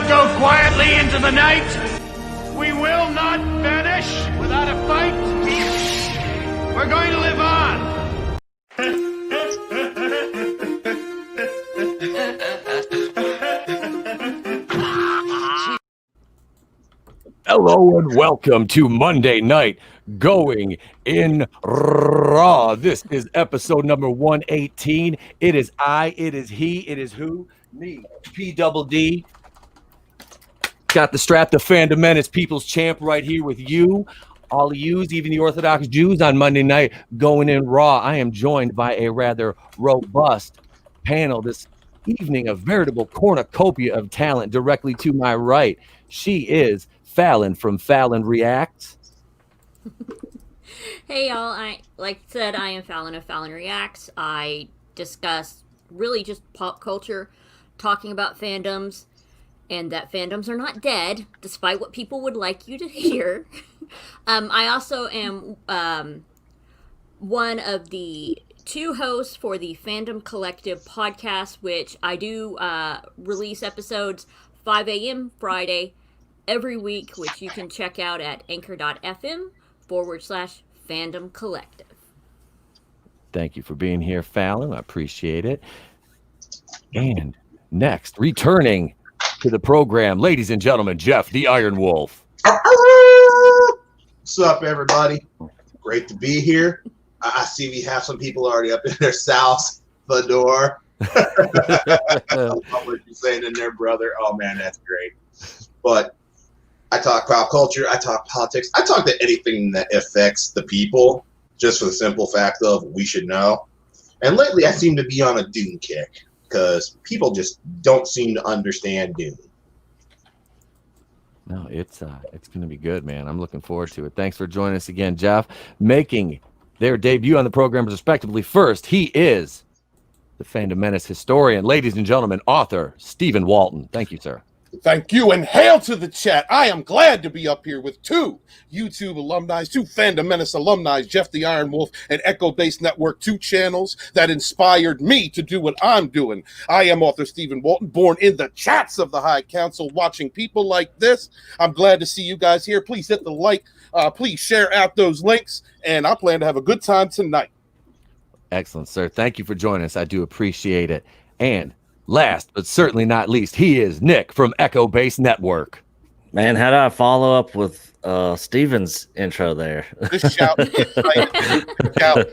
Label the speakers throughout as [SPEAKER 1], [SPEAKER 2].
[SPEAKER 1] not go quietly into the night. We will not vanish without a fight. We're going to live on.
[SPEAKER 2] Hello and welcome to Monday Night Going in Raw. This is episode number 118. It is I, it is he, it is who? Me, P-double-D. Got the strap, the fandom menace, people's champ right here with you. All of yous, even the Orthodox Jews on Monday Night Going in Raw. I am joined by a rather robust panel this evening, a veritable cornucopia of talent directly to my right. She is Phalon from Phalon Reacts.
[SPEAKER 3] Hey y'all, I am Phalon of Phalon Reacts. I discuss really just pop culture, talking about fandoms, and that fandoms are not dead, despite what people would like you to hear. I also am one of the two hosts for the Fandom Collective podcast, which I do release episodes 5 a.m. Friday every week, which you can check out at anchor.fm/Fandom Collective.
[SPEAKER 2] Thank you for being here, Phalon. I appreciate it. And next, returning to the program, ladies and gentlemen, Geoff the Ironwolf.
[SPEAKER 4] What's up, everybody? Great to be here. I see we have some people already up in their South fedora. I love what you're saying in there, brother. Oh, man, that's great. But I talk pop culture, I talk politics, I talk to anything that affects the people, just for the simple fact of we should know. And lately I seem to be on a Dune kick, because people just don't seem to understand Dune.
[SPEAKER 2] No, it's going to be good, man. I'm looking forward to it. Thanks for joining us again, Geoff. Making their debut on the program respectively first, he is the Fandom Menace historian, ladies and gentlemen, author Stephen Walton. Thank you, sir.
[SPEAKER 5] Thank you, and hail to the chat. I am glad to be up here with two YouTube alumni, two Fandom Menace alumni, Geoff the Ironwolf and Echo Base Network, two channels that inspired me to do what I'm doing. I am author Stephen Walton, born in the chats of the High Council, watching people like this. I'm glad to see you guys here. Please hit the like, please share out those links, and I plan to have a good time tonight.
[SPEAKER 2] Excellent, sir. Thank you for joining us. I do appreciate it. And last but certainly not least, he is Nick from Echo Base Network.
[SPEAKER 6] Man, how do I follow up with Steven's intro there?
[SPEAKER 5] Just shout. Shout.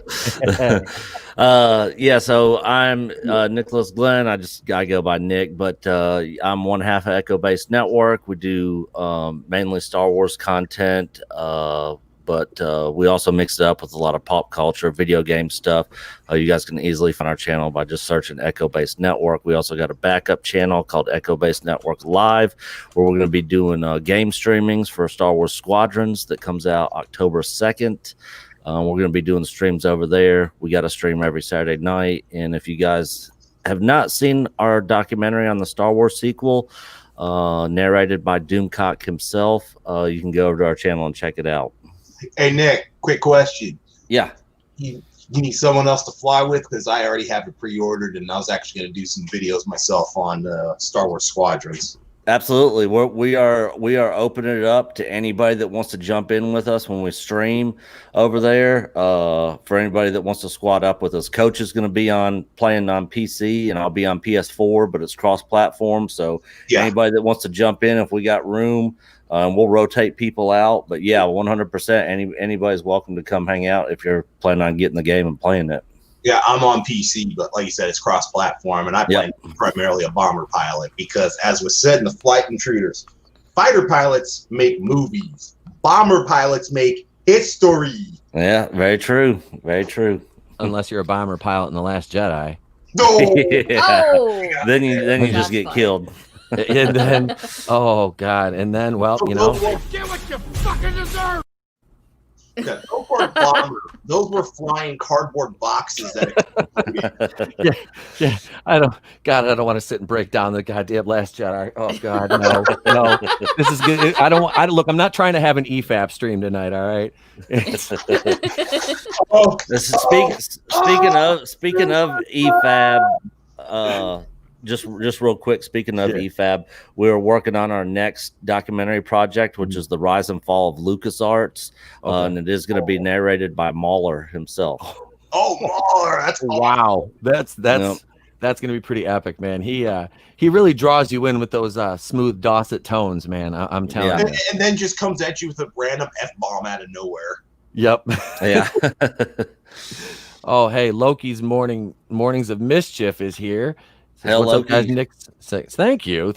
[SPEAKER 6] Yeah, so I'm Nicholas Glenn. I go by Nick, but I'm one half of Echo Base Network. We do mainly Star Wars content, but we also mix it up with a lot of pop culture, video game stuff. You guys can easily find our channel by just searching Echo Base Network. We also got a backup channel called Echo Base Network Live, where we're going to be doing game streamings for Star Wars Squadrons that comes out October 2nd. We're going to be doing streams over there. We got a stream every Saturday night. And if you guys have not seen our documentary on the Star Wars sequel, narrated by Doomcock himself, you can go over to our channel and check it out.
[SPEAKER 4] Hey, Nick, quick question.
[SPEAKER 6] Yeah.
[SPEAKER 4] You need someone else to fly with? Because I already have it pre-ordered, and I was actually going to do some videos myself on Star Wars Squadrons.
[SPEAKER 6] Absolutely. We are opening it up to anybody that wants to jump in with us when we stream over there. For anybody that wants to squad up with us, Coach is going to be playing on PC, and I'll be on PS4, but it's cross-platform. So Anybody that wants to jump in, if we got room, we'll rotate people out. But yeah, 100%. Anybody's welcome to come hang out if you're planning on getting the game and playing it.
[SPEAKER 4] Yeah, I'm on PC, but like you said, it's cross-platform, and I play primarily a bomber pilot because, as was said in the Flight Intruders, fighter pilots make movies. Bomber pilots make history.
[SPEAKER 6] Yeah, very true. Very true.
[SPEAKER 2] Unless you're a bomber pilot in The Last Jedi.
[SPEAKER 4] No.
[SPEAKER 3] Oh,
[SPEAKER 6] Then you just get killed.
[SPEAKER 2] And then, oh God, and then, well, you know.
[SPEAKER 1] Get what you fucking deserve.
[SPEAKER 4] Yeah, those weren't bombers. Those were flying cardboard boxes.
[SPEAKER 2] Yeah. I don't want to sit and break down the goddamn Last Jedi. Oh God, no. This is good. Look, I'm not trying to have an EFAP stream tonight. All right.
[SPEAKER 6] Speaking of EFAB, just real quick, speaking of EFAB, we're working on our next documentary project, which is the rise and fall of LucasArts, and it is going to be narrated by Mahler himself.
[SPEAKER 4] Oh, Mahler, that's
[SPEAKER 2] wow. That's going to be pretty epic, man. He really draws you in with those smooth Dawson tones, man. I'm telling you.
[SPEAKER 4] And then just comes at you with a random F-bomb out of nowhere.
[SPEAKER 2] Yep.
[SPEAKER 6] Yeah.
[SPEAKER 2] Oh, hey, Loki's Mornings of Mischief is here.
[SPEAKER 6] Hello,
[SPEAKER 2] what's up, guys? Nick, thank you.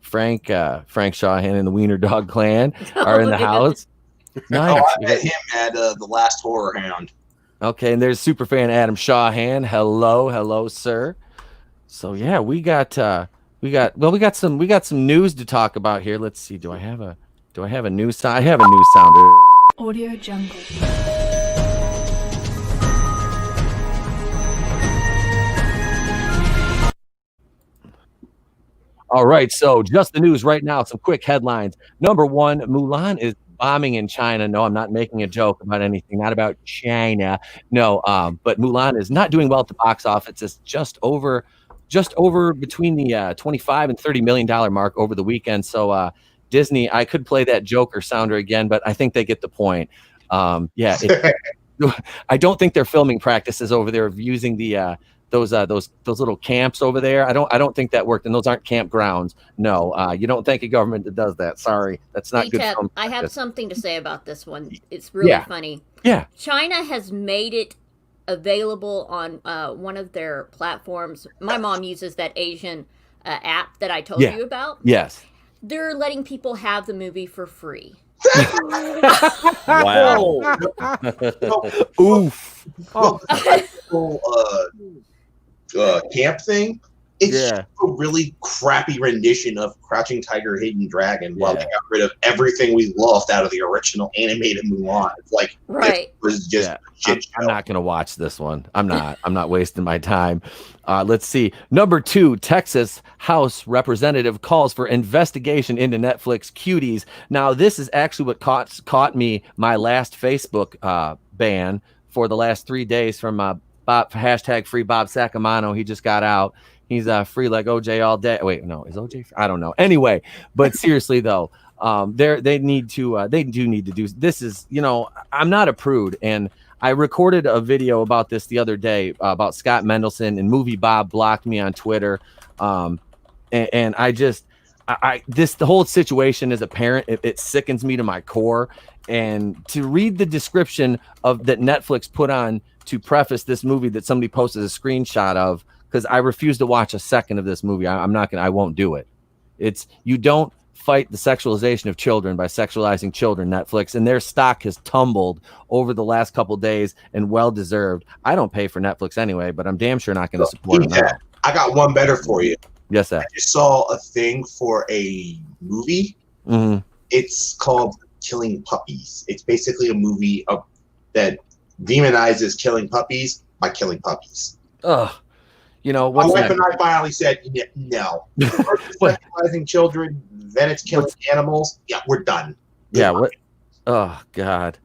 [SPEAKER 2] Frank Shawhan and the Wiener Dog Clan are in the house. Nice.
[SPEAKER 4] Oh, I met him at the last Horror Hound.
[SPEAKER 2] Okay, and there's superfan Adam Shawhan. Hello, sir. So yeah, we got some news to talk about here. Let's see. Do I have a news sound? I have a news sounder.
[SPEAKER 7] Audio Jungle.
[SPEAKER 2] All right, so just the news right now. Some quick headlines. Number one, Mulan is bombing in China. No, I'm not making a joke about anything, not about China. No, but Mulan is not doing well at the box office. It's just over between the 25 and $30 million mark over the weekend. So Disney, I could play that Joker sounder again, but I think they get the point. I don't think they're filming practices over there of using the those little camps over there. I don't think that worked, and those aren't campgrounds. No, you don't thank a government that does that. Sorry, that's not good.
[SPEAKER 3] I have something to say about this one. It's really funny.
[SPEAKER 2] Yeah,
[SPEAKER 3] China has made it available on one of their platforms. My mom uses that Asian app that I told you about.
[SPEAKER 2] Yes,
[SPEAKER 3] they're letting people have the movie for free.
[SPEAKER 6] Wow.
[SPEAKER 2] Oof.
[SPEAKER 4] Camp thing. It's just a really crappy rendition of Crouching Tiger, Hidden Dragon. While they got rid of everything we loved out of the original animated Mulan. It's like it was just shit show.
[SPEAKER 2] I'm not gonna watch this one. I'm not wasting my time. Let's see. Number 2, Texas House Representative calls for investigation into Netflix cuties. Now, this is actually what caught me my last Facebook ban for the last 3 days from hashtag free Bob Sacamano. He just got out. He's free like OJ all day. Wait, no, is OJ free? I don't know. Anyway, but seriously though, they do need to do this. Is, I'm not a prude, and I recorded a video about this the other day about Scott Mendelson, and Movie Bob blocked me on Twitter. And the whole situation as a parent, it sickens me to my core. And to read the description of that Netflix put on to preface this movie that somebody posted a screenshot of, because I refuse to watch a second of this movie. I won't do it. It's, you don't fight the sexualization of children by sexualizing children, Netflix, and their stock has tumbled over the last couple days, and well deserved. I don't pay for Netflix anyway, but I'm damn sure not going to support them.
[SPEAKER 4] I got one better for you.
[SPEAKER 2] Yes, sir.
[SPEAKER 4] I just saw a thing for a movie.
[SPEAKER 2] Mm-hmm.
[SPEAKER 4] It's called Killing Puppies. It's basically a movie that demonizes killing puppies by killing puppies.
[SPEAKER 2] Ugh. My
[SPEAKER 4] wife and I finally said, no. First it's sexualizing children, then it's killing animals. Yeah, we're done.
[SPEAKER 2] What? Oh, God.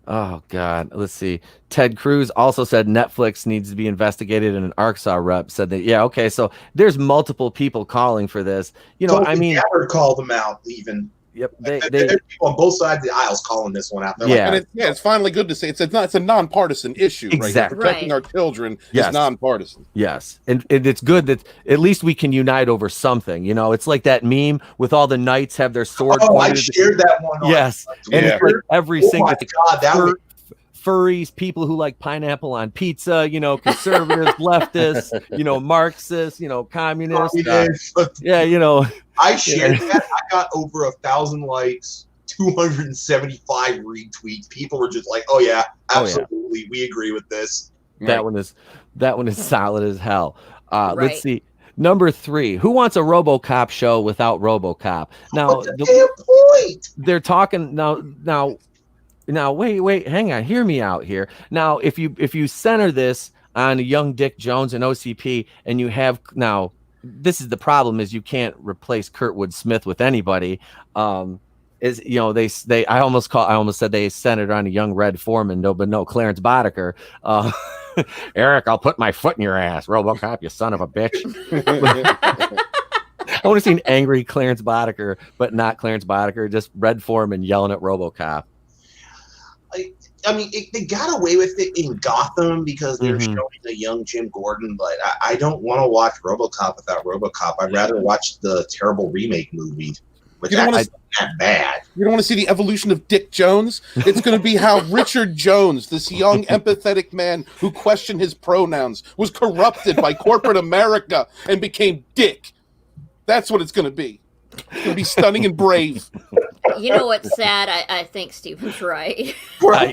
[SPEAKER 2] Let's see. Ted Cruz also said Netflix needs to be investigated, and an Arkansas rep said that, okay, so there's multiple people calling for this.
[SPEAKER 4] Gabbard called them out even.
[SPEAKER 2] Yep,
[SPEAKER 4] there's people on both sides of the aisles calling this one out. They're
[SPEAKER 5] it's finally good to say it's a nonpartisan issue.
[SPEAKER 2] Exactly.
[SPEAKER 5] Right? Protecting our children is nonpartisan.
[SPEAKER 2] Yes, and it's good that at least we can unite over something. It's like that meme with all the knights have their swords.
[SPEAKER 4] Oh, I shared that one.
[SPEAKER 2] Yes, and it's like every single
[SPEAKER 4] God,
[SPEAKER 2] furries, people who like pineapple on pizza, conservatives, leftists, Marxists, communists.
[SPEAKER 4] I shared that. I got over 1,000 likes, 275 retweets. People were just like, "Oh yeah, absolutely, we agree with this."
[SPEAKER 2] That one is solid as hell. Let's see. Number 3, who wants a RoboCop show without RoboCop? Now,
[SPEAKER 4] point.
[SPEAKER 2] They're talking now. Now, wait, hang on. Hear me out here. Now, if you center this on a young Dick Jones and OCP, and you have now, this is the problem: is you can't replace Kurtwood Smith with anybody. I almost said they centered on a young Red Foreman, but no, Clarence Boddicker. Eric, I'll put my foot in your ass, RoboCop, you son of a bitch. I want to see an angry Clarence Boddicker, but not Clarence Boddicker, just red form and yelling at RoboCop.
[SPEAKER 4] I mean, they got away with it in Gotham because they're showing a young Jim Gordon, but I don't want to watch RoboCop without RoboCop. I'd rather watch the terrible remake movie, which is not bad.
[SPEAKER 5] You don't want to see the evolution of Dick Jones? It's going to be how Richard Jones, this young, empathetic man who questioned his pronouns, was corrupted by corporate America and became Dick. That's what it's going to be. It's going to be stunning and brave.
[SPEAKER 3] You know what's sad? I think Steven's right.
[SPEAKER 4] Well,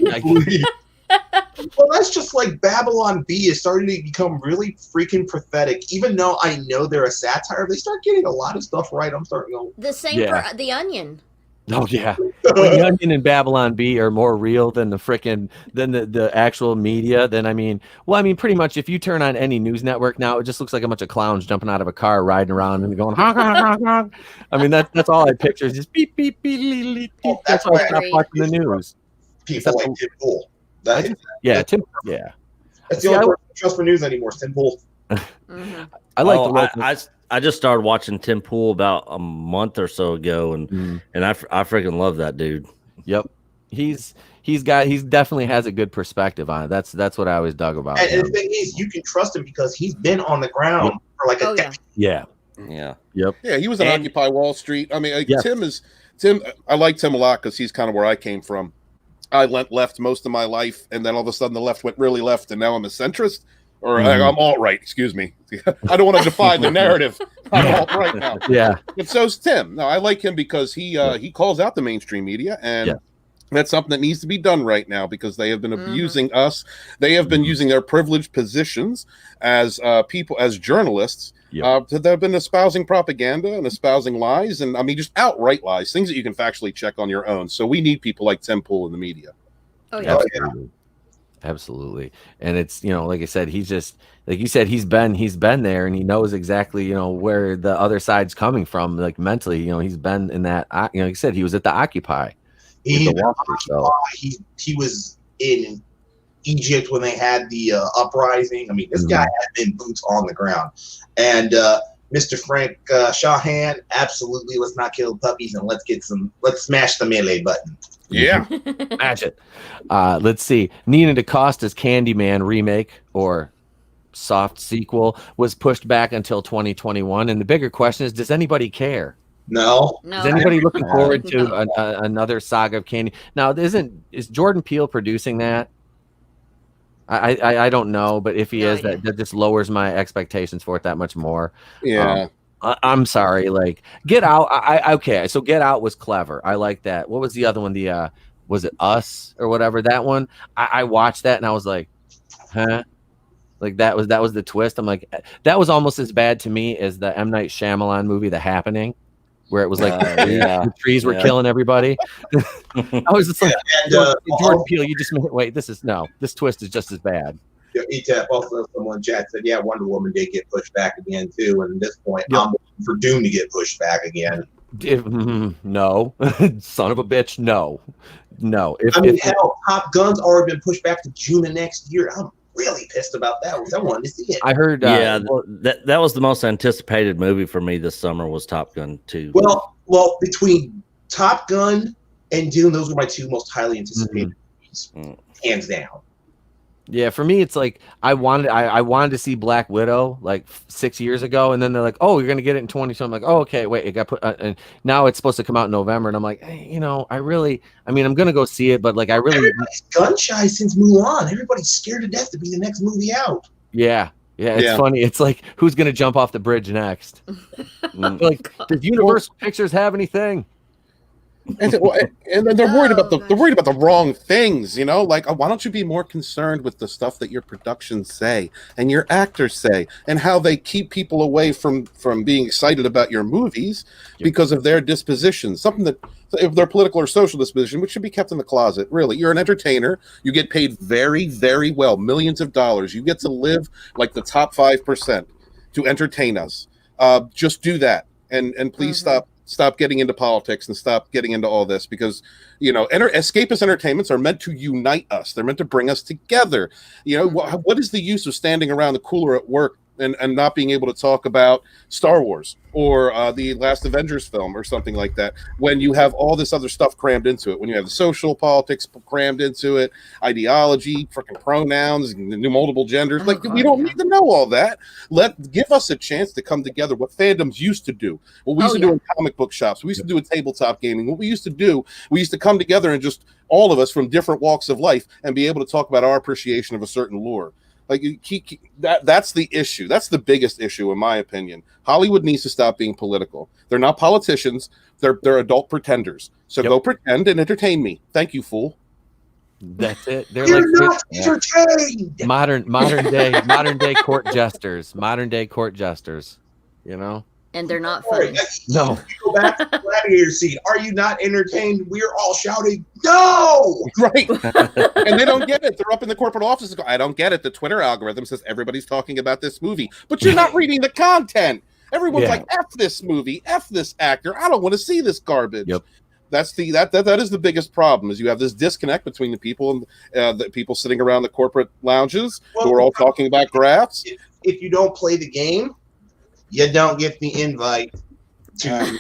[SPEAKER 4] that's just like Babylon Bee is starting to become really freaking pathetic. Even though I know they're a satire, they start getting a lot of stuff right. I'm starting to go.
[SPEAKER 3] The same for The Onion.
[SPEAKER 2] Oh yeah, when The Onion and Babylon Bee are more real than the actual media. Then I mean, pretty much if you turn on any news network now, it just looks like a bunch of clowns jumping out of a car, riding around and going honk honk honk honk. I mean that's all I picture is just beep beep beep beep. Beep. That's why I stopped watching the news.
[SPEAKER 4] People like Tim Pool.
[SPEAKER 2] Tim. Yeah.
[SPEAKER 4] That's the only person I trust for news anymore. Tim Pool.
[SPEAKER 2] I like
[SPEAKER 6] I just started watching Tim Pool about a month or so ago, and I freaking love that dude.
[SPEAKER 2] Yep, he definitely has a good perspective on it. That's what I always dug about.
[SPEAKER 4] And the thing is, you can trust him because he's been on the ground for like a decade.
[SPEAKER 2] Yeah. Yep.
[SPEAKER 5] Yeah, he was on Occupy Wall Street. I mean, Tim. I like Tim a lot because he's kind of where I came from. I went left most of my life, and then all of a sudden the left went really left, and now I'm a centrist. Or I'm alt-right, excuse me. I don't want to defy the narrative. I'm alt-right now.
[SPEAKER 2] Yeah.
[SPEAKER 5] But so's Tim. No, I like him because he calls out the mainstream media, and that's something that needs to be done right now because they have been abusing us. They have been using their privileged positions as people, as journalists, they've been espousing propaganda and espousing lies, and I mean just outright lies, things that you can factually check on your own. So we need people like Tim Pool in the media.
[SPEAKER 3] Oh yeah.
[SPEAKER 2] Absolutely. And it's, like I said, he's just, like you said, he's been there and he knows exactly, where the other side's coming from, like mentally, he's been in that, like you said, he was at the Occupy.
[SPEAKER 4] He was in Egypt when they had the uprising. I mean, this guy had been boots on the ground. And Mr. Frank Shahan, absolutely, let's not kill puppies and let's smash the melee button.
[SPEAKER 5] Yeah.
[SPEAKER 2] Smash it. Let's see. Nina DaCosta's Candyman remake or soft sequel was pushed back until 2021. And the bigger question is, does anybody care?
[SPEAKER 4] No.
[SPEAKER 2] Is anybody looking forward to another saga of Candy? Now, is Jordan Peele producing that? I don't know, but if he is, that just lowers my expectations for it that much more.
[SPEAKER 5] Yeah.
[SPEAKER 2] I'm sorry. Like Get Out. Okay. So Get Out was clever. I like that. What was the other one? Was it Us or whatever? That one. I watched that and I was like, huh? Like that was the twist. I'm like, that was almost as bad to me as the M. Night Shyamalan movie, The Happening, where it was like the trees were killing everybody. I was just like, Jordan Peele, you just wait. This twist is just as bad.
[SPEAKER 4] Also, someone chat said, Wonder Woman did get pushed back again too. And at this point, I'm looking for Doom to get pushed back again.
[SPEAKER 2] No, son of a bitch, no.
[SPEAKER 4] Hell, Top Gun's already been pushed back to June of next year. I'm really pissed about that because I wanted to see it.
[SPEAKER 2] I heard.
[SPEAKER 6] That was the most anticipated movie for me this summer was Top Gun 2.
[SPEAKER 4] Well, between Top Gun and Dune, those were my two most highly anticipated movies, hands down.
[SPEAKER 2] Yeah, for me, it's like I wanted to see Black Widow like 6 years ago, and then they're like, "Oh, you're gonna get it in 20." So I'm like, "Oh, okay, wait, it got put." And now it's supposed to come out in November, and I'm like, hey, I'm gonna go see it, but like,
[SPEAKER 4] everybody's gun shy since Mulan. Everybody's scared to death to be the next movie out.
[SPEAKER 2] Yeah, it's funny. It's like, who's gonna jump off the bridge next? Like, does Universal Pictures have anything?
[SPEAKER 5] And then they're worried about the wrong things, Like, why don't you be more concerned with the stuff that your productions say and your actors say and how they keep people away from being excited about your movies because of their dispositions, something that if they're political or social disposition, which should be kept in the closet. Really, you're an entertainer. You get paid very, very well, millions of dollars. You get to live like the top 5% to entertain us. Just do that, and please stop stop getting into politics and stop getting into all this, because escapist entertainments are meant to unite us. They're meant to bring us together. What is the use of standing around the cooler at work and not being able to talk about Star Wars or the last Avengers film or something like that, when you have all this other stuff crammed into it, when you have the social politics crammed into it, ideology, freaking pronouns, the new multiple genders. We don't need to know all that. Give us a chance to come together. What fandoms used to do, what we used to do in comic book shops, we used to do in tabletop gaming, what we used to come together and just all of us from different walks of life and be able to talk about our appreciation of a certain lore. That's the issue. That's the biggest issue, in my opinion. Hollywood needs to stop being political. They're not politicians. They're adult pretenders. So go pretend and entertain me. Thank you, fool.
[SPEAKER 2] That's it. They're
[SPEAKER 4] You're not entertained.
[SPEAKER 2] Modern day court jesters. Modern day court jesters.
[SPEAKER 3] And they're not funny.
[SPEAKER 2] No.
[SPEAKER 4] Go back to the gladiator scene. Are you not entertained? We're all shouting, no!
[SPEAKER 5] Right. And they don't get it. They're up in the corporate office and go, I don't get it. The Twitter algorithm says everybody's talking about this movie, but you're not reading the content. Everyone's like, F this movie, F this actor. I don't want to see this garbage. Yep. That is the biggest problem, is you have this disconnect between the people and the people sitting around the corporate lounges who are all talking about graphs.
[SPEAKER 4] If you don't play the game, you don't get the invite to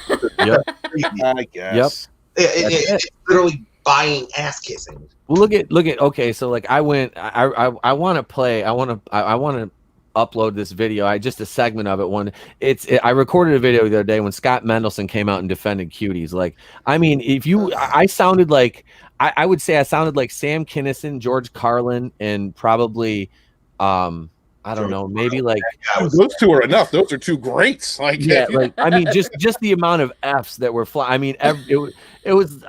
[SPEAKER 5] I guess.
[SPEAKER 4] It's literally buying ass kissing.
[SPEAKER 2] Well, look at okay, so like I want to upload this video. Just a segment of it. I recorded a video the other day when Scott Mendelson came out and defended cuties. Like, I mean, I sounded like I would say I sounded like Sam Kinison, George Carlin, and probably I don't know, maybe like
[SPEAKER 5] those two are enough. Those are two greats. Like,
[SPEAKER 2] like I mean, just the amount of F's that were flying. I mean, it was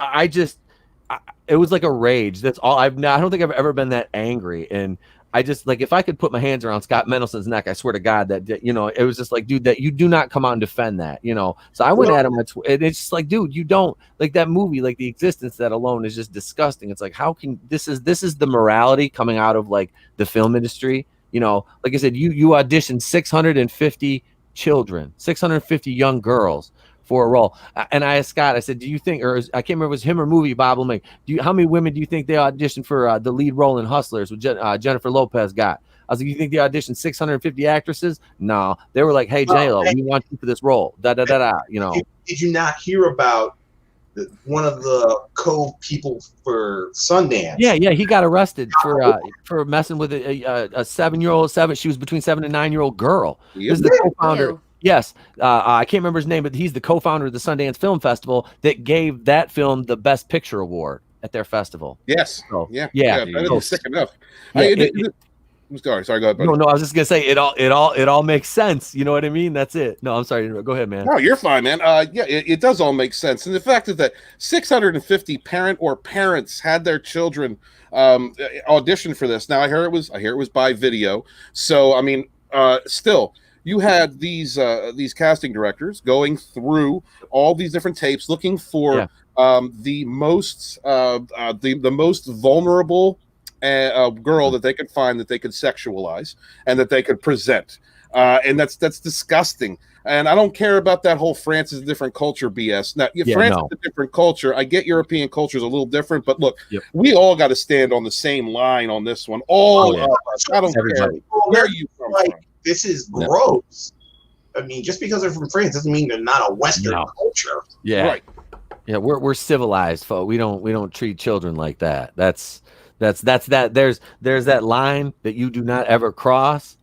[SPEAKER 2] like a rage. That's all. I don't think I've ever been that angry. And I just, like, if I could put my hands around Scott Mendelson's neck, I swear to God that it was just like, dude, that you do not come out and defend that, So I went at him, and it's just like, dude, you don't like that movie. Like, the existence of that alone is just disgusting. It's like, how can this is the morality coming out of like the film industry. Like I said, you auditioned 650 children, 650 young girls for a role. And I asked Scott, I said, do you think, or I can't remember if it was him or movie, Bob will make, how many women do you think they auditioned for the lead role in Hustlers, with Jennifer Lopez got? I was like, you think they auditioned 650 actresses? No, they were like, hey, J-Lo, we want you for this role. Did
[SPEAKER 4] you not hear about one of the co-people for Sundance?
[SPEAKER 2] Yeah, he got arrested for messing with a 7-year-old. She was between 7 and 9-year-old girl. This is the co-founder.
[SPEAKER 3] Ew.
[SPEAKER 2] Yes, I can't remember his name, but he's the co-founder of the Sundance Film Festival that gave that film the Best Picture award at their festival.
[SPEAKER 5] Yes.
[SPEAKER 2] So,
[SPEAKER 5] yeah.
[SPEAKER 2] So,
[SPEAKER 5] That's sick enough. Sorry, go ahead, buddy.
[SPEAKER 2] No, I was just gonna say it all makes sense. You know what I mean? That's it. No, I'm sorry. Go ahead, man.
[SPEAKER 5] No, you're fine, man. It does all make sense. And the fact is that 650 parents had their children audition for this. Now I hear it was by video. So I mean, still, you had these casting directors going through all these different tapes, looking for the most vulnerable girl that they could find, that they could sexualize and that they could present, and that's disgusting. And I don't care about that whole France is a different culture BS. Now, France is a different culture. I get European culture is a little different, but look, we all got to stand on the same line on this one. All of us. I don't care where you come from.
[SPEAKER 4] This is gross. I mean, just because they're from France doesn't mean they're not a Western culture.
[SPEAKER 2] Yeah,
[SPEAKER 5] right.
[SPEAKER 2] Yeah, we're civilized, folks. We don't treat children like that. That's that. There's that line that you do not ever cross,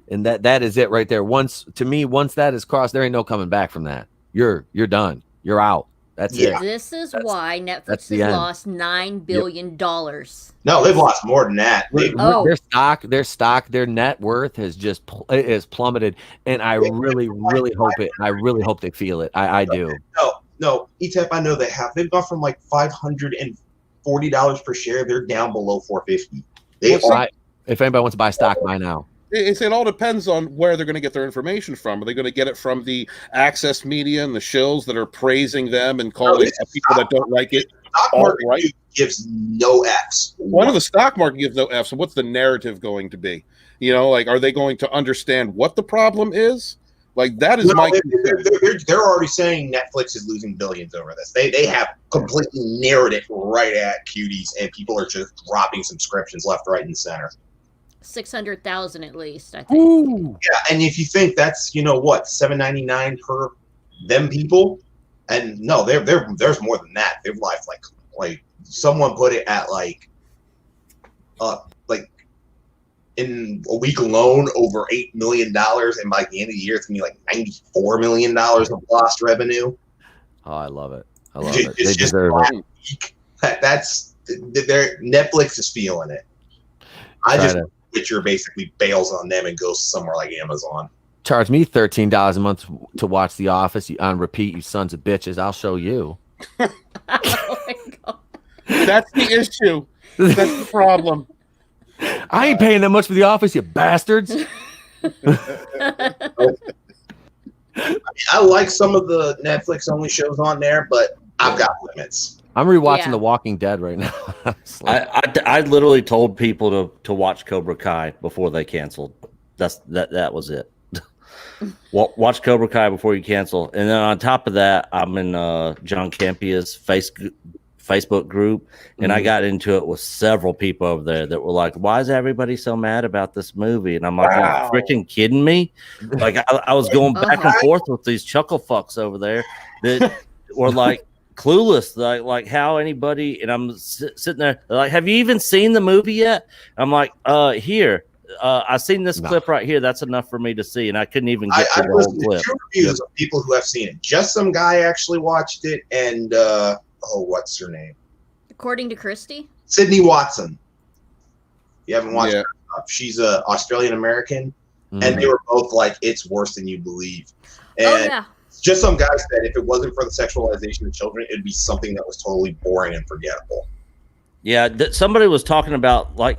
[SPEAKER 2] and that is it right there. Once that is crossed, there ain't no coming back from that. You're done. You're out. That's it.
[SPEAKER 3] This is why Netflix has lost $9 billion.
[SPEAKER 4] No, they've lost more than that.
[SPEAKER 2] Their stock, their net worth is plummeted, and I really hope it. I really hope they feel it. I do.
[SPEAKER 4] No, ETEP, I know they have. They've gone from like $540 per share. They're down below $450.
[SPEAKER 2] If anybody wants to buy stock, buy now.
[SPEAKER 5] It all depends on where they're going to get their information from. Are they going to get it from the access media and the shills that are praising them and calling people that don't like it?
[SPEAKER 4] Stock market gives no Fs.
[SPEAKER 5] One of the stock market gives no Fs. So what's the narrative going to be? Like, are they going to understand what the problem is? Like that is my concern.
[SPEAKER 4] They're already saying Netflix is losing billions over this. They have completely narrowed it right at cuties, and people are just dropping subscriptions left, right, and center.
[SPEAKER 3] 600,000 at least, I think.
[SPEAKER 2] Ooh.
[SPEAKER 4] Yeah, and if you think that's what $7.99 per them people, and no, there's more than that. They've like someone put it at like in a week alone over $8 million, and by the end of the year it's gonna be like $94 million of lost revenue.
[SPEAKER 2] Oh, I love it. I love it.
[SPEAKER 4] It's
[SPEAKER 2] They
[SPEAKER 4] just
[SPEAKER 2] deserve it.
[SPEAKER 4] that's Netflix is feeling it. I just Witcher basically bails on them and goes somewhere like Amazon.
[SPEAKER 2] Charge me $13 a month to watch The Office on repeat, you sons of bitches. I'll show you.
[SPEAKER 3] Oh my God.
[SPEAKER 5] That's the issue. That's the problem.
[SPEAKER 2] I ain't paying that much for The Office, you bastards.
[SPEAKER 4] I like some of the Netflix only shows on there, but I've got limits.
[SPEAKER 2] I'm rewatching
[SPEAKER 3] Yeah.
[SPEAKER 2] The Walking Dead right now.
[SPEAKER 6] I literally told people to watch Cobra Kai before they canceled. That was it. Watch Cobra Kai before you cancel. And then on top of that, I'm in John Campia's Facebook group, and I got into it with several people over there that were like, why is everybody so mad about this movie? And I'm like,
[SPEAKER 4] Wow.
[SPEAKER 6] Are you freaking kidding me? Like I was going back and forth with these chuckle fucks over there that were like clueless, like how anybody, and I'm sitting there like, have you even seen the movie yet? I'm like, here. I've seen this clip right here. That's enough for me to see, and I couldn't even get to the whole clip.
[SPEAKER 4] Two reviews of people who have seen it. Just some guy actually watched it, and what's her name?
[SPEAKER 3] According to Christy?
[SPEAKER 4] Sydney Watson. You haven't watched her stuff. She's a Australian American, and they were both like, it's worse than you believe. And just some guy said if it wasn't for the sexualization of children, it'd be something that was totally boring and forgettable.
[SPEAKER 6] Yeah, somebody was talking about like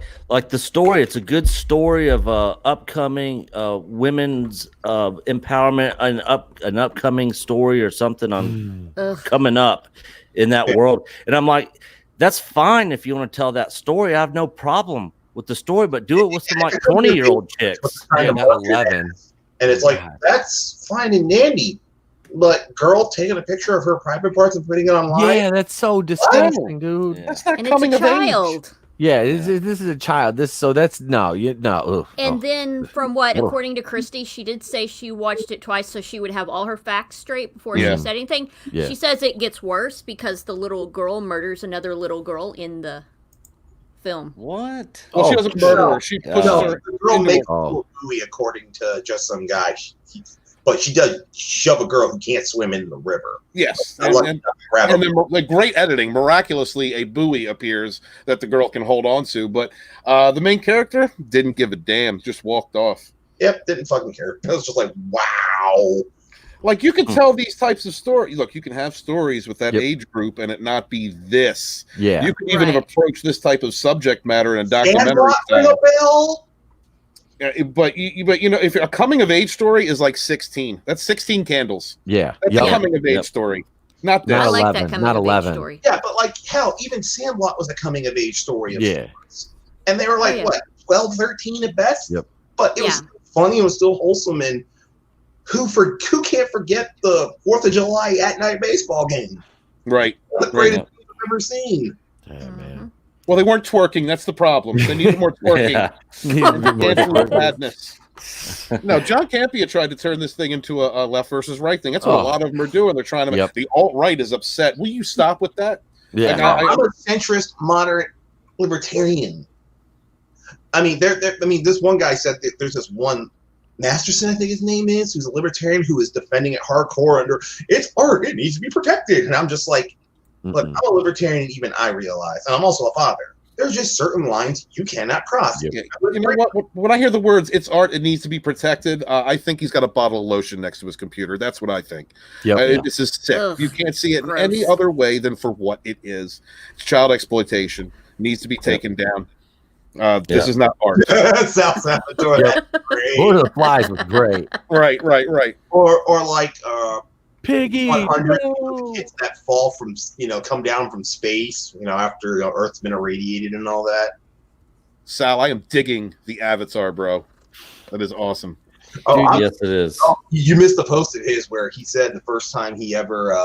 [SPEAKER 6] the story. It's a good story of upcoming women's empowerment, an upcoming story or something on coming up in that world. And I'm like, that's fine if you want to tell that story. I have no problem with the story, but do it with some like 20-year-old chicks.
[SPEAKER 2] Yeah, not 11.
[SPEAKER 4] And it's like, that's fine and dandy. But girl taking a picture of her private parts and putting it online.
[SPEAKER 2] Yeah, that's so disgusting, dude.
[SPEAKER 6] Yeah.
[SPEAKER 5] That's not
[SPEAKER 3] And
[SPEAKER 5] coming
[SPEAKER 3] it's a
[SPEAKER 5] of age.
[SPEAKER 3] child.
[SPEAKER 2] Yeah, this is a child. No.
[SPEAKER 3] And then, from what, according to Christy, she did say she watched it twice so she would have all her facts straight before she said anything.
[SPEAKER 2] Yeah.
[SPEAKER 3] She says it gets worse because the little girl murders another little girl in the film.
[SPEAKER 6] What?
[SPEAKER 5] Well, she doesn't murder her. She puts
[SPEAKER 4] No,
[SPEAKER 5] her
[SPEAKER 4] the girl
[SPEAKER 5] into
[SPEAKER 4] makes
[SPEAKER 5] a-
[SPEAKER 4] a little buoy, according to just some guy. But she does shove a girl who can't swim into the river.
[SPEAKER 5] Yes.
[SPEAKER 4] I like
[SPEAKER 5] And
[SPEAKER 4] grab
[SPEAKER 5] then
[SPEAKER 4] her.
[SPEAKER 5] like great editing, miraculously a buoy appears that the girl can hold on to. But the main character didn't give a damn, just walked off.
[SPEAKER 4] Yep, didn't fucking care. It was just like, wow.
[SPEAKER 5] Like you can tell these types of stories. Look, you can have stories with that
[SPEAKER 2] Yep.
[SPEAKER 5] age group and it not be this.
[SPEAKER 2] Yeah.
[SPEAKER 5] You can even
[SPEAKER 3] Right.
[SPEAKER 5] approach this type of subject matter in a documentary
[SPEAKER 4] Sandlot ring
[SPEAKER 5] style.
[SPEAKER 4] a bell?
[SPEAKER 5] But you know, if a coming of age story is like 16, that's 16 candles.
[SPEAKER 2] Yeah.
[SPEAKER 5] That's
[SPEAKER 2] Yep.
[SPEAKER 5] a coming of age
[SPEAKER 6] Yep.
[SPEAKER 5] story. Not
[SPEAKER 2] Not
[SPEAKER 3] I
[SPEAKER 5] this.
[SPEAKER 3] like
[SPEAKER 2] 11,
[SPEAKER 3] that coming
[SPEAKER 2] not
[SPEAKER 3] of
[SPEAKER 2] 11.
[SPEAKER 3] age story.
[SPEAKER 4] Yeah, but like hell, even Sandlot was a coming of age story of
[SPEAKER 2] Yeah.
[SPEAKER 4] sorts. And they were like,
[SPEAKER 3] yeah.
[SPEAKER 4] what, 12, 13 at best?
[SPEAKER 2] Yep.
[SPEAKER 4] But it was funny, it was still wholesome, and who can't forget the 4th of July at night baseball game?
[SPEAKER 5] Right.
[SPEAKER 4] One of the greatest things I've ever seen.
[SPEAKER 2] Damn, man.
[SPEAKER 5] Well, they weren't twerking. That's the problem. They needed more twerking.
[SPEAKER 6] Yeah.
[SPEAKER 5] Dancing madness. No, John Campia tried to turn this thing into a left versus right thing. That's what a lot of them are doing. They're trying to.
[SPEAKER 2] Yep.
[SPEAKER 5] The alt-right is upset. Will you stop with that?
[SPEAKER 2] Yeah.
[SPEAKER 5] Like,
[SPEAKER 4] I'm a centrist, moderate, libertarian. I mean, this one guy said that there's this one Masterson, I think his name is, who's a libertarian who is defending it hardcore under it's art, it needs to be protected. And I'm just like, look, I'm a libertarian, and even I realize, and I'm also a father. There's just certain lines you cannot cross.
[SPEAKER 5] Yeah. You know what? When I hear the words "it's art, it needs to be protected," I think he's got a bottle of lotion next to his computer. That's what I think.
[SPEAKER 2] Yep.
[SPEAKER 5] This is sick.
[SPEAKER 3] Ugh,
[SPEAKER 5] You can't see it
[SPEAKER 3] gross.
[SPEAKER 5] in any other way than for what it is. It's child exploitation. Needs to be taken down. This is not art.
[SPEAKER 4] South Salvador.
[SPEAKER 2] Yep.
[SPEAKER 4] Great.
[SPEAKER 2] Lord of the Flies was great.
[SPEAKER 5] Right.
[SPEAKER 4] Or like
[SPEAKER 2] Piggy.
[SPEAKER 4] 100
[SPEAKER 2] no.
[SPEAKER 4] kids that fall from, come down from space, after Earth's been irradiated and all that.
[SPEAKER 5] Sal, I am digging the Avatar, bro. That is awesome.
[SPEAKER 4] Oh,
[SPEAKER 6] Yes, it is.
[SPEAKER 4] Oh, you missed the post of his where he said the first time he ever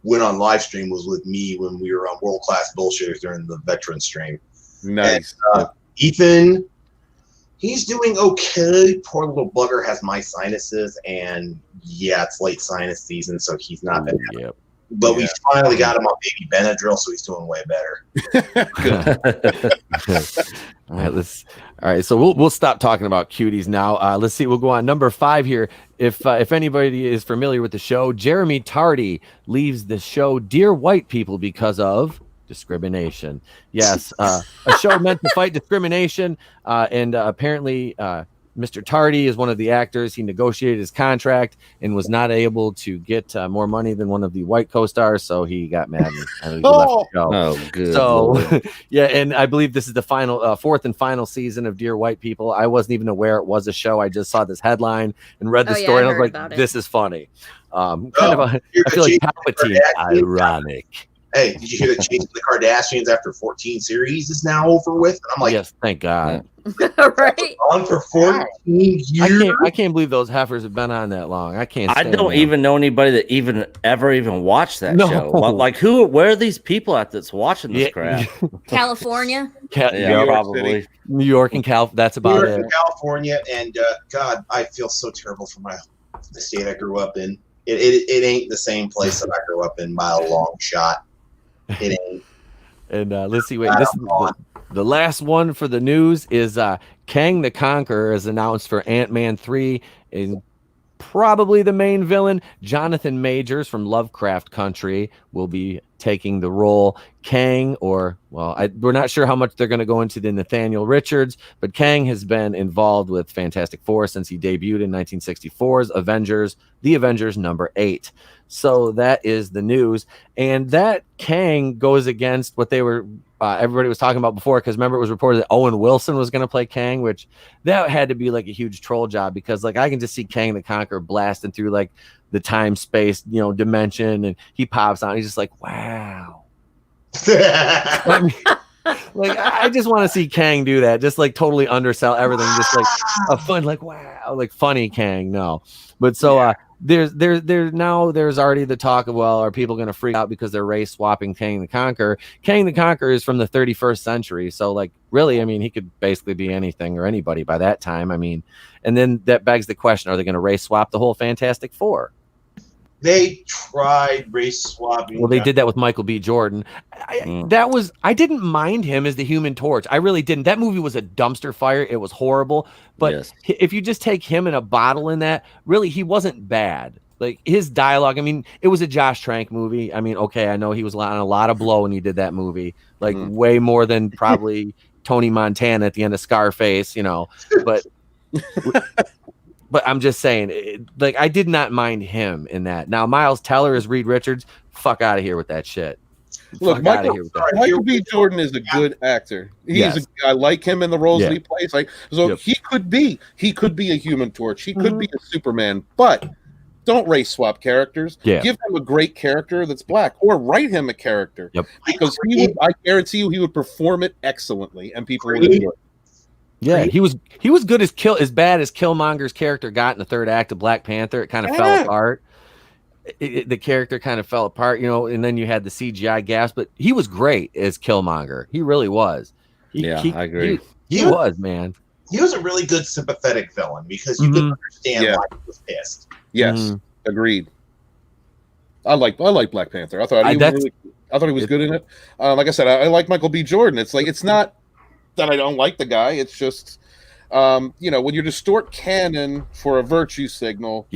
[SPEAKER 4] went on live stream was with me when we were on World Class Bullshitters during the veteran stream.
[SPEAKER 5] Nice.
[SPEAKER 4] And, Ethan, he's doing okay. Poor little bugger has my sinuses, and yeah, it's late sinus season, so he's not been.
[SPEAKER 2] Yep.
[SPEAKER 4] But we finally got him on baby Benadryl, so he's doing way better.
[SPEAKER 2] All right, so we'll stop talking about cuties now. Let's see. We'll go on number 5 here. If anybody is familiar with the show, Jeremy Tardy leaves the show Dear White People because of discrimination. Yes, a show meant to fight discrimination, and apparently Mr. Tardy is one of the actors. He negotiated his contract and was not able to get more money than one of the white co-stars, so he got mad and he left the show.
[SPEAKER 6] Oh, good.
[SPEAKER 2] So, yeah, and I believe this is the final, fourth and final season of Dear White People. I wasn't even aware it was a show. I just saw this headline and read the story, and I was like, "This is funny." I feel like Palpatine, ironic.
[SPEAKER 4] Hey, did you hear that changing the Kardashians after 14 series is now over with? And I'm like,
[SPEAKER 2] yes, thank God.
[SPEAKER 3] Right?
[SPEAKER 4] On for 14 years.
[SPEAKER 2] I can't believe those heifers have been on that long. I can't.
[SPEAKER 6] I don't even know anybody that ever watched that show. Like, where are these people at that's watching this crap?
[SPEAKER 3] California.
[SPEAKER 6] Yeah, probably
[SPEAKER 2] New York and Cal. That's about it.
[SPEAKER 4] California, and God, I feel so terrible for the state I grew up in. It ain't the same place that I grew up in by a long shot. It ain't.
[SPEAKER 2] And let's see. Wait, this is the last one for the news is Kang the Conqueror is announced for Ant-Man 3, and probably the main villain, Jonathan Majors from Lovecraft Country, will be taking the role. Kang, we're not sure how much they're going to go into the Nathaniel Richards, but Kang has been involved with Fantastic Four since he debuted in 1964's The Avengers number 8. So that is the news, and that Kang goes against what they were everybody was talking about before, because remember it was reported that Owen Wilson was going to play Kang, which that had to be like a huge troll job, because like I can just see Kang the Conqueror blasting through like the time space dimension, and he pops on. He's just like, wow. I just want to see Kang do that, just like totally undersell everything, just like a fun, like wow, like funny Kang. No, but so there's already the talk of, well, are people going to freak out because they're race swapping Kang the Conqueror? Kang the Conqueror is from the 31st century, so like really, I mean, he could basically be anything or anybody by that time. I mean, and then that begs the question: are they going to race swap the whole Fantastic Four?
[SPEAKER 4] They tried race swapping.
[SPEAKER 2] Well, they did that with Michael B. Jordan. I didn't mind him as the Human Torch. I really didn't. That movie was a dumpster fire. It was horrible. But if you just take him in a bottle in that, really, he wasn't bad. Like his dialogue, I mean, it was a Josh Trank movie. I mean, okay, I know he was on a lot of blow when he did that movie, like way more than probably Tony Montana at the end of Scarface, but. But I'm just saying, like, I did not mind him in that. Now, Miles Teller as Reed Richards, fuck out of here with that shit.
[SPEAKER 5] Look, Michael B. Jordan is a good actor. I like him in the roles that he plays. He could be a Human Torch. He could be a Superman. But don't race swap characters. Give him a great character that's black, or write him a character because I guarantee you he would perform it excellently, and people would enjoy it.
[SPEAKER 2] Yeah, he was good as bad as Killmonger's character got in the third act of Black Panther. It kind of fell apart. The character kind of fell apart, and then you had the CGI gaps, but he was great as Killmonger. He really was. I agree. He was, man.
[SPEAKER 4] He was a really good sympathetic villain because you could understand why he was pissed.
[SPEAKER 5] Yes, agreed. I like Black Panther. I thought he was good in it. Like I said, I like Michael B. Jordan. It's like, it's not that I don't like the guy. It's just, when you distort canon for a virtue signal,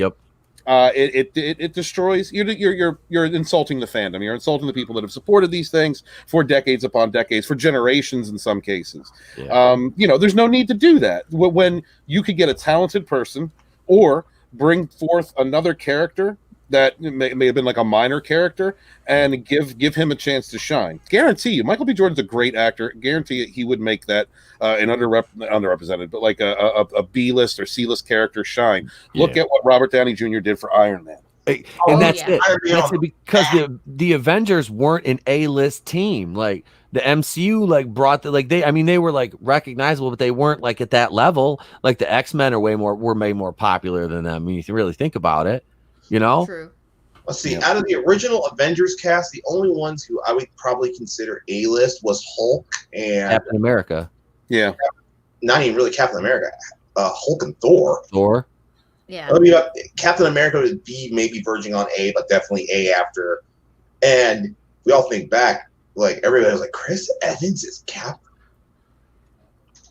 [SPEAKER 5] it destroys. You're insulting the fandom. You're insulting the people that have supported these things for decades upon decades, for generations in some cases. There's no need to do that when you could get a talented person or bring forth another character that may have been like a minor character and give him a chance to shine. Guarantee you, Michael B. Jordan's a great actor. Guarantee you, he would make that an underrepresented, but like a B-list or C-list character shine. Look at what Robert Downey Jr. did for Iron Man.
[SPEAKER 2] And that's it. That's it, because the Avengers weren't an A-list team. Like the MCU like brought the like they were like recognizable, but they weren't like at that level. Like the X-Men are way more popular than them. I mean, if you really think about it, you know.
[SPEAKER 3] True.
[SPEAKER 4] Let's see. Out of the original Avengers cast, the only ones who I would probably consider A-list was Hulk and
[SPEAKER 2] Captain America.
[SPEAKER 5] Yeah.
[SPEAKER 4] Not even really Captain America. Hulk and Thor.
[SPEAKER 2] Thor.
[SPEAKER 3] Yeah.
[SPEAKER 4] I mean, Captain America would be maybe verging on A, but definitely A after. And we all think back, like everybody was like, Chris Evans is Cap.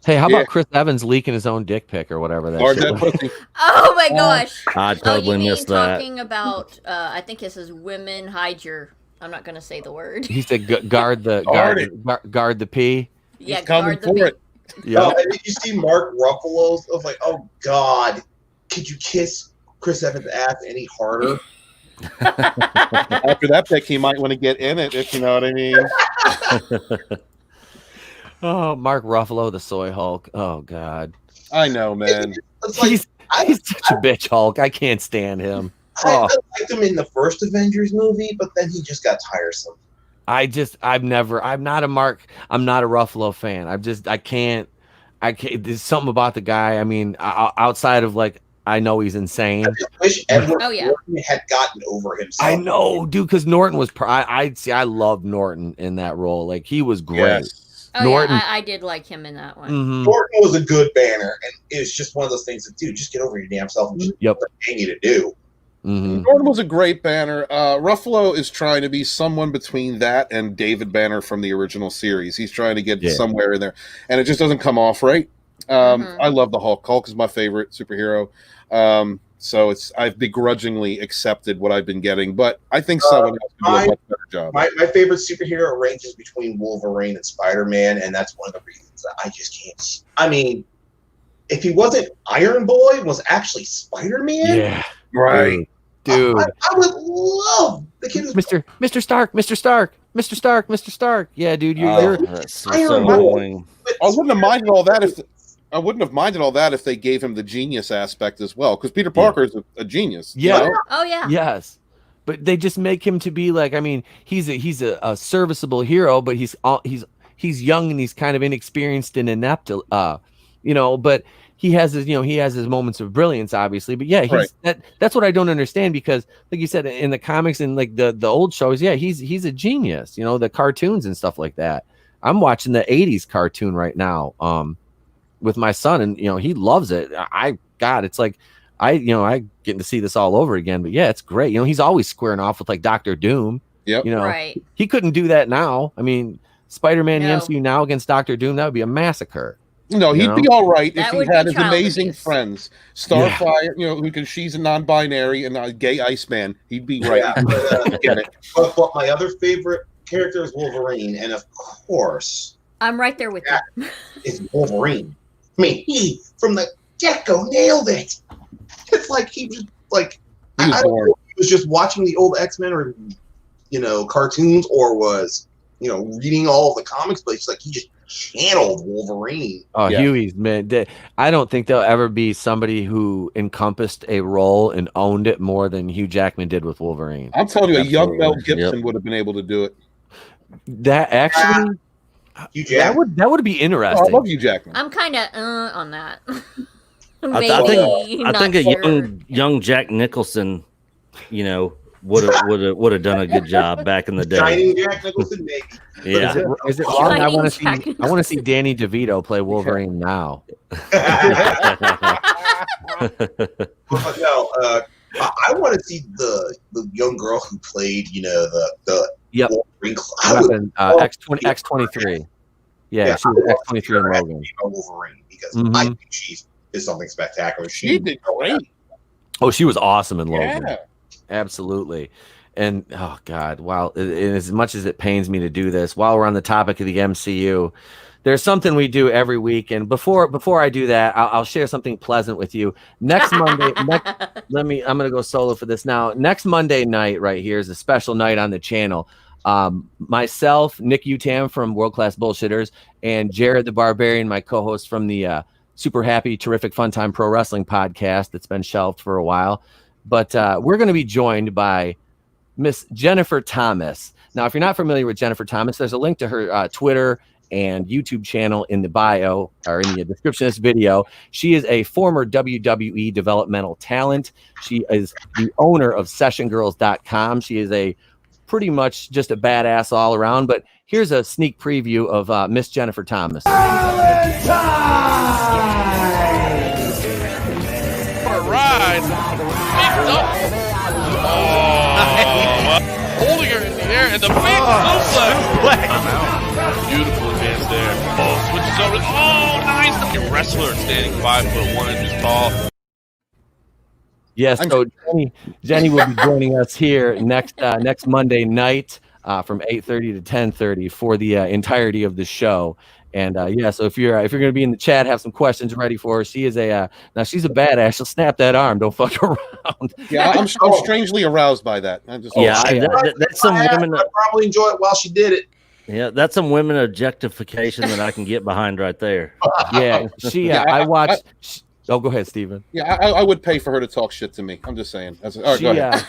[SPEAKER 2] Hey, how about Chris Evans leaking his own dick pic or whatever that
[SPEAKER 5] Or
[SPEAKER 2] shit
[SPEAKER 5] that
[SPEAKER 2] was?
[SPEAKER 5] pussy.
[SPEAKER 3] Oh my gosh.
[SPEAKER 6] I totally
[SPEAKER 3] you mean
[SPEAKER 6] missed that.
[SPEAKER 3] talking about I think this is women hide your I'm not gonna say the word.
[SPEAKER 2] He said guard the P.
[SPEAKER 3] Yeah,
[SPEAKER 5] He's coming
[SPEAKER 3] guard the
[SPEAKER 5] for it.
[SPEAKER 2] Yeah.
[SPEAKER 4] Oh, and did you see Mark Ruffalo's? I was like, oh God, could you kiss Chris Evans' ass any harder?
[SPEAKER 5] After that pick, he might want to get in it, if you know what I mean.
[SPEAKER 2] Oh, Mark Ruffalo, the soy Hulk. Oh God.
[SPEAKER 5] I know, man.
[SPEAKER 4] It's like,
[SPEAKER 2] He's such a bitch Hulk. I can't stand him.
[SPEAKER 4] I liked him in the first Avengers movie, but then he just got tiresome.
[SPEAKER 2] I'm not a Ruffalo fan. I can't, there's something about the guy. I mean, outside of like, I know he's insane.
[SPEAKER 4] I just wish Edward
[SPEAKER 3] Oh, yeah.
[SPEAKER 4] Norton had gotten over himself.
[SPEAKER 2] I know, dude, because Norton was, I love Norton in that role. Like, he was great.
[SPEAKER 5] Yes.
[SPEAKER 3] Oh
[SPEAKER 2] Norton.
[SPEAKER 3] yeah, I did like him in that one.
[SPEAKER 2] Mhm.
[SPEAKER 4] Norton was a good banner, and it's just one of those things that, dude, just get over your damn self and just
[SPEAKER 2] Yep.
[SPEAKER 4] what they need to do.
[SPEAKER 2] Mhm.
[SPEAKER 5] Norton was a great Banner. Ruffalo is trying to be someone between that and David Banner from the original series. He's trying to get somewhere in there, and it just doesn't come off right. I love the Hulk. Hulk is my favorite superhero. So I've begrudgingly accepted what I've been getting, but I think someone else can do a much better job.
[SPEAKER 4] My favorite superhero ranges between Wolverine and Spider-Man, and that's one of the reasons that I just can't. I mean, if he wasn't Iron Boy, was actually Spider-Man,
[SPEAKER 2] Yeah.
[SPEAKER 5] Right.
[SPEAKER 2] Dude.
[SPEAKER 4] I would love the kid. Who's
[SPEAKER 2] Mr. Stark. Yeah, dude, you're
[SPEAKER 6] That's so
[SPEAKER 4] Iron Man.
[SPEAKER 6] annoying.
[SPEAKER 5] I wouldn't have minded all that if they gave him the genius aspect as well, because Peter Parker is a genius. you
[SPEAKER 2] Yeah.
[SPEAKER 5] know?
[SPEAKER 3] Oh yeah.
[SPEAKER 2] yes. But they just make him to be like, I mean, he's a serviceable hero, but he's young and he's kind of inexperienced and inept, but he has his moments of brilliance, obviously. But yeah, that's what I don't understand, because like you said, in the comics and like the old shows, yeah, he's a genius, the cartoons and stuff like that. I'm watching the 80s cartoon right now with my son, and he loves it. It's like I getting to see this all over again. But yeah, it's great. He's always squaring off with like Dr. Doom.
[SPEAKER 5] Yep.
[SPEAKER 3] Right.
[SPEAKER 2] He couldn't do that now. I mean, Spider-Man
[SPEAKER 3] No.
[SPEAKER 2] the MCU now against Dr. Doom, that would be a massacre.
[SPEAKER 5] No, he'd be all right if
[SPEAKER 3] That
[SPEAKER 5] he
[SPEAKER 3] would
[SPEAKER 5] had
[SPEAKER 3] be
[SPEAKER 5] his
[SPEAKER 3] child
[SPEAKER 5] amazing
[SPEAKER 3] abuse.
[SPEAKER 5] friends, Starfire, because she's a non-binary and a gay Iceman. He'd be right.
[SPEAKER 4] Yeah,
[SPEAKER 5] Get it.
[SPEAKER 4] but my other favorite character is Wolverine, and of course,
[SPEAKER 3] I'm right there with you.
[SPEAKER 4] is Wolverine. I mean, he from the get-go nailed it. It's like he was like,
[SPEAKER 5] He was
[SPEAKER 4] I don't
[SPEAKER 5] born.
[SPEAKER 4] know if he was just watching the old X-Men or cartoons, or was reading all of the comics, but it's like he just channeled Wolverine.
[SPEAKER 2] Oh,
[SPEAKER 5] Yeah.
[SPEAKER 2] Huey's, man. I don't think there'll ever be somebody who encompassed a role and owned it more than Hugh Jackman did with Wolverine.
[SPEAKER 5] I'm telling you, a young Mel
[SPEAKER 6] Absolutely.
[SPEAKER 5] Gibson would have been able to do it.
[SPEAKER 2] That actually,
[SPEAKER 4] Hugh Jackman.
[SPEAKER 2] that would be
[SPEAKER 5] Oh, I
[SPEAKER 2] interesting.
[SPEAKER 5] love you, Jackman.
[SPEAKER 3] I'm kind of on that.
[SPEAKER 6] I
[SPEAKER 3] Maybe
[SPEAKER 6] think
[SPEAKER 3] not
[SPEAKER 6] a
[SPEAKER 3] sure.
[SPEAKER 6] young Jack Nicholson, would have done a good job back in the day.
[SPEAKER 4] Shining Jack Nicholson, maybe.
[SPEAKER 6] Yeah.
[SPEAKER 2] Is it wrong? I want to
[SPEAKER 3] Shining
[SPEAKER 2] see.
[SPEAKER 3] Jack
[SPEAKER 2] I want to see Danny DeVito play Wolverine now.
[SPEAKER 4] But no, I want to see the young girl who played, the
[SPEAKER 2] Yep.
[SPEAKER 4] Wolverine. I would
[SPEAKER 2] X23. Yeah, she was X23 in Logan.
[SPEAKER 4] Wolverine, because
[SPEAKER 2] Mhm.
[SPEAKER 4] I think she is something spectacular.
[SPEAKER 5] She did great.
[SPEAKER 2] Oh, she was awesome in Logan.
[SPEAKER 5] Yeah.
[SPEAKER 2] Absolutely. And oh god, wow. And as much as it pains me to do this, while we're on the topic of the MCU, there's something we do every week. And before I do that, I'll share something pleasant with you. Next Monday, I'm gonna go solo for this now. Next Monday night, right here, is a special night on the channel. Myself, Nick Utam from World Class Bullshitters, and Jared the Barbarian, my co-host from the Super Happy, Terrific Fun Time Pro Wrestling podcast that's been shelved for a while. But we're going to be joined by Miss Jennifer Thomas. Now, if you're not familiar with Jennifer Thomas, there's a link to her Twitter and YouTube channel in the bio or in the description of this video. She is a former WWE developmental talent. She is the owner of SessionGirls.com. She is a pretty much just a badass all around. But here's a sneak preview of Miss Jennifer Thomas.
[SPEAKER 7] For a ride. Holding her in the air and the big suplex. Beautiful advance there. Oh, switches over. Oh, nice. A wrestler standing 5'1" inches tall.
[SPEAKER 2] Yes, so Jenny will be joining us here next Monday night from 8:30 to 10:30 for the entirety of the show. And so if you're going to be in the chat, have some questions ready for her. She is now she's a badass. She'll snap that arm. Don't fuck around.
[SPEAKER 5] Yeah, I'm strangely aroused by that.
[SPEAKER 6] That's some women.
[SPEAKER 4] I probably enjoy it while she did it.
[SPEAKER 6] Yeah, that's some women objectification that I can get behind right there.
[SPEAKER 2] Yeah, I watched. Oh, go ahead, Steven.
[SPEAKER 5] Yeah, I would pay for her to talk shit to me. I'm just saying. All right, go ahead.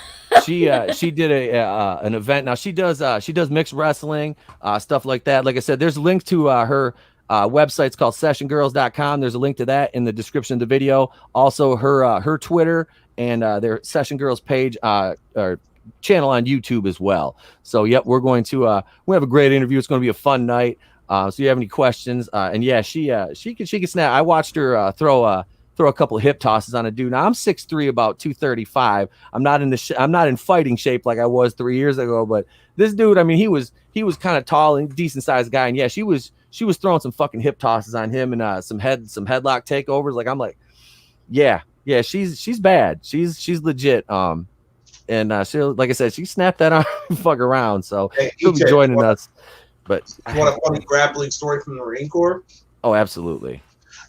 [SPEAKER 2] She did an event. Now she does mixed wrestling, stuff like that. Like I said, there's a link to her website. It's called SessionGirls.com. There's a link to that in the description of the video. Also, her Twitter and their Session Girls page or channel on YouTube as well. So, yep, we're going to we have a great interview. It's going to be a fun night. So, if you have any questions, and yeah, she can snap. I watched her throw a couple of hip tosses on a dude. Now I'm 6'3", about 235. I'm not in fighting shape like I was 3 years ago, but this dude, I mean, he was kind of tall and decent sized guy. And yeah, she was throwing some fucking hip tosses on him and some headlock takeovers. Like I'm like, yeah, she's bad. She's legit. And she, like I said, she snapped that arm fuck around. So she'll be joining us. But
[SPEAKER 4] you want a funny grappling story from the Marine Corps?
[SPEAKER 2] Oh, absolutely.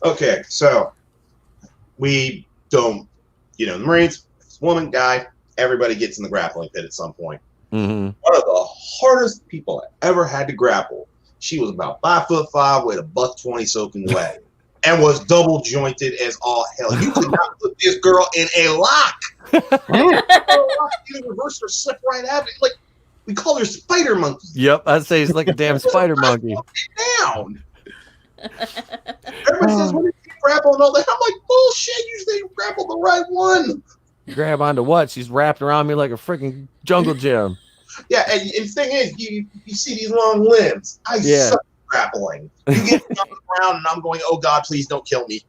[SPEAKER 4] Okay, so we don't, the Marines, woman, guy, everybody gets in the grappling pit at some point.
[SPEAKER 2] Mm-hmm.
[SPEAKER 4] One of the hardest people I ever had to grapple. She was about 5'5", weighed $120 soaking wet, and was double jointed as all hell. You could not put this girl in a lock. You reverse her, slip right out of it. Like we call her spider monkey.
[SPEAKER 2] Yep, I'd say it's like a damn spider monkey.
[SPEAKER 4] Down. Everybody says, "What did you grapple and all that?" I'm like, bullshit. You say grapple the right one.
[SPEAKER 2] Grab onto what? She's wrapped around me like a freaking jungle gym.
[SPEAKER 4] Yeah, and the thing is, you see these long limbs. I suck at grappling. You get me on the ground, and I'm going, "Oh God, please don't kill me."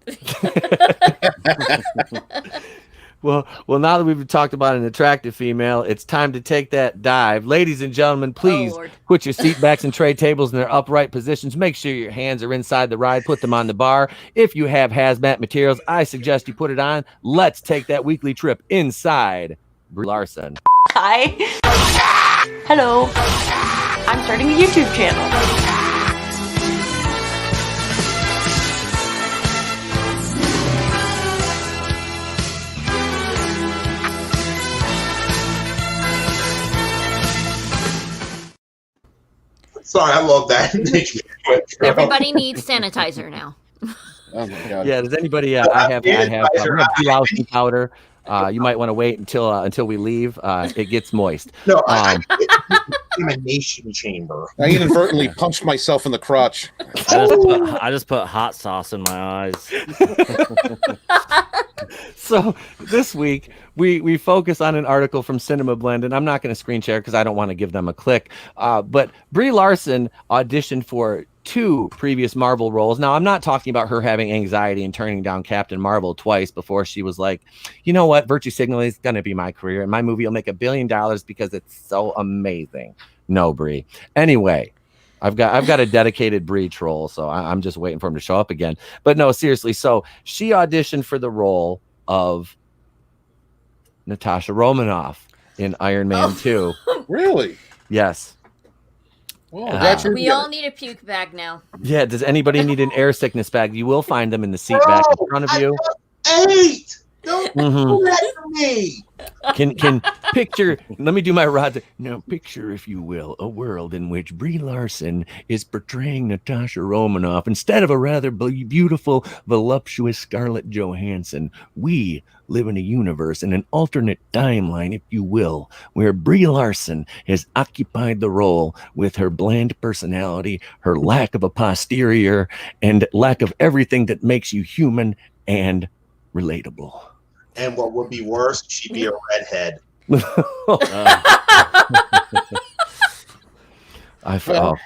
[SPEAKER 2] Well, now that we've talked about an attractive female, it's time to take that dive. Ladies and gentlemen, please put your seat backs and tray tables in their upright positions. Make sure your hands are inside the ride. Put them on the bar. If you have hazmat materials, I suggest you put it on. Let's take that weekly trip inside Brie Larson.
[SPEAKER 8] Hi. Hello. I'm starting a YouTube channel.
[SPEAKER 4] Sorry, I love that.
[SPEAKER 3] Everybody needs sanitizer now.
[SPEAKER 5] Oh my God.
[SPEAKER 2] Yeah, does anybody? I have lousy powder. You might want to wait until we leave. It gets moist.
[SPEAKER 4] No, elimination chamber.
[SPEAKER 5] I inadvertently punched myself in the crotch.
[SPEAKER 6] I just put hot sauce in my eyes.
[SPEAKER 2] So this week we focus on an article from Cinema Blend, and I'm not going to screen share because I don't want to give them a click. But Brie Larson auditioned for 2 previous Marvel roles. Now, I'm not talking about her having anxiety and turning down Captain Marvel twice before she was like, you know what, virtue signaling is going to be my career, and my movie will make $1 billion because it's so amazing. No, Brie. Anyway, I've got a dedicated Brie troll, so I'm just waiting for him to show up again. But no, seriously. So she auditioned for the role of Natasha Romanoff in Iron Man 2.
[SPEAKER 5] Really?
[SPEAKER 2] Yes.
[SPEAKER 5] Well,
[SPEAKER 3] We all need a puke bag now.
[SPEAKER 2] Yeah. Does anybody need an air sickness bag? You will find them in the seat back in front of you.
[SPEAKER 4] I Don't do that to me.
[SPEAKER 2] Can picture, let me do my Rod. Now picture, if you will, a world in which Brie Larson is portraying Natasha Romanoff instead of a rather beautiful, voluptuous Scarlett Johansson. We live in a universe, in an alternate timeline, if you will, where Brie Larson has occupied the role with her bland personality, her lack of a posterior, and lack of everything that makes you human and relatable.
[SPEAKER 4] And what would be worse, she'd be a redhead.
[SPEAKER 2] Oh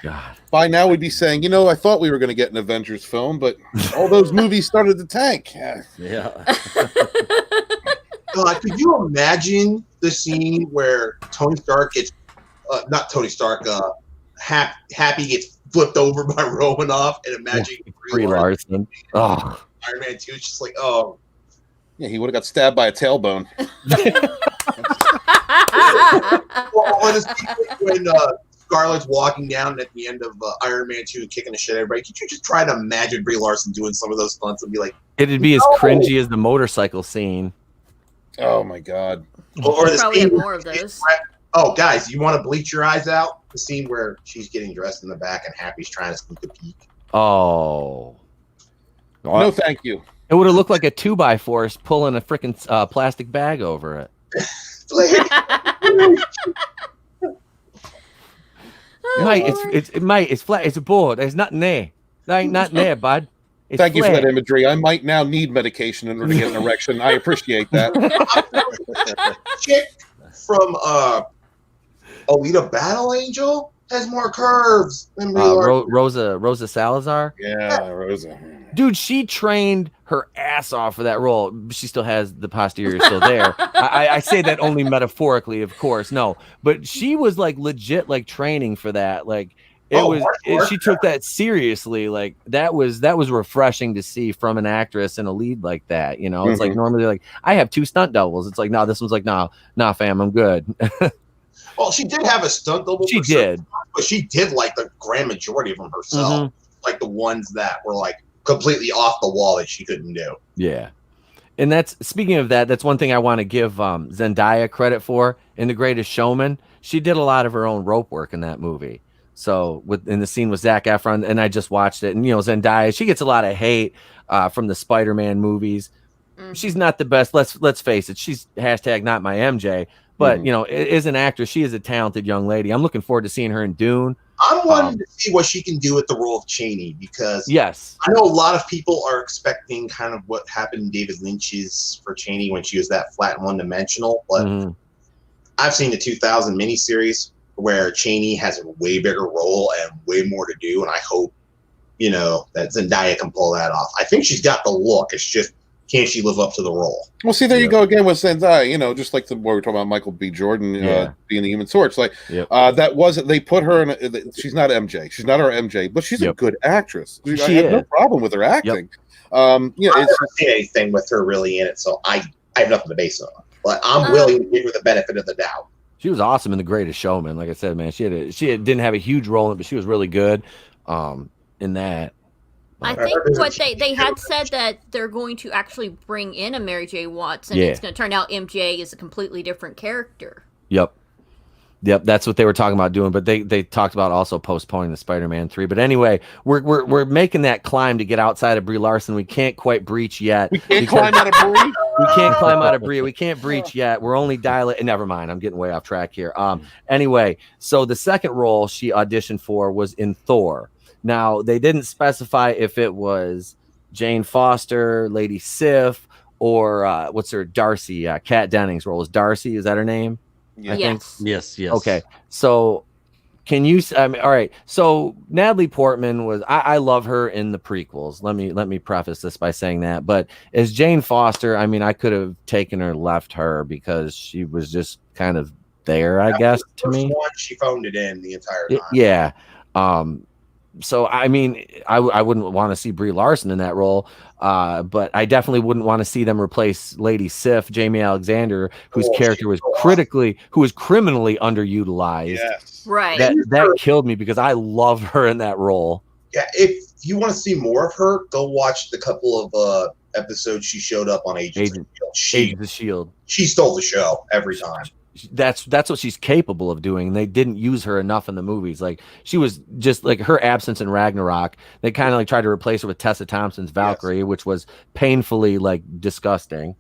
[SPEAKER 2] God.
[SPEAKER 5] By now we'd be saying, I thought we were going to get an Avengers film, but all those movies started to tank.
[SPEAKER 6] Yeah.
[SPEAKER 4] Could you imagine the scene where Tony Stark gets, not Tony Stark, Happy gets flipped over by Romanoff, and imagine
[SPEAKER 2] Brie Larson. Oh.
[SPEAKER 4] Iron Man 2, it's just like, oh.
[SPEAKER 5] Yeah, he would have got stabbed by a tailbone.
[SPEAKER 4] When Scarlett's walking down at the end of Iron Man 2 kicking the shit out of everybody, could you just try to imagine Brie Larson doing some of those stunts and be like,
[SPEAKER 2] it'd be as cringy as the motorcycle scene.
[SPEAKER 5] Oh my God.
[SPEAKER 4] Or the
[SPEAKER 3] probably
[SPEAKER 4] scene
[SPEAKER 3] have more of those.
[SPEAKER 4] Oh, guys, you want to bleach your eyes out? The scene where she's getting dressed in the back and Happy's trying to sneak a peek.
[SPEAKER 2] Oh.
[SPEAKER 5] No, thank you.
[SPEAKER 2] It would have looked like a 2x4 pulling a freaking plastic bag over it. It's flat. It's a board. There's nothing there. There ain't nothing there, bud. It's
[SPEAKER 5] Thank you for
[SPEAKER 2] flat.
[SPEAKER 5] that imagery. I might now need medication in order to get an erection. I appreciate that.
[SPEAKER 4] Chick from Alita Battle Angel has more curves than Brie Larson.
[SPEAKER 2] Rosa Salazar.
[SPEAKER 5] Yeah, Rosa.
[SPEAKER 2] Dude, she trained her ass off for that role. She still has the posterior still there. I say that only metaphorically, of course. No, but she was like legit, like training for that. Like she took that seriously. Like that was refreshing to see from an actress and a lead like that. It's like normally like I have 2 stunt doubles. It's like no, this one's like nah, fam, I'm good.
[SPEAKER 4] Well, she did have a stunt double.
[SPEAKER 2] She did,
[SPEAKER 4] but she did like the grand majority of them herself. Like the ones that were like completely off the wall that she couldn't do.
[SPEAKER 2] Yeah. And that's, speaking of that, that's one thing I want to give Zendaya credit for in The Greatest Showman. She did a lot of her own rope work in that movie. So in the scene with Zac Efron, and I just watched it, and Zendaya, she gets a lot of hate from the Spider-Man movies. She's not the best. Let's face it. She's hashtag not my MJ, but as an actress, she is a talented young lady. I'm looking forward to seeing her in Dune.
[SPEAKER 4] I'm wanting to see what she can do with the role of Cheney, because
[SPEAKER 2] yes,
[SPEAKER 4] I know a lot of people are expecting kind of what happened in David Lynch's for Cheney when she was that flat and one-dimensional. But I've seen the 2000 miniseries where Cheney has a way bigger role and way more to do, and I hope that Zendaya can pull that off. I think she's got the look. It's just, can she live up to the role?
[SPEAKER 5] Well, see, there you go again with Zendaya. Just like what we were talking about, Michael B. Jordan being the Human Torch. Like that wasn't. They put her in. She's not MJ. She's not our MJ, but she's a good actress. I have no problem with her acting.
[SPEAKER 4] I've never seen anything with her really in it, so I have nothing to base it on. But I'm willing to give her the benefit of the doubt.
[SPEAKER 2] She was awesome in The Greatest Showman. Like I said, man, she didn't have a huge role in it, but she was really good in that.
[SPEAKER 3] I think what they had said that they're going to actually bring in a Mary J. Watts, and it's going to turn out MJ is a completely different character.
[SPEAKER 2] Yep, that's what they were talking about doing. But they talked about also postponing the Spider-Man 3. But anyway, we're making that climb to get outside of Brie Larson. We can't quite breach yet.
[SPEAKER 5] We can't climb out of Brie.
[SPEAKER 2] We can't climb out of Brie. We can't breach yet. We're only dilating. Never mind. I'm getting way off track here. Anyway, so the second role she auditioned for was in Thor. Now, they didn't specify if it was Jane Foster, Lady Sif, or what's her, Darcy, Kat Dennings' role. Is Darcy, is that her name?
[SPEAKER 5] Yeah.
[SPEAKER 2] I think?
[SPEAKER 6] Yes.
[SPEAKER 2] Okay, so can you, all right, so Natalie Portman was, I love her in the prequels. Let me preface this by saying that. But as Jane Foster, I could have taken her, left her, because she was just kind of there, I guess, to me.
[SPEAKER 4] She phoned it in the entire time.
[SPEAKER 2] Yeah. So, I wouldn't want to see Brie Larson in that role, but I definitely wouldn't want to see them replace Lady Sif, Jamie Alexander, whose character was criminally underutilized.
[SPEAKER 4] Yes.
[SPEAKER 3] Right.
[SPEAKER 2] That killed me, because I love her in that role.
[SPEAKER 4] Yeah, if you want to see more of her, go watch the couple of episode she showed up on Agents of
[SPEAKER 2] Agents of Shield.
[SPEAKER 4] She stole the show every time.
[SPEAKER 2] That's what she's capable of doing. They didn't use her enough in the movies. Like she was just like her absence in Ragnarok. They kind of like tried to replace her with Tessa Thompson's Valkyrie, which was painfully like disgusting.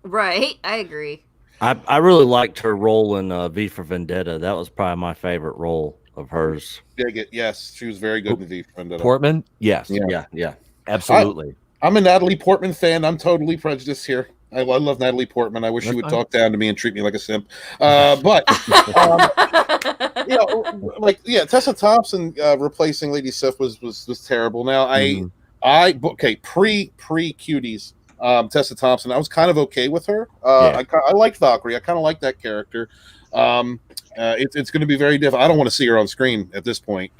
[SPEAKER 3] Right, I agree.
[SPEAKER 6] I really liked her role in V for Vendetta. That was probably my favorite role of hers.
[SPEAKER 5] Dig it. Yes, she was very good in V for Vendetta.
[SPEAKER 2] Portman, yes,
[SPEAKER 6] Yeah,
[SPEAKER 2] absolutely.
[SPEAKER 5] I'm a Natalie Portman fan. I'm totally prejudiced here. I love Natalie Portman. I wish she would talk down to me and treat me like a simp. But Tessa Thompson replacing Lady Sif was terrible. Now pre cuties, Tessa Thompson, I was kind of okay with her. I liked Valkyrie. I kind of liked that character. It's going to be very difficult. I don't want to see her on screen at this point.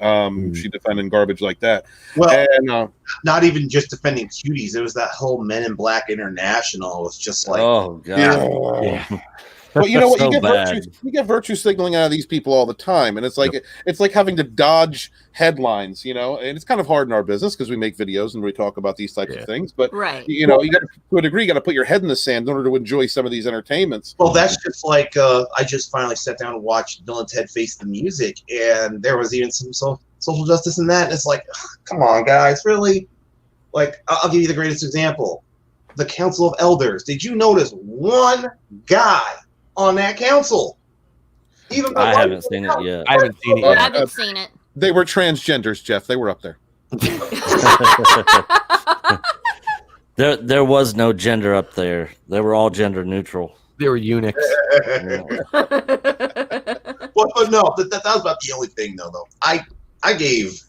[SPEAKER 5] She defending garbage like that.
[SPEAKER 4] Well, and, not even just defending cuties. It was that whole Men in Black International. It was just like,
[SPEAKER 6] oh god.
[SPEAKER 5] Yeah. But you know what?
[SPEAKER 6] So
[SPEAKER 5] you get virtue signaling out of these people all the time, and it's like having to dodge headlines, and it's kind of hard in our business because we make videos and we talk about these types of things. But you got to a degree, you got to put your head in the sand in order to enjoy some of these entertainments.
[SPEAKER 4] Well, that's just like I just finally sat down and watched Bill and Ted Face the Music, and there was even some social justice in that. And it's like, come on, guys, really? Like, I'll give you the greatest example: the Council of Elders. Did you notice one guy on that council?
[SPEAKER 6] Even I haven't seen it yet.
[SPEAKER 2] I haven't seen it yet.
[SPEAKER 3] I haven't seen it.
[SPEAKER 5] They were transgenders, Jeff. They were up there.
[SPEAKER 6] There was no gender up there. They were all gender neutral.
[SPEAKER 2] They were eunuchs.
[SPEAKER 4] But no, that was about the only thing though. I gave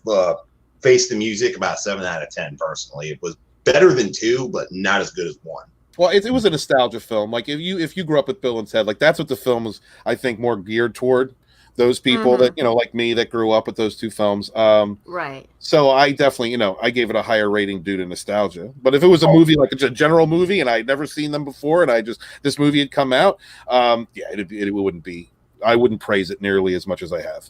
[SPEAKER 4] Face the Music about 7 out of 10 personally. It was better than 2, but not as good as 1.
[SPEAKER 5] Well, it was a nostalgia film. Like if you grew up with Bill and Ted, like that's what the film was, I think, more geared toward. Those people that, like me, that grew up with those two films.
[SPEAKER 3] Right.
[SPEAKER 5] So I definitely, I gave it a higher rating due to nostalgia. But if it was a movie, like a general movie, and I'd never seen them before, and this movie had come out, it wouldn't be, I wouldn't praise it nearly as much as I have.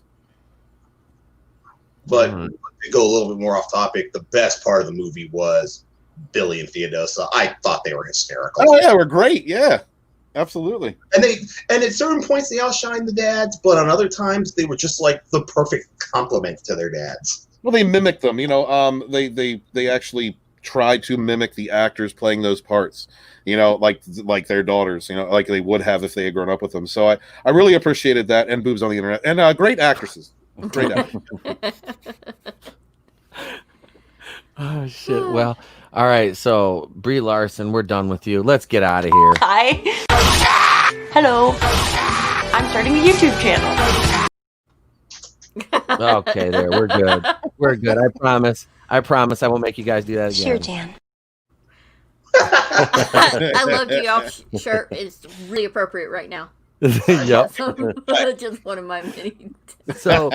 [SPEAKER 4] But to go a little bit more off topic, the best part of the movie was Billy and Theodosia. I thought they were hysterical.
[SPEAKER 5] Oh yeah, we're great. Yeah. Absolutely.
[SPEAKER 4] And at certain points they outshined the dads, but on other times they were just like the perfect complement to their dads.
[SPEAKER 5] Well, they mimicked them, they actually tried to mimic the actors playing those parts, like their daughters, like they would have if they had grown up with them. So I really appreciated that, and boobs on the internet, and great actresses. Great actresses.
[SPEAKER 2] Oh shit. Well, all right, so Brie Larson, we're done with you. Let's get out of here.
[SPEAKER 8] Hi. Hello. I'm starting a YouTube channel.
[SPEAKER 2] Okay, there. We're good. We're good. I promise. I won't make you guys do that again.
[SPEAKER 8] Sure, Dan.
[SPEAKER 3] I love Geoff's shirt. It's really appropriate right now.
[SPEAKER 2] Yep.
[SPEAKER 3] Just one of my many.
[SPEAKER 2] So,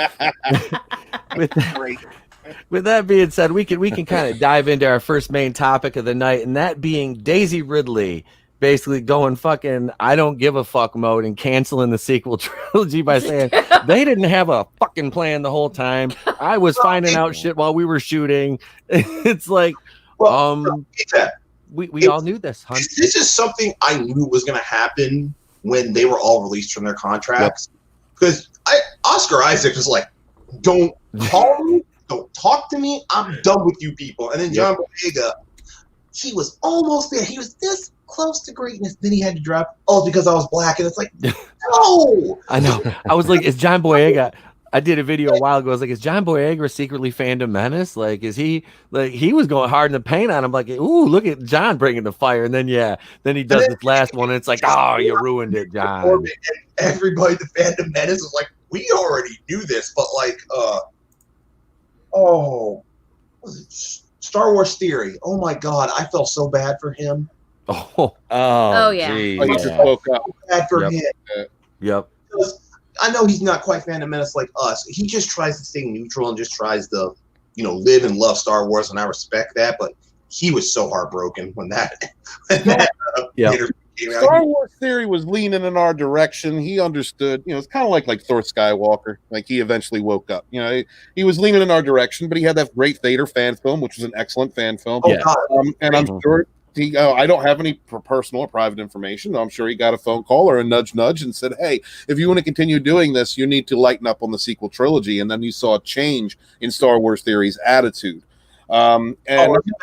[SPEAKER 2] with that being said, we can kind of dive into our first main topic of the night, and that being Daisy Ridley basically going fucking I don't give a fuck mode and canceling the sequel trilogy by saying they didn't have a fucking plan the whole time. I was finding out shit while we were shooting. It's like, we all knew this. Huh?
[SPEAKER 4] This is something I knew was going to happen when they were all released from their contracts. Because Oscar Isaac was like, don't call me. Don't talk to me. I'm done with you people. And then John Boyega, he was almost there. He was this close to greatness. Then he had to drop, because I was black. And it's like, no.
[SPEAKER 2] I know. I was like, is John Boyega? I did a video a while ago. I was like, is John Boyega secretly fandom menace? Like, is he like he was going hard in the paint on him? Like, ooh, look at John bringing the fire. And then he does this last one. And it's like, oh, you ruined it, John.
[SPEAKER 4] Everybody, the fandom menace is like, we already knew this, but like, Star Wars Theory. Oh my God, I felt so bad for him.
[SPEAKER 3] Oh yeah.
[SPEAKER 5] I just woke up.
[SPEAKER 4] Bad for him.
[SPEAKER 2] Yep.
[SPEAKER 4] Because I know he's not quite fandom menace like us. He just tries to stay neutral and just tries to, live and love Star Wars, and I respect that. But he was so heartbroken when that interview came out.
[SPEAKER 5] Star Wars Theory was leaning in our direction. He understood. It's kind of like Thor Skywalker. Like he eventually woke up. He was leaning in our direction, but he had that great Vader fan film, which was an excellent fan film.
[SPEAKER 4] Oh, God.
[SPEAKER 5] And I'm sure I don't have any personal or private information. I'm sure he got a phone call or a nudge and said, hey, if you want to continue doing this, you need to lighten up on the sequel trilogy. And then you saw a change in Star Wars Theory's attitude. And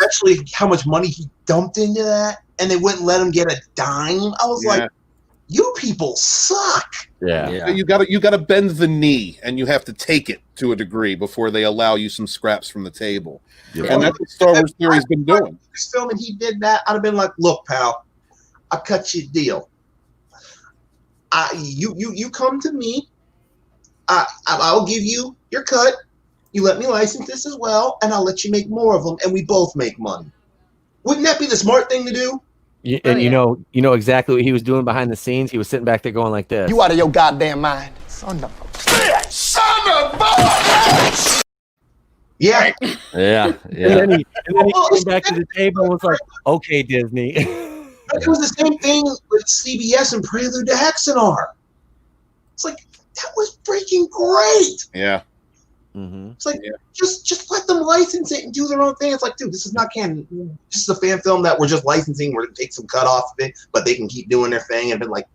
[SPEAKER 4] actually, how much money he dumped into that, and they wouldn't let him get a dime. I was like, you people suck.
[SPEAKER 6] Yeah.
[SPEAKER 5] You gotta bend the knee, and you have to take it to a degree before they allow you some scraps from the table. Yeah. And that's what Star Wars Theory's been doing.
[SPEAKER 4] This film, and he did that, I'd have been like, look, pal, I'll cut you a deal. You come to me. I'll give you your cut. You let me license this as well, and I'll let you make more of them, and we both make money. Wouldn't that be the smart thing to do?
[SPEAKER 2] And you know exactly what he was doing behind the scenes. He was sitting back there going like this.
[SPEAKER 9] You out of your goddamn mind, son of a bitch.
[SPEAKER 6] Yeah.
[SPEAKER 2] And then he came back to the table and was like, "Okay, Disney."
[SPEAKER 4] It was the same thing with CBS and Prelude to Hexenar. It's like, that was freaking great.
[SPEAKER 5] Yeah.
[SPEAKER 2] Mm-hmm.
[SPEAKER 4] It's like, just let them license it and do their own thing. It's like, dude, this is not canon. This is a fan film that we're just licensing. We're going to take some cut off of it, but they can keep doing their thing. And been like,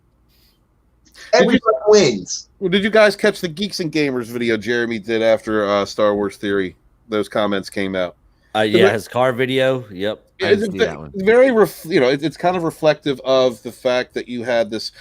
[SPEAKER 4] everybody wins.
[SPEAKER 5] Well, did you guys catch the Geeks and Gamers video Jeremy did after Star Wars Theory? Those comments came out.
[SPEAKER 6] His car video. Yep.
[SPEAKER 5] It's very, it's kind of reflective of the fact that you had this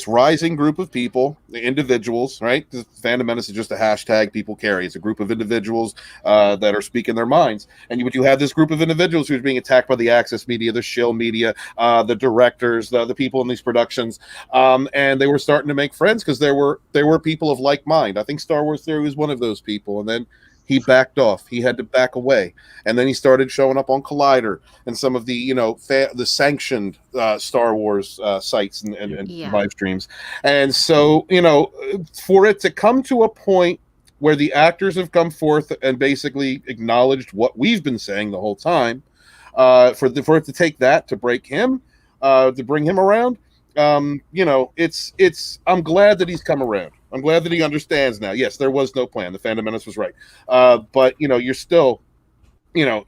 [SPEAKER 5] rising group of people, the individuals, right? The Fandom Menace is just a hashtag people carry. It's a group of individuals that are speaking their minds. And you had this group of individuals who was being attacked by the Access media, the shill media, the directors, the people in these productions. And they were starting to make friends because there were people of like mind. I think Star Wars Theory was one of those people. And then he backed off. He had to back away, and then he started showing up on Collider and some of the the sanctioned Star Wars sites and live streams. And so for it to come to a point where the actors have come forth and basically acknowledged what we've been saying the whole time, for it to take that to break him, to bring him around, it's I'm glad that he's come around. I'm glad that he understands now. Yes, there was no plan. The Phantom Menace was right. But you're still, look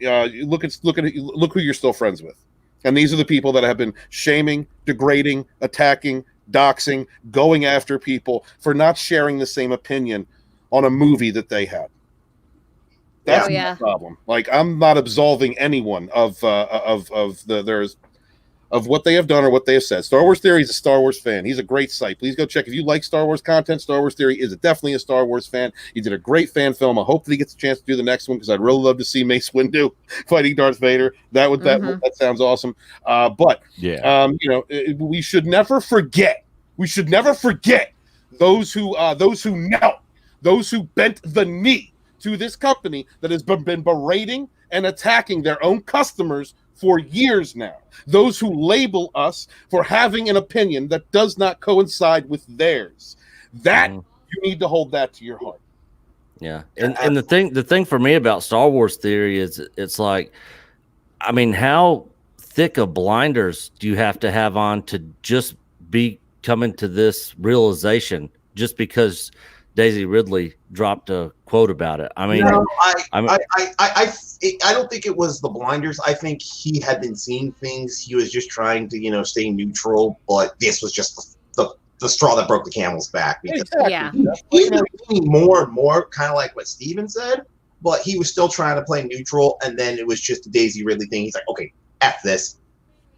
[SPEAKER 5] who you're still friends with. And these are the people that have been shaming, degrading, attacking, doxing, going after people for not sharing the same opinion on a movie that they had. That's the problem. Like, I'm not absolving anyone of what they have done or what they have said. Star Wars Theory is a Star Wars fan. He's a great site. Please go check. If you like Star Wars content, Star Wars Theory is definitely a Star Wars fan. He did a great fan film. I hope that he gets a chance to do the next one because I'd really love to see Mace Windu fighting Darth Vader. That sounds awesome. We should never forget. We should never forget those who knelt, those who bent the knee to this company that has been berating and attacking their own customers for years now. Those who label us for having an opinion that does not coincide with theirs. That you need to hold that to your heart.
[SPEAKER 6] Yeah. And the thing for me about Star Wars Theory is it's like, I mean, how thick of blinders do you have to have on to just be coming to this realization just because Daisy Ridley dropped a quote about it? I mean,
[SPEAKER 4] I don't think it was the blinders. I think he had been seeing things. He was just trying to, stay neutral. But this was just the straw that broke the camel's back. Because he's been seeing more and more, kind of like what Steven said. But he was still trying to play neutral. And then it was just the Daisy Ridley thing. He's like, okay, F this.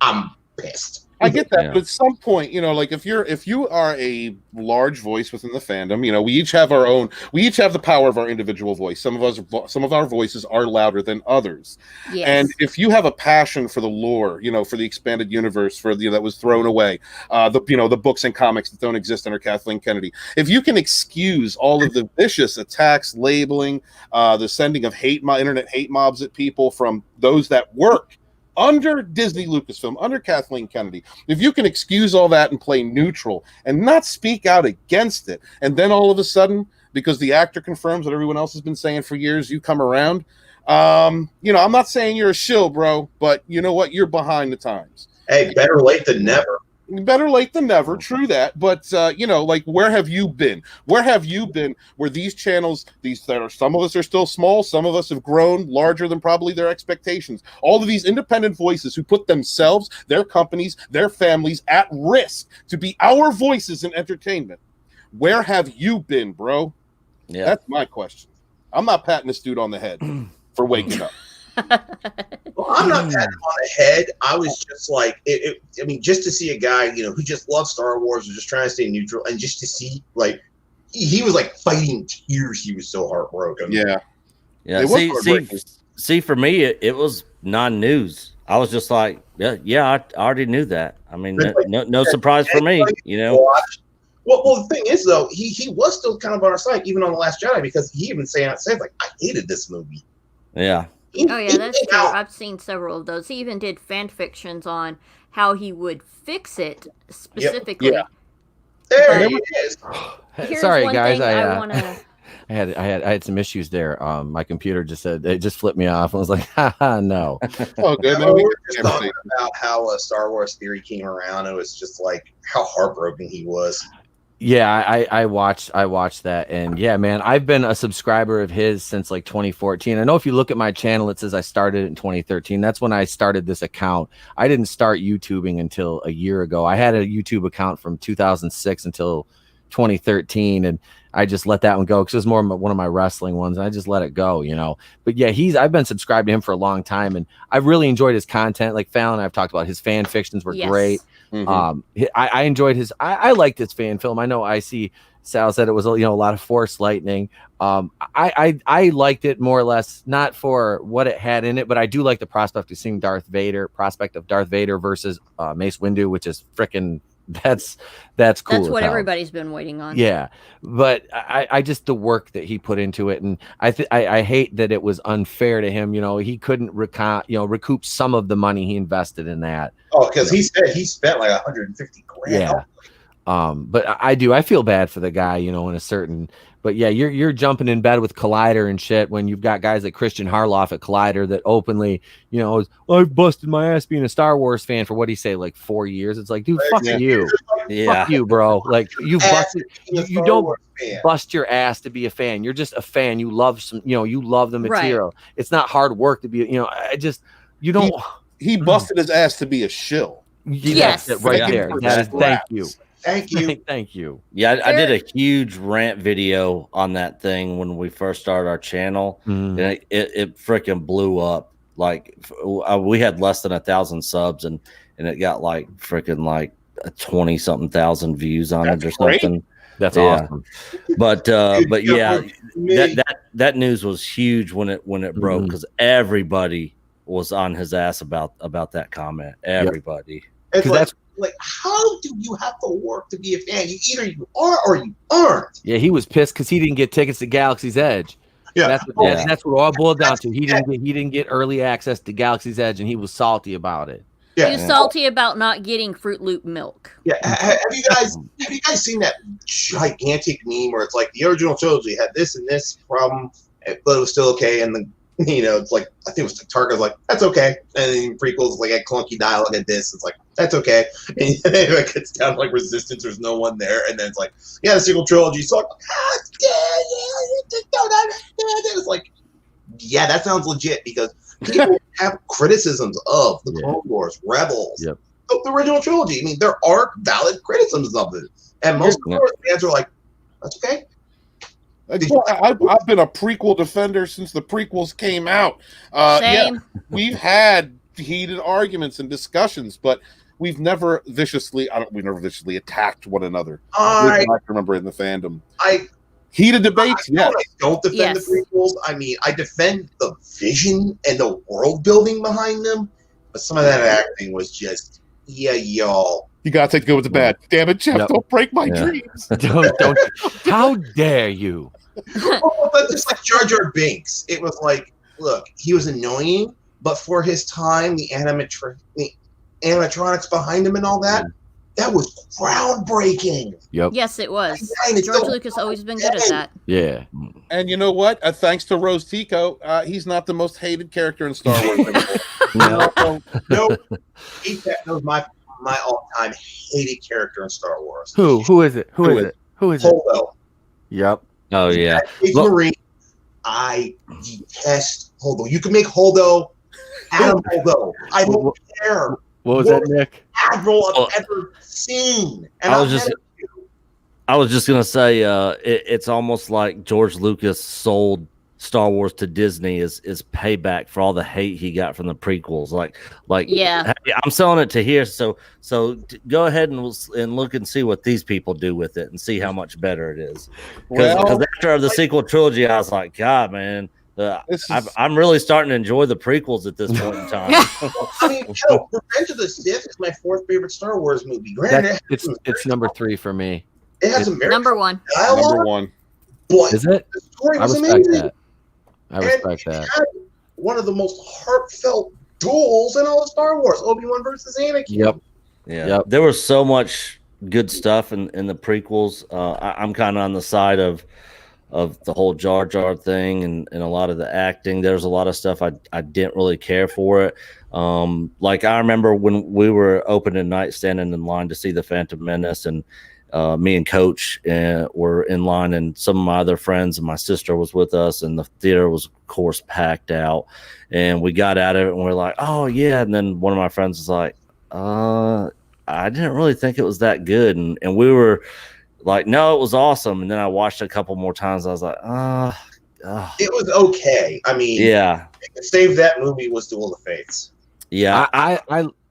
[SPEAKER 4] I'm pissed.
[SPEAKER 5] I get that, but at some point, like if you are a large voice within the fandom, we each have the power of our individual voice. Some of our voices are louder than others. Yes. And if you have a passion for the lore, for the expanded universe, that was thrown away, the books and comics that don't exist under Kathleen Kennedy, if you can excuse all of the vicious attacks, labeling, the sending of internet hate mobs at people from those that work under Disney Lucasfilm, under Kathleen Kennedy, if you can excuse all that and play neutral and not speak out against it, and then all of a sudden, because the actor confirms what everyone else has been saying for years, you come around, I'm not saying you're a shill, bro, but you know what? You're behind the times.
[SPEAKER 4] Hey, better late than never.
[SPEAKER 5] Better late than never, true that. But like, where have you been? Where have you been where these channels, some of us are still small, some of us have grown larger than probably their expectations. All of these independent voices who put themselves, their companies, their families at risk to be our voices in entertainment. Where have you been, bro?
[SPEAKER 6] Yeah.
[SPEAKER 5] That's my question. I'm not patting this dude on the head for waking up.
[SPEAKER 4] Well, I'm not patting him on the head. I was just like, I mean, just to see a guy, who just loves Star Wars, was just trying to stay neutral, and just to see, like, he was like fighting tears. He was so heartbroken.
[SPEAKER 5] Yeah.
[SPEAKER 6] See, for me, it was non-news. I was just like, I already knew that. I mean, no surprise for me,
[SPEAKER 4] Well, the thing is, though, he was still kind of on our side, even on The Last Jedi, because he even said, like, I hated this movie.
[SPEAKER 6] Yeah.
[SPEAKER 3] Oh yeah, that's true. I've seen several of those. He even did fan fictions on how he would fix it specifically.
[SPEAKER 4] Yeah. There it is.
[SPEAKER 2] Sorry, guys.
[SPEAKER 3] I
[SPEAKER 2] had some issues there. My computer just said it just flipped me off and was like, haha, no.
[SPEAKER 5] Oh, good.
[SPEAKER 4] We were just talking about how Star Wars Theory came around. It was just like how heartbroken he was.
[SPEAKER 2] Yeah, I watched that, and yeah, man, I've been a subscriber of his since like 2014. I know if you look at my channel, it says I started in 2013. That's when I started this account. I didn't start YouTubing until a year ago. I had a YouTube account from 2006 until 2013, and I just let that one go because it was more one of my wrestling ones, and I just let it go, But yeah, I've been subscribed to him for a long time, and I've really enjoyed his content. Like Phalon, I've talked about his fan fictions were great. Mm-hmm. I enjoyed his. I liked his fan film. I know I see Sal said it was a lot of Force lightning. I liked it more or less, not for what it had in it, but I do like the prospect of seeing Darth Vader versus Mace Windu, which is freaking. That's cool.
[SPEAKER 3] That's what everybody's been waiting on.
[SPEAKER 2] Yeah, but I just the work that he put into it, and I hate that it was unfair to him. He couldn't recoup some of the money he invested in that.
[SPEAKER 4] Oh, because he said he spent like 150 grand.
[SPEAKER 2] Yeah. But I feel bad for the guy, in a certain. But yeah, you're jumping in bed with Collider and shit when you've got guys like Christian Harloff at Collider that openly, I've busted my ass being a Star Wars fan for what he say, like 4 years. It's like, dude, fuck you. Fuck you, bro. Like you don't bust your ass to be a fan. You're just a fan. You love you love the material. Right. It's not hard work to be, you don't.
[SPEAKER 5] He busted his ass to be a shill.
[SPEAKER 3] Yes.
[SPEAKER 2] That's it right there. Thank you.
[SPEAKER 4] Thank you.
[SPEAKER 6] Yeah, I did a huge rant video on that thing when we first started our channel, and it freaking blew up. Like we had less than 1,000 subs, and it got like freaking like 20-something thousand views on it or something.
[SPEAKER 2] That's awesome.
[SPEAKER 6] But yeah, that news was huge when it broke because everybody was on his ass about that comment. Everybody.
[SPEAKER 4] It's like, how do you have to work to be a fan? Either you are or you aren't.
[SPEAKER 2] Yeah, he was pissed because he didn't get tickets to Galaxy's Edge.
[SPEAKER 4] Yeah,
[SPEAKER 2] that's what it all boiled down to. He didn't get early access to Galaxy's Edge, and he was salty about it.
[SPEAKER 3] Yeah, he was salty about not getting Fruit Loop milk.
[SPEAKER 4] Yeah, have you guys seen that gigantic meme where it's like the original trilogy had this and this problem, but it was still okay, and it's like I think it was Tarka's like that's okay, and then prequels like a clunky dialogue and this it's like that's okay, and then it gets down to like Resistance, there's no one there, and then it's like the sequel trilogy sucked. Don't understand. It's like that sounds legit because people have criticisms of the Clone Wars, Rebels, of the original trilogy. I mean, there are valid criticisms of it, and most Clone Wars fans are like, that's okay.
[SPEAKER 5] I've been a prequel defender since the prequels came out.
[SPEAKER 3] Same.
[SPEAKER 5] We've had heated arguments and discussions, but we've never viciously attacked one another. I remember in the fandom. Heated debates.
[SPEAKER 4] I don't defend the prequels. I mean, I defend the vision and the world building behind them, but some of that acting was just y'all.
[SPEAKER 5] You gotta take the good with the bad. Damn it, Geoff! Don't break my dreams.
[SPEAKER 2] Don't. How dare you?
[SPEAKER 4] But just like Jar Jar Binks, it was like, look, he was annoying, but for his time, the animatronics behind him and all that, that was groundbreaking.
[SPEAKER 2] Yep.
[SPEAKER 3] Yes, it was. George Lucas has always been good at that.
[SPEAKER 2] Yeah.
[SPEAKER 5] And you know what? Thanks to Rose Tico, he's not the most hated character in Star Wars anymore.
[SPEAKER 4] No. Hate that. That was my all-time hated character in Star Wars.
[SPEAKER 2] Who is it? Who is it?
[SPEAKER 4] Holdo.
[SPEAKER 2] Yep.
[SPEAKER 6] Oh yeah.
[SPEAKER 4] Space Marine. I detest Holdo. You can make Holdo Adam Holdo. I don't care.
[SPEAKER 2] What was that, Nick?
[SPEAKER 4] Admiral I've ever seen. And
[SPEAKER 6] I was just gonna say, it's almost like George Lucas sold Star Wars to Disney is payback for all the hate he got from the prequels.
[SPEAKER 3] Yeah.
[SPEAKER 6] Hey, I'm selling it to here, so go ahead and look and see what these people do with it and see how much better it is. Because after the sequel trilogy, I was like, God, man. I'm really starting to enjoy the prequels at this point in time.
[SPEAKER 4] I mean, hell, Revenge of the Sith is my fourth favorite Star Wars movie. Granted,
[SPEAKER 2] it's number 3 for me.
[SPEAKER 4] It has some very
[SPEAKER 3] number 1.
[SPEAKER 4] dialogue,
[SPEAKER 5] Number 1.
[SPEAKER 4] but
[SPEAKER 2] Is it?
[SPEAKER 4] the story
[SPEAKER 2] I
[SPEAKER 4] was
[SPEAKER 2] respect
[SPEAKER 4] amazing.
[SPEAKER 2] that. I respect
[SPEAKER 4] And
[SPEAKER 2] that.
[SPEAKER 4] it had one of the most heartfelt duels in all of Star Wars: Obi-Wan versus Anakin.
[SPEAKER 2] Yep.
[SPEAKER 6] Yeah,
[SPEAKER 2] Yep.
[SPEAKER 6] there was so much good stuff in the prequels. I'm kind of on the side of the whole Jar Jar thing and a lot of the acting. There's a lot of stuff I didn't really care for it. Like I remember when we were opening night, standing in line to see the Phantom Menace, and me and Coach were in line, and some of my other friends and my sister was with us, and the theater was, of course, packed out. And we got out of it, and we're like, "Oh yeah!" And then one of my friends was like, "I didn't really think it was that good," and we were like, "No, it was awesome." And then I watched it a couple more times. I was like,
[SPEAKER 4] It was okay. I mean,
[SPEAKER 6] yeah,
[SPEAKER 4] save that movie was Duel of the Fates.
[SPEAKER 6] yeah."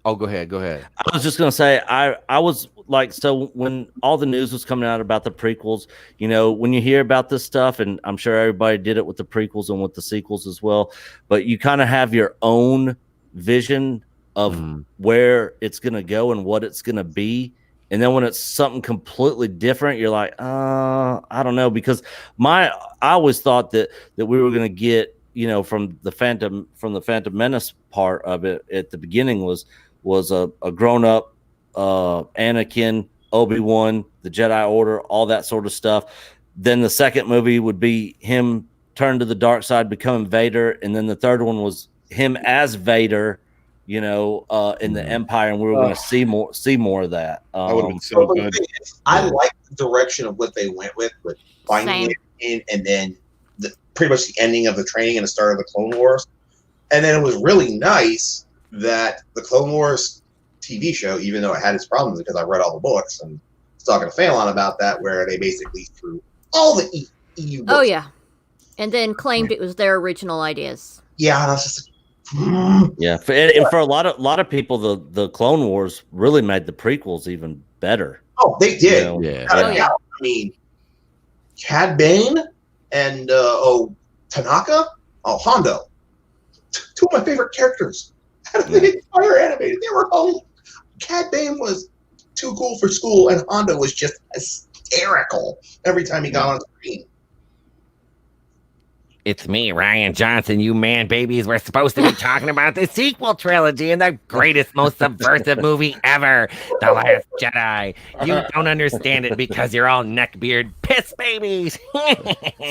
[SPEAKER 2] Oh, go ahead.
[SPEAKER 6] I was just gonna say, I was like, so when all the news was coming out about the prequels, you know, when you hear about this stuff, and I'm sure everybody did it with the prequels and with the sequels as well, but you kind of have your own vision of where it's gonna go and what it's gonna be. And then when it's something completely different, you're like, I don't know, because I always thought that we were gonna get, you know, from the Phantom Menace part of it at the beginning was a grown up Anakin, Obi-Wan, the Jedi Order, all that sort of stuff. Then the second movie would be him turn to the dark side, becoming Vader, and then the third one was him as Vader, you know, in the Empire, and we were going to see more of that.
[SPEAKER 5] That would have been so good.
[SPEAKER 4] I like the direction of what they went with finding it in, and then pretty much the ending of the training and the start of the Clone Wars. And then it was really nice that the Clone Wars TV show, even though it had its problems because I read all the books and was talking to Phalon about that, where they basically threw all the EU books.
[SPEAKER 3] Oh yeah, and then claimed it was their original ideas.
[SPEAKER 4] Yeah, and I was just
[SPEAKER 6] yeah, and for a lot of people, the Clone Wars really made the prequels even better.
[SPEAKER 4] Oh, they did.
[SPEAKER 6] You know?
[SPEAKER 2] Yeah.
[SPEAKER 4] I mean, Cad Bane and Tanaka, Hondo, two of my favorite characters out of the entire animated. They were all. Cad Bane was too cool for school, and Hondo was just hysterical every time he got on screen.
[SPEAKER 10] It's me, Ryan Johnson. You man babies. We're supposed to be talking about the sequel trilogy and the greatest, most subversive movie ever, The Last Jedi. You don't understand it because you're all neckbeard piss babies.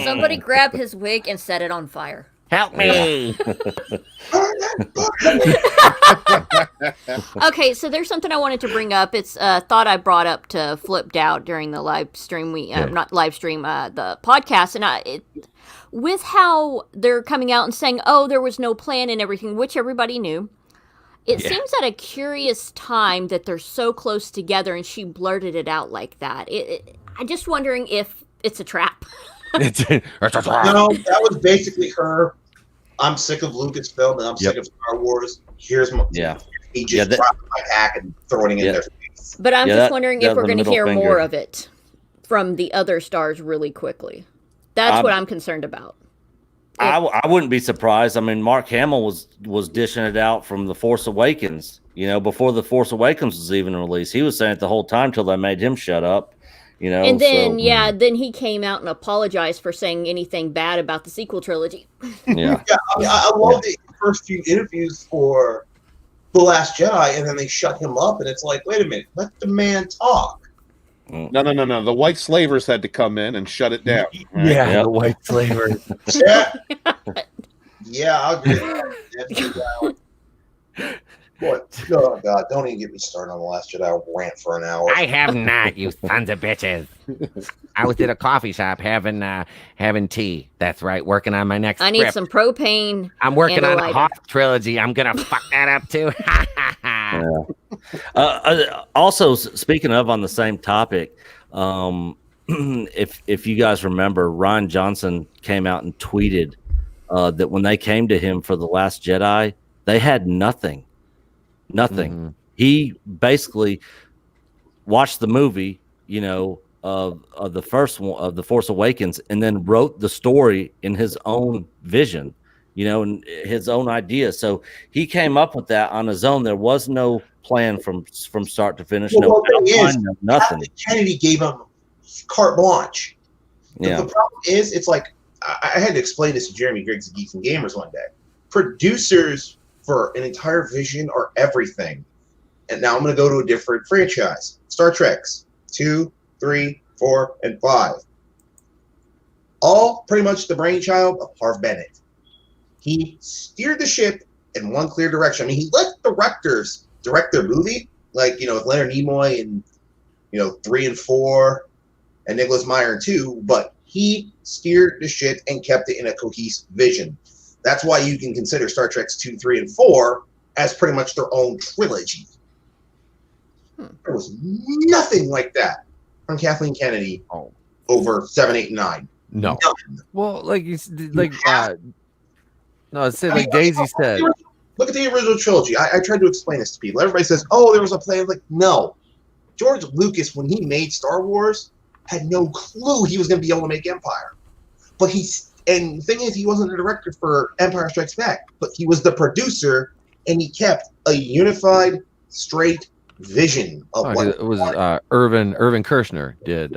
[SPEAKER 3] Somebody grab his wig and set it on fire.
[SPEAKER 10] Help me.
[SPEAKER 3] Okay, so there's something I wanted to bring up. It's a thought I brought up to Flipped Out during the live stream. Not live stream, the podcast. And with how they're coming out and saying, oh, there was no plan and everything, which everybody knew. It seems at a curious time that they're so close together, and she blurted it out like that. I'm just wondering if it's a trap.
[SPEAKER 4] No, that was basically her. I'm sick of Lucasfilm and I'm sick of Star Wars. Here's my he just dropped my pack and throwing it in their face.
[SPEAKER 3] But I'm just wondering if we're going to hear more of it from the other stars really quickly. That's what I'm concerned about.
[SPEAKER 6] I wouldn't be surprised. I mean, Mark Hamill was dishing it out from The Force Awakens. You know, before The Force Awakens was even released, he was saying it the whole time till they made him shut up. You know,
[SPEAKER 3] and then then he came out and apologized for saying anything bad about the sequel trilogy.
[SPEAKER 6] Yeah,
[SPEAKER 4] I love the first few interviews for The Last Jedi, and then they shut him up, and it's like, wait a minute, let the man talk.
[SPEAKER 5] No. The white slavers had to come in and shut it down. Right?
[SPEAKER 2] Yeah, the white slavers.
[SPEAKER 4] Yeah, I'll agree. What? Oh God! Don't even get me started on the Last Jedi. I'll rant for an hour.
[SPEAKER 10] I have not, you sons of bitches. I was at a coffee shop having tea. That's right, working on my next
[SPEAKER 3] I need
[SPEAKER 10] script.
[SPEAKER 3] some propane.
[SPEAKER 10] I'm working
[SPEAKER 3] and a
[SPEAKER 10] on a
[SPEAKER 3] lighter.
[SPEAKER 10] Hoth trilogy. I'm gonna fuck that up too.
[SPEAKER 6] Also, speaking of on the same topic, if you guys remember, Ryan Johnson came out and tweeted that when they came to him for The Last Jedi, they had nothing.
[SPEAKER 2] Mm-hmm.
[SPEAKER 6] He basically watched the movie, of the first one of The Force Awakens, and then wrote the story in his own vision, and his own idea. So he came up with that on his own. There was no plan from start to finish.
[SPEAKER 4] Well,
[SPEAKER 6] No
[SPEAKER 4] the thing
[SPEAKER 6] outline,
[SPEAKER 4] is,
[SPEAKER 6] no nothing.
[SPEAKER 4] Kennedy gave him carte blanche.
[SPEAKER 6] Yeah.
[SPEAKER 4] The problem is, it's like I had to explain this to Jeremy Griggs of Geeks and Gamers one day. Producers for an entire vision are everything. And now I'm going to go to a different franchise. Star Trek's 2, 3, 4, and 5. All pretty much the brainchild of Harv Bennett. He steered the ship in one clear direction. I mean, he let directors direct their movie, like, with Leonard Nimoy and, 3 and 4 and Nicholas Meyer in 2, but he steered the ship and kept it in a cohesive vision. That's why you can consider Star Trek's 2, 3, and 4 as pretty much their own trilogy. There was nothing like that from Kathleen Kennedy over 7, 8, and 9.
[SPEAKER 2] No.
[SPEAKER 4] Nothing.
[SPEAKER 2] Well, like Daisy said.
[SPEAKER 4] Look at the original trilogy. I tried to explain this to people. Everybody says, "Oh, there was a plan." Like, no. George Lucas, when he made Star Wars, had no clue he was going to be able to make Empire. But and the thing is, he wasn't the director for Empire Strikes Back, but he was the producer, and he kept a unified, straight vision of what
[SPEAKER 2] it was. Irvin Kershner did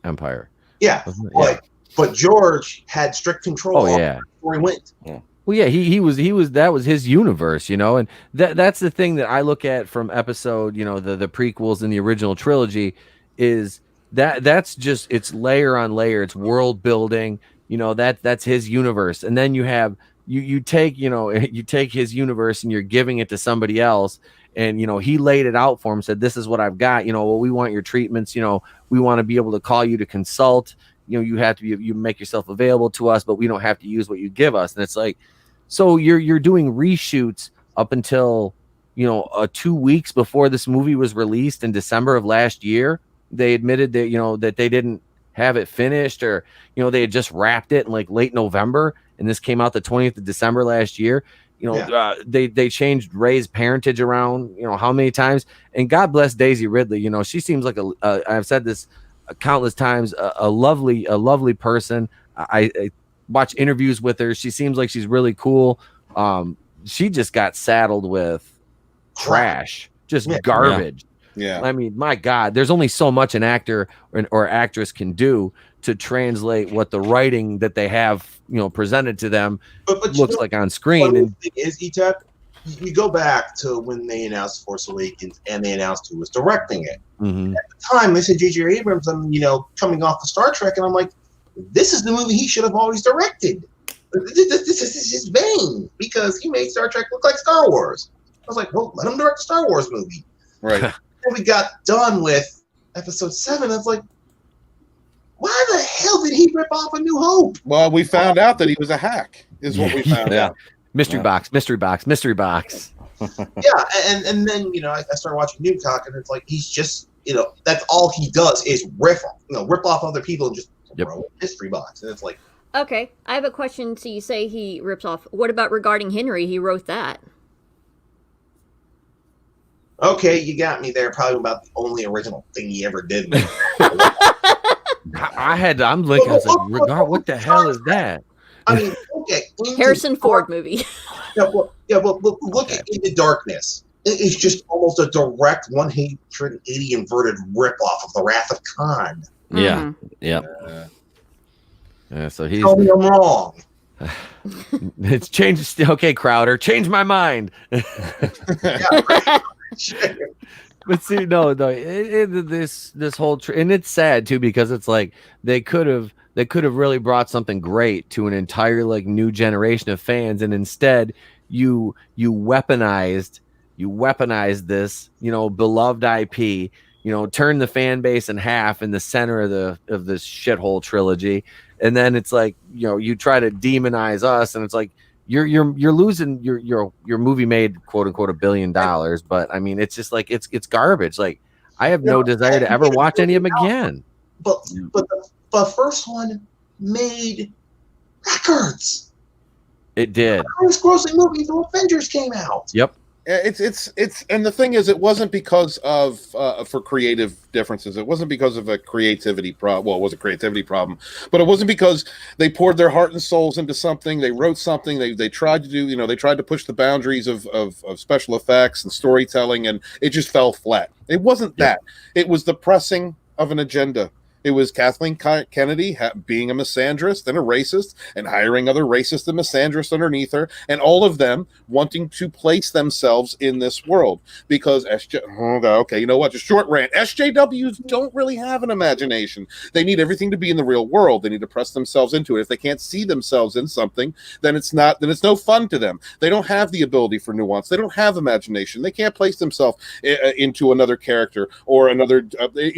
[SPEAKER 2] Empire.
[SPEAKER 4] Yeah, but George had strict control. Before he went.
[SPEAKER 2] Yeah. Well, yeah, he was that was his universe, and that's the thing that I look at from episode, the prequels and the original trilogy, is that's just, it's layer on layer, it's world building, that's his universe, and then you have you take his universe and you're giving it to somebody else, and he laid it out for him, said, this is what I've got, well, we want your treatments, we want to be able to call you to consult, you have to you make yourself available to us, but we don't have to use what you give us. And it's like, so you're doing reshoots up until 2 weeks before this movie was released in December of last year. They admitted that that they didn't have it finished, or they had just wrapped it in like late November, and this came out the 20th of December last year. They changed Rey's parentage around how many times, and God bless Daisy Ridley. She seems like I've said this countless times, a lovely person. I watch interviews with her. She seems like she's really cool. She just got saddled with trash, just garbage.
[SPEAKER 5] Yeah.
[SPEAKER 2] I mean, my God, there's only so much an actor or actress can do to translate what the writing that they have, presented to them looks like on screen.
[SPEAKER 4] And the thing is, Etep, you go back to when they announced Force Awakens and they announced who was directing it.
[SPEAKER 2] Mm-hmm.
[SPEAKER 4] At the time, they said J.J. Abrams, coming off of Star Trek, and I'm like, this is the movie he should have always directed. This is his vein, because he made Star Trek look like Star Wars. I was like, well, let him direct a Star Wars movie.
[SPEAKER 5] Right.
[SPEAKER 4] Then we got done with Episode 7. I was like, why the hell did he rip off A New Hope?
[SPEAKER 5] Well, we found out that he was a hack, is what we found out.
[SPEAKER 2] Mystery box.
[SPEAKER 4] Yeah, and then I started watching New Talk, and it's like he's just that's all he does is rip off other people and just throw a mystery box, and it's like.
[SPEAKER 3] Okay, I have a question. So you say he rips off. What about regarding Henry? He wrote that.
[SPEAKER 4] Okay, you got me there. Probably about the only original thing he ever did.
[SPEAKER 2] I'm looking. I was like, regard, what the hell is that?
[SPEAKER 4] I mean, okay,
[SPEAKER 3] Harrison Ford movie.
[SPEAKER 4] Well, look at Into Darkness. It's just almost a direct 180 inverted ripoff of The Wrath of Khan.
[SPEAKER 6] Yeah, yeah.
[SPEAKER 2] So he's.
[SPEAKER 4] Tell me I'm wrong.
[SPEAKER 2] It's changed. Okay, Crowder, change my mind. But see, no, this whole and it's sad too, because it's like they could have really brought something great to an entire new generation of fans, and instead you weaponized you weaponize this, beloved IP, turn the fan base in half in the center of this shithole trilogy, and then it's like, you try to demonize us, and it's like you're losing your movie made quote unquote $1 billion, but I mean it's just like it's garbage. Like I have no desire to ever watch any of them again.
[SPEAKER 4] But the first one made records.
[SPEAKER 2] It did.
[SPEAKER 4] The highest grossing movie the Avengers came out.
[SPEAKER 2] Yep.
[SPEAKER 5] It's and the thing is, it wasn't because of for creative differences. It wasn't because of a creativity problem. Well, it was a creativity problem, but it wasn't because they poured their heart and souls into something. They wrote something. They tried to do. They tried to push the boundaries of special effects and storytelling, and it just fell flat. It wasn't that. It was the pressing of an agenda. It was Kathleen Kennedy being a misandrist and a racist and hiring other racists and misandrists underneath her, and all of them wanting to place themselves in this world because okay, you know what? Just short rant. SJWs don't really have an imagination. They need everything to be in the real world. They need to press themselves into it. If they can't see themselves in something, then it's no fun to them. They don't have the ability for nuance. They don't have imagination. They can't place themselves into another character or another,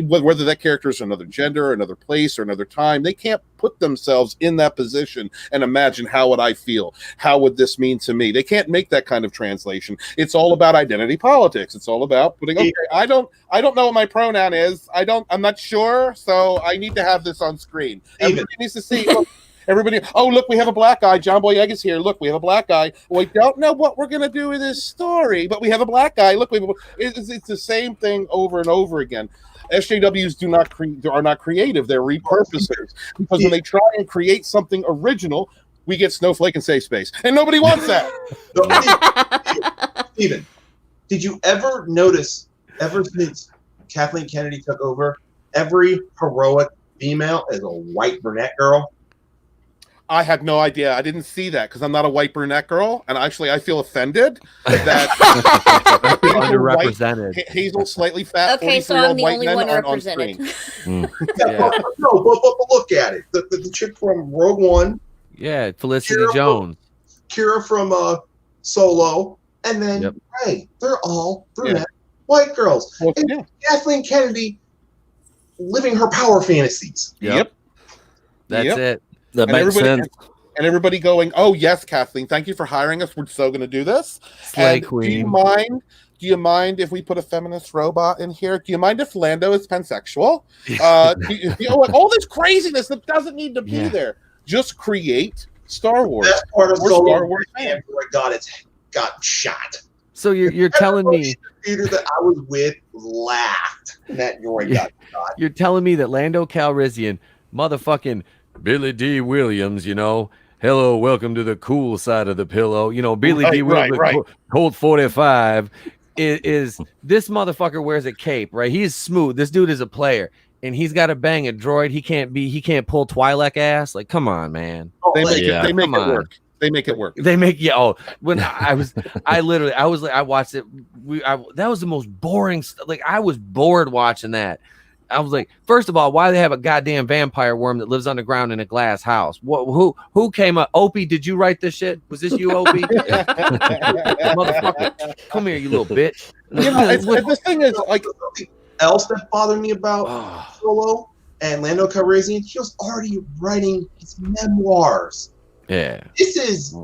[SPEAKER 5] whether that character is another gender, another place, or another time. They can't put themselves in that position and imagine, how would I feel? How would this mean to me? They can't make that kind of translation. It's all about identity politics. It's all about putting, okay, I don't know what my pronoun is. I'm not sure, so I need to have this on screen. Everybody needs to see. Look, everybody, oh, look, we have a black guy. John Boyega is here. Look, we have a black guy. We don't know what we're going to do with this story, but we have a black guy. Look, it's the same thing over and over again. SJWs are not creative. They're repurposers, because when they try and create something original, we get Snowflake and Safe Space, and nobody wants that.
[SPEAKER 4] Steven, did you ever notice, ever since Kathleen Kennedy took over, every heroic female is a white brunette girl?
[SPEAKER 5] I had no idea. I didn't see that because I'm not a white brunette girl, and actually, I feel offended that
[SPEAKER 2] underrepresented.
[SPEAKER 5] Hazel, slightly fat.
[SPEAKER 3] Okay, so I'm the only one represented.
[SPEAKER 4] No, but look at it. The chick from Rogue One.
[SPEAKER 2] Yeah, Felicity Jones.
[SPEAKER 4] Kira from Solo, and then Rey. They're all brunette white girls.
[SPEAKER 5] Well,
[SPEAKER 4] and Kathleen Kennedy living her power fantasies.
[SPEAKER 2] Yep. That's it.
[SPEAKER 6] That makes sense.
[SPEAKER 5] And everybody going, oh, yes, Kathleen, thank you for hiring us. We're so going to do this.
[SPEAKER 2] Slay
[SPEAKER 5] and
[SPEAKER 2] queen.
[SPEAKER 5] Do you mind if we put a feminist robot in here? Do you mind if Lando is pansexual? All this craziness that doesn't need to be there. Just create Star Wars.
[SPEAKER 4] That's part of
[SPEAKER 5] Star Wars.
[SPEAKER 4] Got shot.
[SPEAKER 2] So you're telling me
[SPEAKER 4] the theater that I was with laughed and that droid got shot.
[SPEAKER 2] You're telling me that Lando Calrissian, motherfucking Billy D. Williams, hello, welcome to the cool side of the pillow. Billy D. Williams, Colt 45 is this motherfucker wears a cape, right? He's smooth. This dude is a player, and he's got to bang a droid. He can't pull Twi'lek ass. Like, come on, man.
[SPEAKER 5] They make it work. They make it work.
[SPEAKER 2] When I watched it. That was the most boring. Like, I was bored watching that. I was like, first of all, why do they have a goddamn vampire worm that lives underground in a glass house? Who came up? Opie, did you write this shit? Was this you, Opie? Motherfucker, come here, you little bitch.
[SPEAKER 5] The thing is, like,
[SPEAKER 4] something else that bothered me about Solo and Lando Calrissian, he was already writing his memoirs.
[SPEAKER 2] Yeah.
[SPEAKER 4] This is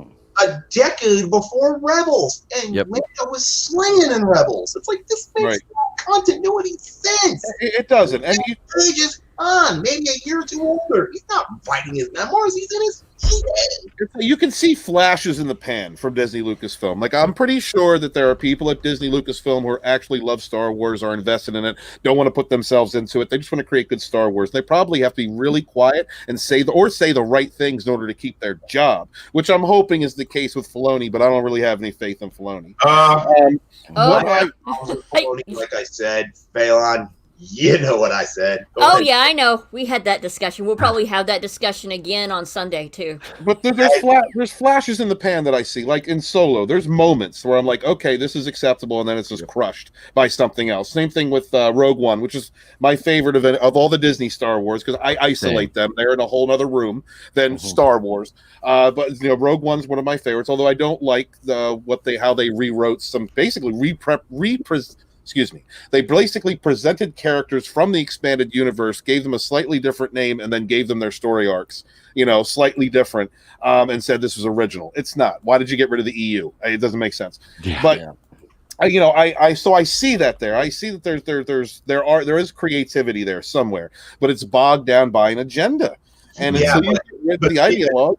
[SPEAKER 4] a decade before Rebels, and Lando was slinging in Rebels. It's like, this makes no continuity sense.
[SPEAKER 5] It doesn't. And
[SPEAKER 4] pages on, maybe a year or two older. He's not writing his memoirs. He's in his head.
[SPEAKER 5] You can see flashes in the pan from Disney Lucasfilm. Like, I'm pretty sure that there are people at Disney Lucasfilm who actually love Star Wars, are invested in it, don't want to put themselves into it. They just want to create good Star Wars. They probably have to be really quiet and say the right things in order to keep their job, which I'm hoping is the case with Filoni, but I don't really have any faith in Filoni.
[SPEAKER 4] Like I said, Phalon, You know what I said. Go
[SPEAKER 3] Oh
[SPEAKER 4] ahead.
[SPEAKER 3] yeah, I know. We had that discussion. We'll probably have that discussion again on Sunday too.
[SPEAKER 5] But there's flashes in the pan that I see, like in Solo. There's moments where I'm like, okay, this is acceptable, and then it's just crushed by something else. Same thing with Rogue One, which is my favorite of all the Disney Star Wars, because I isolate them. They're in a whole other room than Star Wars. But Rogue One's one of my favorites. Although I don't like how they rewrote some, basically they basically presented characters from the expanded universe, gave them a slightly different name, and then gave them their story arcs, slightly different, and said this was original. It's not. Why did you get rid of the EU? It doesn't make sense. Yeah. But I see that there. I see that there is creativity there somewhere, but it's bogged down by an agenda. And until you get rid of the ideologues.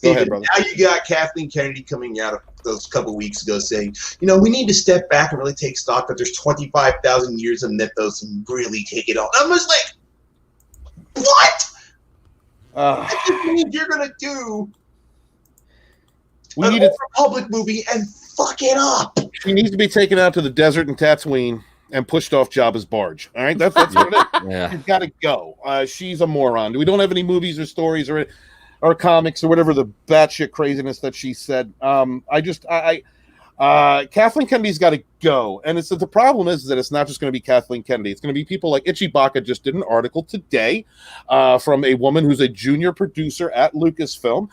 [SPEAKER 5] Go ahead, brother.
[SPEAKER 4] Now you got Kathleen Kennedy coming out of those couple of weeks ago saying, we need to step back and really take stock that there's 25,000 years of mythos and really take it on. I'm just like, what? That just means you're going to do an Republic movie and fuck it up.
[SPEAKER 5] She needs to be taken out to the desert in Tatooine and pushed off Jabba's barge. All right, that's what it is. Yeah. She's got to go. She's a moron. We don't have any movies or stories or comics or whatever the batshit craziness that she said. Kathleen Kennedy's got to go. And the problem is that it's not just going to be Kathleen Kennedy. It's going to be people like Ichi Baka just did an article today from a woman who's a junior producer at Lucasfilm.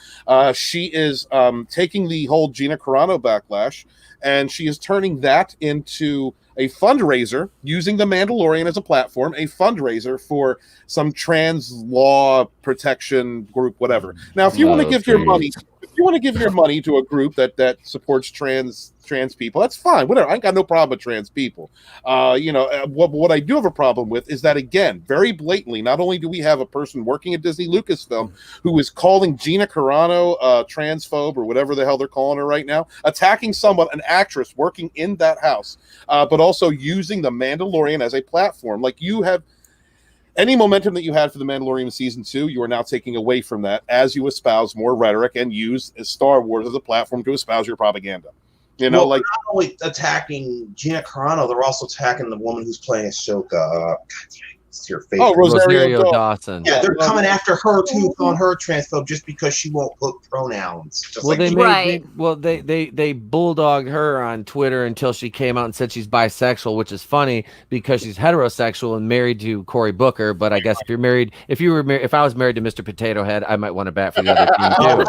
[SPEAKER 5] She is taking the whole Gina Carano backlash, and she is turning that into a fundraiser, using The Mandalorian as a platform, a fundraiser for some trans law protection group, whatever. Now, if you want to give your money to a group that supports trans people, that's fine. Whatever. I ain't got no problem with trans people. What I do have a problem with is that, again, very blatantly, not only do we have a person working at Disney Lucasfilm who is calling Gina Carano transphobe or whatever the hell they're calling her right now, attacking someone, an actress working in that house, but also using The Mandalorian as a platform. Like, you have any momentum that you had for The Mandalorian season 2, you are now taking away from that as you espouse more rhetoric and use Star Wars as a platform to espouse your propaganda. Not
[SPEAKER 4] only attacking Gina Carano, they're also attacking the woman who's playing Ahsoka. It's your favorite.
[SPEAKER 2] Oh, Rosario Dawson.
[SPEAKER 4] Yeah, they're coming after her too, calling her transphobe just because she won't put pronouns.
[SPEAKER 2] They bulldogged her on Twitter until she came out and said she's bisexual, which is funny because she's heterosexual and married to Cory Booker. But I guess if I was married to Mr. Potato Head, I might want to bat for the other team too.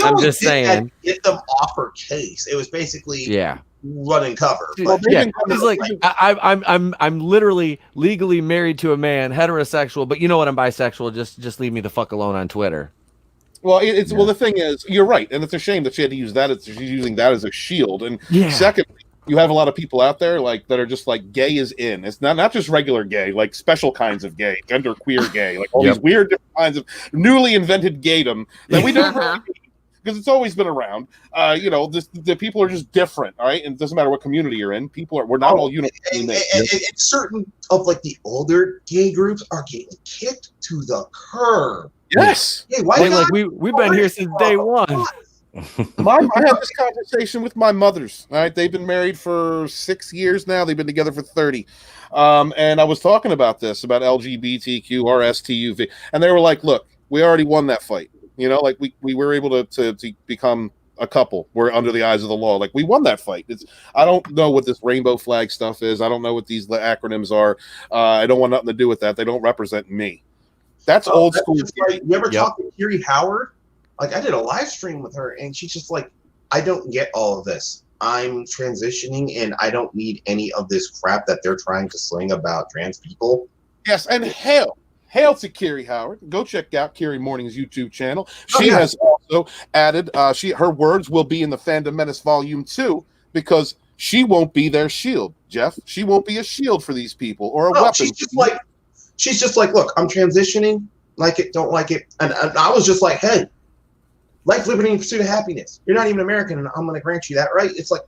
[SPEAKER 4] I'm just saying, get them off her case. It was basically running cover.
[SPEAKER 2] It's like I'm literally legally married to a man, heterosexual, but you know what? I'm bisexual. Just leave me the fuck alone on Twitter.
[SPEAKER 5] Well, the thing is, you're right, and it's a shame that she had to use that. She's using that as a shield. And secondly, you have a lot of people out there that are just like, gay is in. It's not just regular gay, like special kinds of gay, gender queer gay, like all these weird different kinds of newly invented gaydom that we don't really need, because it's always been around. The people are just different, all right? And it doesn't matter what community you're in. We're not all uniformly made.
[SPEAKER 4] And certain of the older gay groups are getting kicked to the curb.
[SPEAKER 5] Yes.
[SPEAKER 4] Hey, why not?
[SPEAKER 2] We've been here since day one.
[SPEAKER 5] I had this conversation with my mothers. All right, they've been married for 6 years now. They've been together for 30. And I was talking about LGBTQ, RSTUV, and they were like, "Look, we already won that fight. We were able to become a couple. We're under the eyes of the law. Like, we won that fight. I don't know what this rainbow flag stuff is. I don't know what these acronyms are. I don't want nothing to do with that. They don't represent me." That's old school.
[SPEAKER 4] You ever talk to Kiri Howard? I did a live stream with her, and she's just like, I don't get all of this. I'm transitioning, and I don't need any of this crap that they're trying to sling about trans people.
[SPEAKER 5] Yes, and hail to Kiri Howard. Go check out Kiri Morning's YouTube channel. She has also added, her words will be in the Fandom Menace Volume 2, because she won't be their shield, Geoff. She won't be a shield for these people or a weapon.
[SPEAKER 4] She's just like, look, I'm transitioning, like it, don't like it. And I was just like, hey, life, liberty, and pursuit of happiness. You're not even American, and I'm going to grant you that, right? It's like,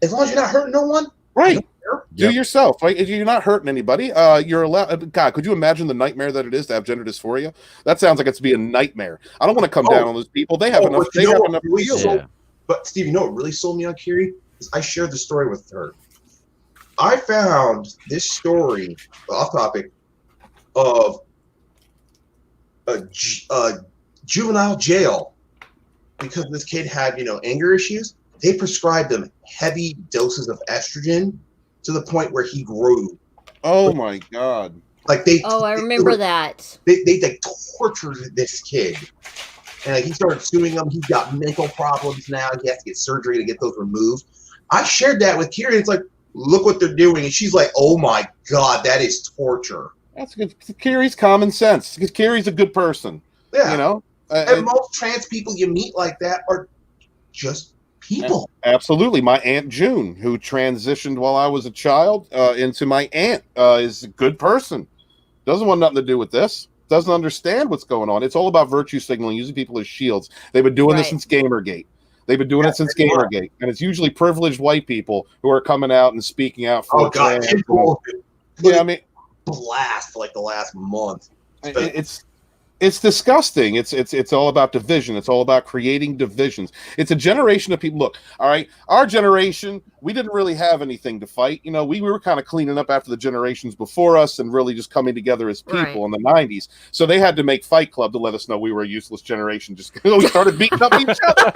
[SPEAKER 4] as long as you're not hurting no one.
[SPEAKER 5] Right. Do yourself. Right? If you're not hurting anybody, you're allowed. God, could you imagine the nightmare that it is to have gender dysphoria? That sounds like it's be a nightmare. I don't want to come down on those people. They have enough. They have enough.
[SPEAKER 4] But Steve, you know what really sold me on Kiri? Is I shared the story with her. I found this story, off topic, of a juvenile jail because this kid had, anger issues. They prescribed him heavy doses of estrogen to the point where he grew.
[SPEAKER 5] Oh my God!
[SPEAKER 4] Like they.
[SPEAKER 3] Oh, I remember that.
[SPEAKER 4] They like tortured this kid, and like he started suing them. He's got mental problems now. He has to get surgery to get those removed. I shared that with Kiri. It's like, look what they're doing, and she's like, "Oh my God, that is torture."
[SPEAKER 5] That's good. Kiri's common sense. Because Kiri's a good person.
[SPEAKER 4] Yeah, and most trans people you meet like that are just people.
[SPEAKER 5] Absolutely. My Aunt June, who transitioned while I was a child into my aunt, is a good person. Doesn't want nothing to do with this. Doesn't understand what's going on. It's all about virtue signaling, using people as shields. They've been doing this since Gamergate. They've been doing it since Gamergate. And it's usually privileged white people who are coming out and speaking out for trans. Yeah, I mean,
[SPEAKER 4] blast for like the last month.
[SPEAKER 5] It's disgusting. It's all about division. It's all about creating divisions. It's a generation of people. Look, all right, our generation, we didn't really have anything to fight. We were kind of cleaning up after the generations before us and really just coming together as people in the 90s. So they had to make Fight Club to let us know we were a useless generation. Just we started beating up each other.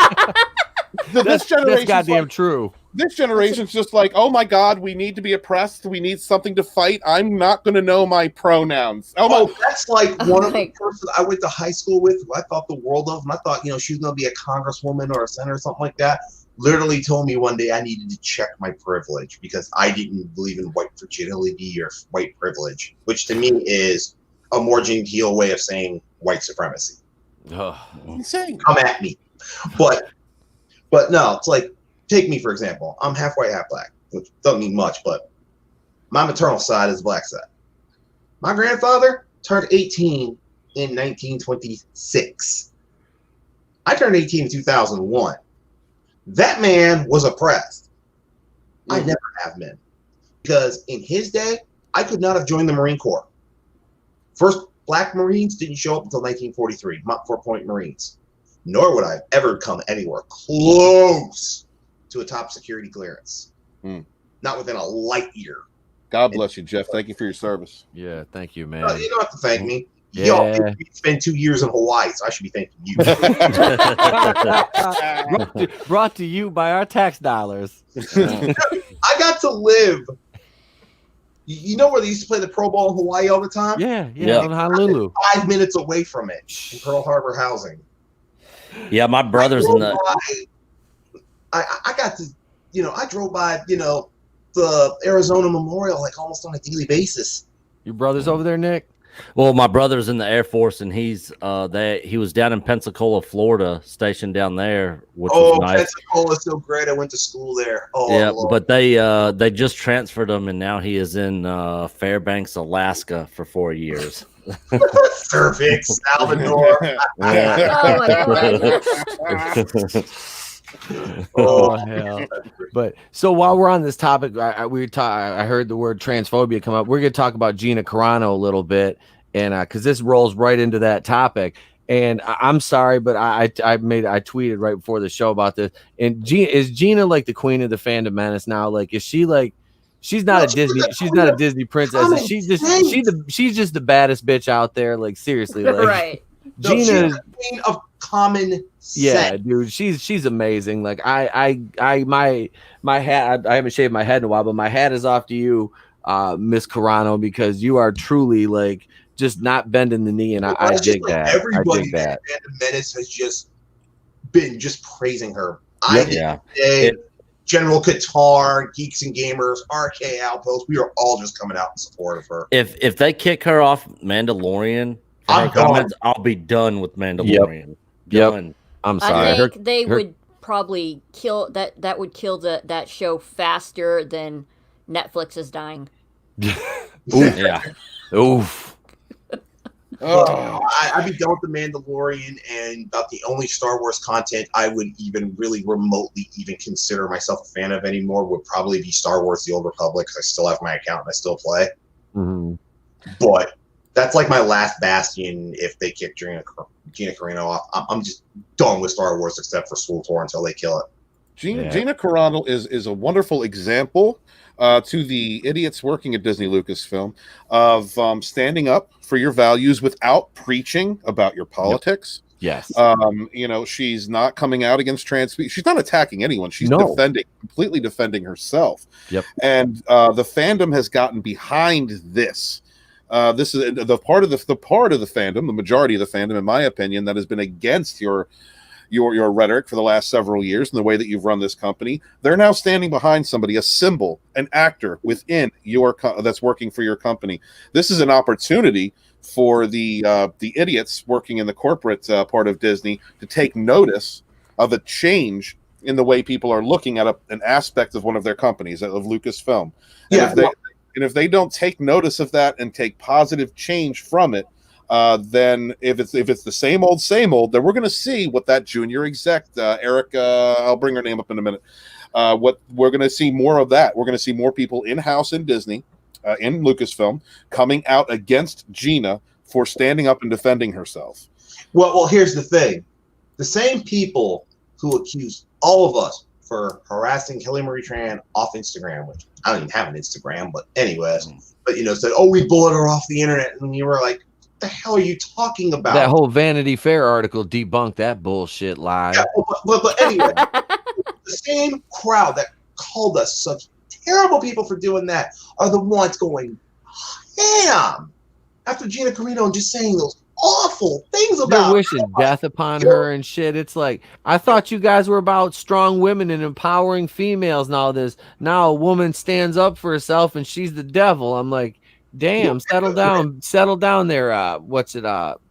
[SPEAKER 2] That's goddamn true.
[SPEAKER 5] This generation's just like, oh my God, we need to be oppressed. We need something to fight. I'm not going to know my pronouns.
[SPEAKER 4] That's like one of the persons I went to high school with, who I thought the world of, and I thought, she was going to be a congresswoman or a senator or something like that. Literally told me one day I needed to check my privilege because I didn't believe in white fragility or white privilege, which to me is a more genteel way of saying white supremacy.
[SPEAKER 5] Insane.
[SPEAKER 4] Come at me. But no, it's like, take me, for example. I'm half white, half black, which doesn't mean much, but my maternal side is black side. My grandfather turned 18 in 1926. I turned 18 in 2001. That man was oppressed. I never have been. Because in his day, I could not have joined the Marine Corps. First black Marines didn't show up until 1943, Mont 4-Point Marines. Nor would I have ever come anywhere close to a top security clearance. Not within a light year.
[SPEAKER 5] God bless you, Geoff. Thank you for your service.
[SPEAKER 2] Yeah, thank you, man.
[SPEAKER 4] You don't have to thank me.
[SPEAKER 2] Yeah.
[SPEAKER 4] Y'all spent 2 years in Hawaii, so I should be thanking you.
[SPEAKER 2] Brought to you by our tax dollars.
[SPEAKER 4] I got to live. You know where they used to play the Pro Bowl in Hawaii all the time?
[SPEAKER 2] Yeah, in Honolulu.
[SPEAKER 4] 5 minutes away from it in Pearl Harbor housing.
[SPEAKER 6] Yeah, my brother's in the.
[SPEAKER 4] I got to, I drove by, the Arizona Memorial like almost on a daily basis.
[SPEAKER 2] Your brother's over there, Nick?
[SPEAKER 6] Well, my brother's in the Air Force, and he was down in Pensacola, Florida, stationed down there, which was nice.
[SPEAKER 4] Pensacola's so great. I went to school there.
[SPEAKER 6] Yeah, Lord. But they just transferred him, and now he is in Fairbanks, Alaska, for 4 years.
[SPEAKER 4] Fairbanks, Salvador.
[SPEAKER 2] Oh hell! But so while we're on this topic, I heard the word transphobia come up. We're gonna talk about Gina Carano a little bit, and because this rolls right into that topic. And I'm sorry, but I tweeted right before the show about this. And is Gina like the queen of the fandom menace now? Like, is she like? She's not a Disney princess. She's just the baddest bitch out there. Like, seriously, like,
[SPEAKER 3] right?
[SPEAKER 4] Gina is queen of common sense.
[SPEAKER 2] Yeah, dude, she's amazing. Like, my hat. I haven't shaved my head in a while, but my hat is off to you, Miss Carano, because you are truly like just not bending the knee, and I dig that.
[SPEAKER 4] Everybody in Phantom Menace has just been praising her. General Qatar, Geeks and Gamers, RK Outpost, we are all just coming out in support of her.
[SPEAKER 6] If they kick her off Mandalorian, I'll be done with Mandalorian.
[SPEAKER 2] Yep. I'm sorry.
[SPEAKER 3] I think they would probably kill that. That would kill that show faster than Netflix is dying.
[SPEAKER 6] Yeah.
[SPEAKER 2] Oof.
[SPEAKER 4] I'd be done with the Mandalorian, and about the only Star Wars content I would even really remotely even consider myself a fan of anymore would probably be Star Wars: The Old Republic, because I still have my account and I still play.
[SPEAKER 2] Mm-hmm.
[SPEAKER 4] But that's like my last bastion. If they kick Gina Carano off, I'm just done with Star Wars except for School Tour until they kill it.
[SPEAKER 5] Gina Carano is a wonderful example to the idiots working at Disney Lucasfilm of standing up for your values without preaching about your politics.
[SPEAKER 2] Yes.
[SPEAKER 5] She's not coming out against trans people. She's not attacking anyone. She's completely defending herself.
[SPEAKER 2] Yep.
[SPEAKER 5] And the fandom has gotten behind this. This is the part of the fandom, the majority of the fandom, in my opinion, that has been against your rhetoric for the last several years and the way that you've run this company. They're now standing behind somebody, a symbol, an actor within that's working for your company. This is an opportunity for the idiots working in the corporate part of Disney to take notice of a change in the way people are looking at an aspect of one of their companies, of Lucasfilm. And if they don't take notice of that and take positive change from it, then if it's the same old, then we're going to see what that junior exec, Erica, I'll bring her name up in a minute. What we're going to see more of that. We're going to see more people in-house in Disney, in Lucasfilm, coming out against Gina for standing up and defending herself.
[SPEAKER 4] Well, here's the thing. The same people who accused all of us for harassing Kelly Marie Tran off Instagram, which I don't even have an Instagram, but anyways, but said, "Oh, we bullied her off the internet," and you were like, "What the hell are you talking about?"
[SPEAKER 2] That whole Vanity Fair article debunked that bullshit lie.
[SPEAKER 4] Yeah, but anyway, the same crowd that called us such terrible people for doing that are the ones going ham after Gina Carano just saying those awful things about
[SPEAKER 2] They're wishing death upon her and shit. It's like, I thought you guys were about strong women and empowering females. Now a woman stands up for herself and she's the devil. I'm like, damn, settle down there. What's it?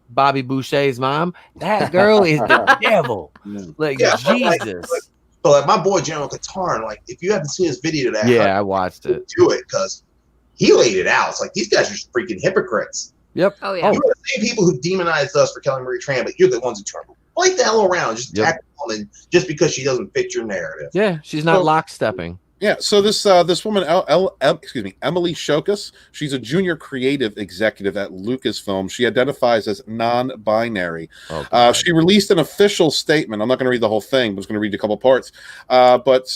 [SPEAKER 2] Bobby Boucher's mom. That girl is the devil. Like, Jesus.
[SPEAKER 4] But my boy General Katarn, like, if you haven't seen his video today,
[SPEAKER 2] I watched it.
[SPEAKER 4] Do it, because he laid it out. It's like, these guys are just freaking hypocrites.
[SPEAKER 2] Yep.
[SPEAKER 3] Oh yeah.
[SPEAKER 4] You're the same people who demonized us for Kelly Marie Tran, but you're the ones who turn right the hell around, just attack a woman just because she doesn't fit your narrative.
[SPEAKER 2] Yeah, she's not lockstepping.
[SPEAKER 5] Yeah, so this woman, Emily Shokus, she's a junior creative executive at Lucasfilm. She identifies as non-binary. She released an official statement. I'm not going to read the whole thing, but I was going to read a couple parts. But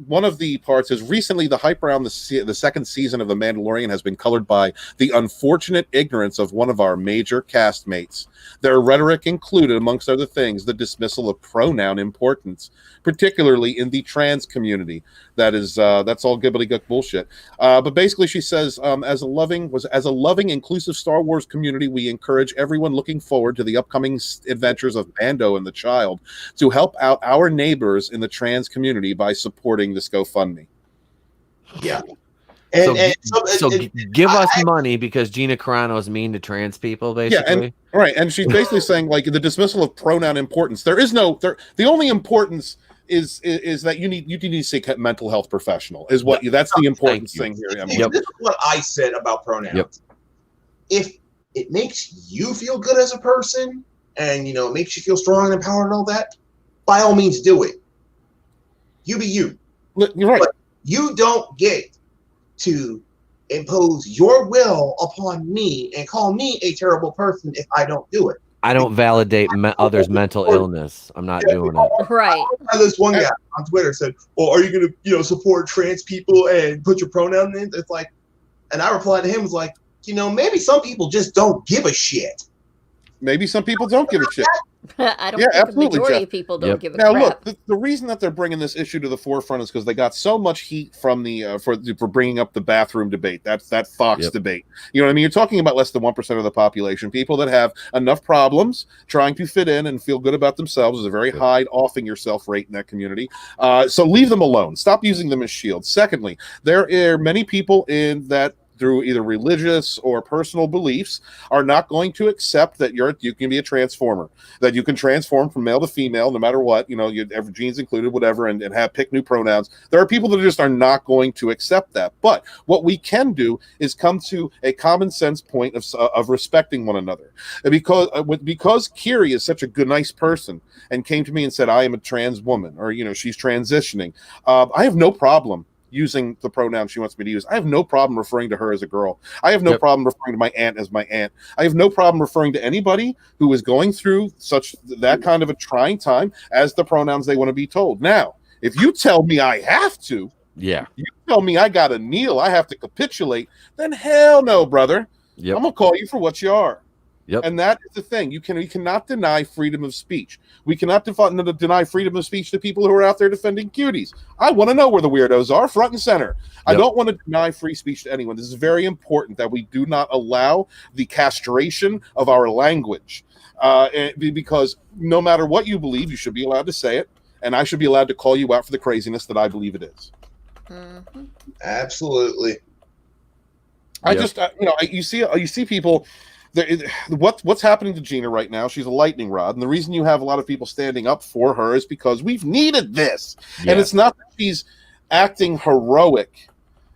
[SPEAKER 5] one of the parts is, recently the hype around the second season of The Mandalorian has been colored by the unfortunate ignorance of one of our major castmates. Their rhetoric included, amongst other things, the dismissal of pronoun importance, particularly in the trans community. That's all gobbledygook bullshit. But basically, she says, as a loving, inclusive Star Wars community, we encourage everyone looking forward to the upcoming adventures of Mando and the Child to help out our neighbors in the trans community by supporting this GoFundMe.
[SPEAKER 4] Yeah.
[SPEAKER 2] So give us money because Gina Carano is mean to trans people, basically.
[SPEAKER 5] Yeah, and she's basically saying, like, the dismissal of pronoun importance. The only importance is that you need to seek a mental health professional. That's the important thing here. I mean,
[SPEAKER 4] This is what I said about pronouns.
[SPEAKER 2] Yep.
[SPEAKER 4] If it makes you feel good as a person, and it makes you feel strong and empowered and all that, by all means do it. You be you.
[SPEAKER 5] You're right.
[SPEAKER 4] But you don't get to impose your will upon me and call me a terrible person if I don't do it.
[SPEAKER 2] I don't validate others' mental illness. I'm not doing it.
[SPEAKER 3] Right.
[SPEAKER 4] This one guy on Twitter said, "Well, are you going to, support trans people and put your pronoun in?" It's like, and I replied to him, was like, maybe some people just don't give a shit.
[SPEAKER 5] Maybe some people don't give a shit.
[SPEAKER 3] I don't think the majority of people don't give a crap.
[SPEAKER 5] Now, look, the reason that they're bringing this issue to the forefront is because they got so much heat from the for bringing up the bathroom debate. That's that Fox debate. You know what I mean? You're talking about less than 1% of the population, people that have enough problems trying to fit in and feel good about themselves. There's a very high offing yourself rate in that community. So leave them alone. Stop using them as shields. Secondly, there are many people in that, through either religious or personal beliefs, are not going to accept that you can be a transformer, that you can transform from male to female, no matter what, every genes included, whatever, and pick new pronouns. There are people that just are not going to accept that. But what we can do is come to a common sense point of respecting one another. And because Kiri is such a good, nice person and came to me and said, I am a trans woman, or, she's transitioning, I have no problem using the pronoun she wants me to use. I have no problem referring to her as a girl. I have no problem referring to my aunt as my aunt. I have no problem referring to anybody who is going through that kind of a trying time as the pronouns they want to be told. Now, If you tell me I have to,
[SPEAKER 2] Yeah.
[SPEAKER 5] you tell me I got to kneel, I have to capitulate, then hell no, brother.
[SPEAKER 2] Yep.
[SPEAKER 5] I'm going to call you for what you are.
[SPEAKER 2] Yep.
[SPEAKER 5] And that is the thing. We cannot deny freedom of speech. We cannot deny freedom of speech to people who are out there defending cuties. I want to know where the weirdos are, front and center. Yep. I don't want to deny free speech to anyone. This is very important that we do not allow the castration of our language. Because no matter what you believe, you should be allowed to say it. And I should be allowed to call you out for the craziness that I believe it is.
[SPEAKER 3] Mm-hmm.
[SPEAKER 4] Absolutely.
[SPEAKER 5] You see people. What's happening to Gina right now? She's a lightning rod, and the reason you have a lot of people standing up for her is because we've needed this. Yeah. And it's not that she's acting heroic;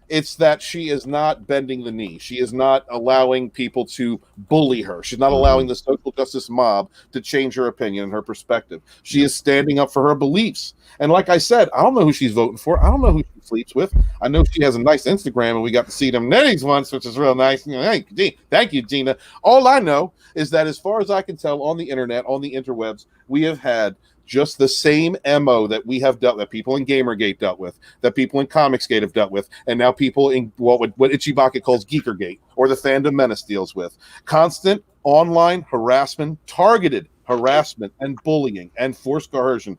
[SPEAKER 5] it's that she is not bending the knee. She is not allowing people to bully her. She's not allowing the social justice mob to change her opinion and her perspective. She is standing up for her beliefs. And like I said, I don't know who she's voting for. I don't know who she sleeps with. I know she has a nice Instagram, and we got to see them nitties once, which is real nice. Thank you, Gina. All I know is that as far as I can tell on the internet, on the interwebs, we have had just the same MO that we have dealt with, that people in Gamergate dealt with, that people in Comicsgate have dealt with, and now people in what Ichibaka calls Geekergate, or the Fandom Menace deals with. Constant online harassment, targeted harassment and bullying and forced coercion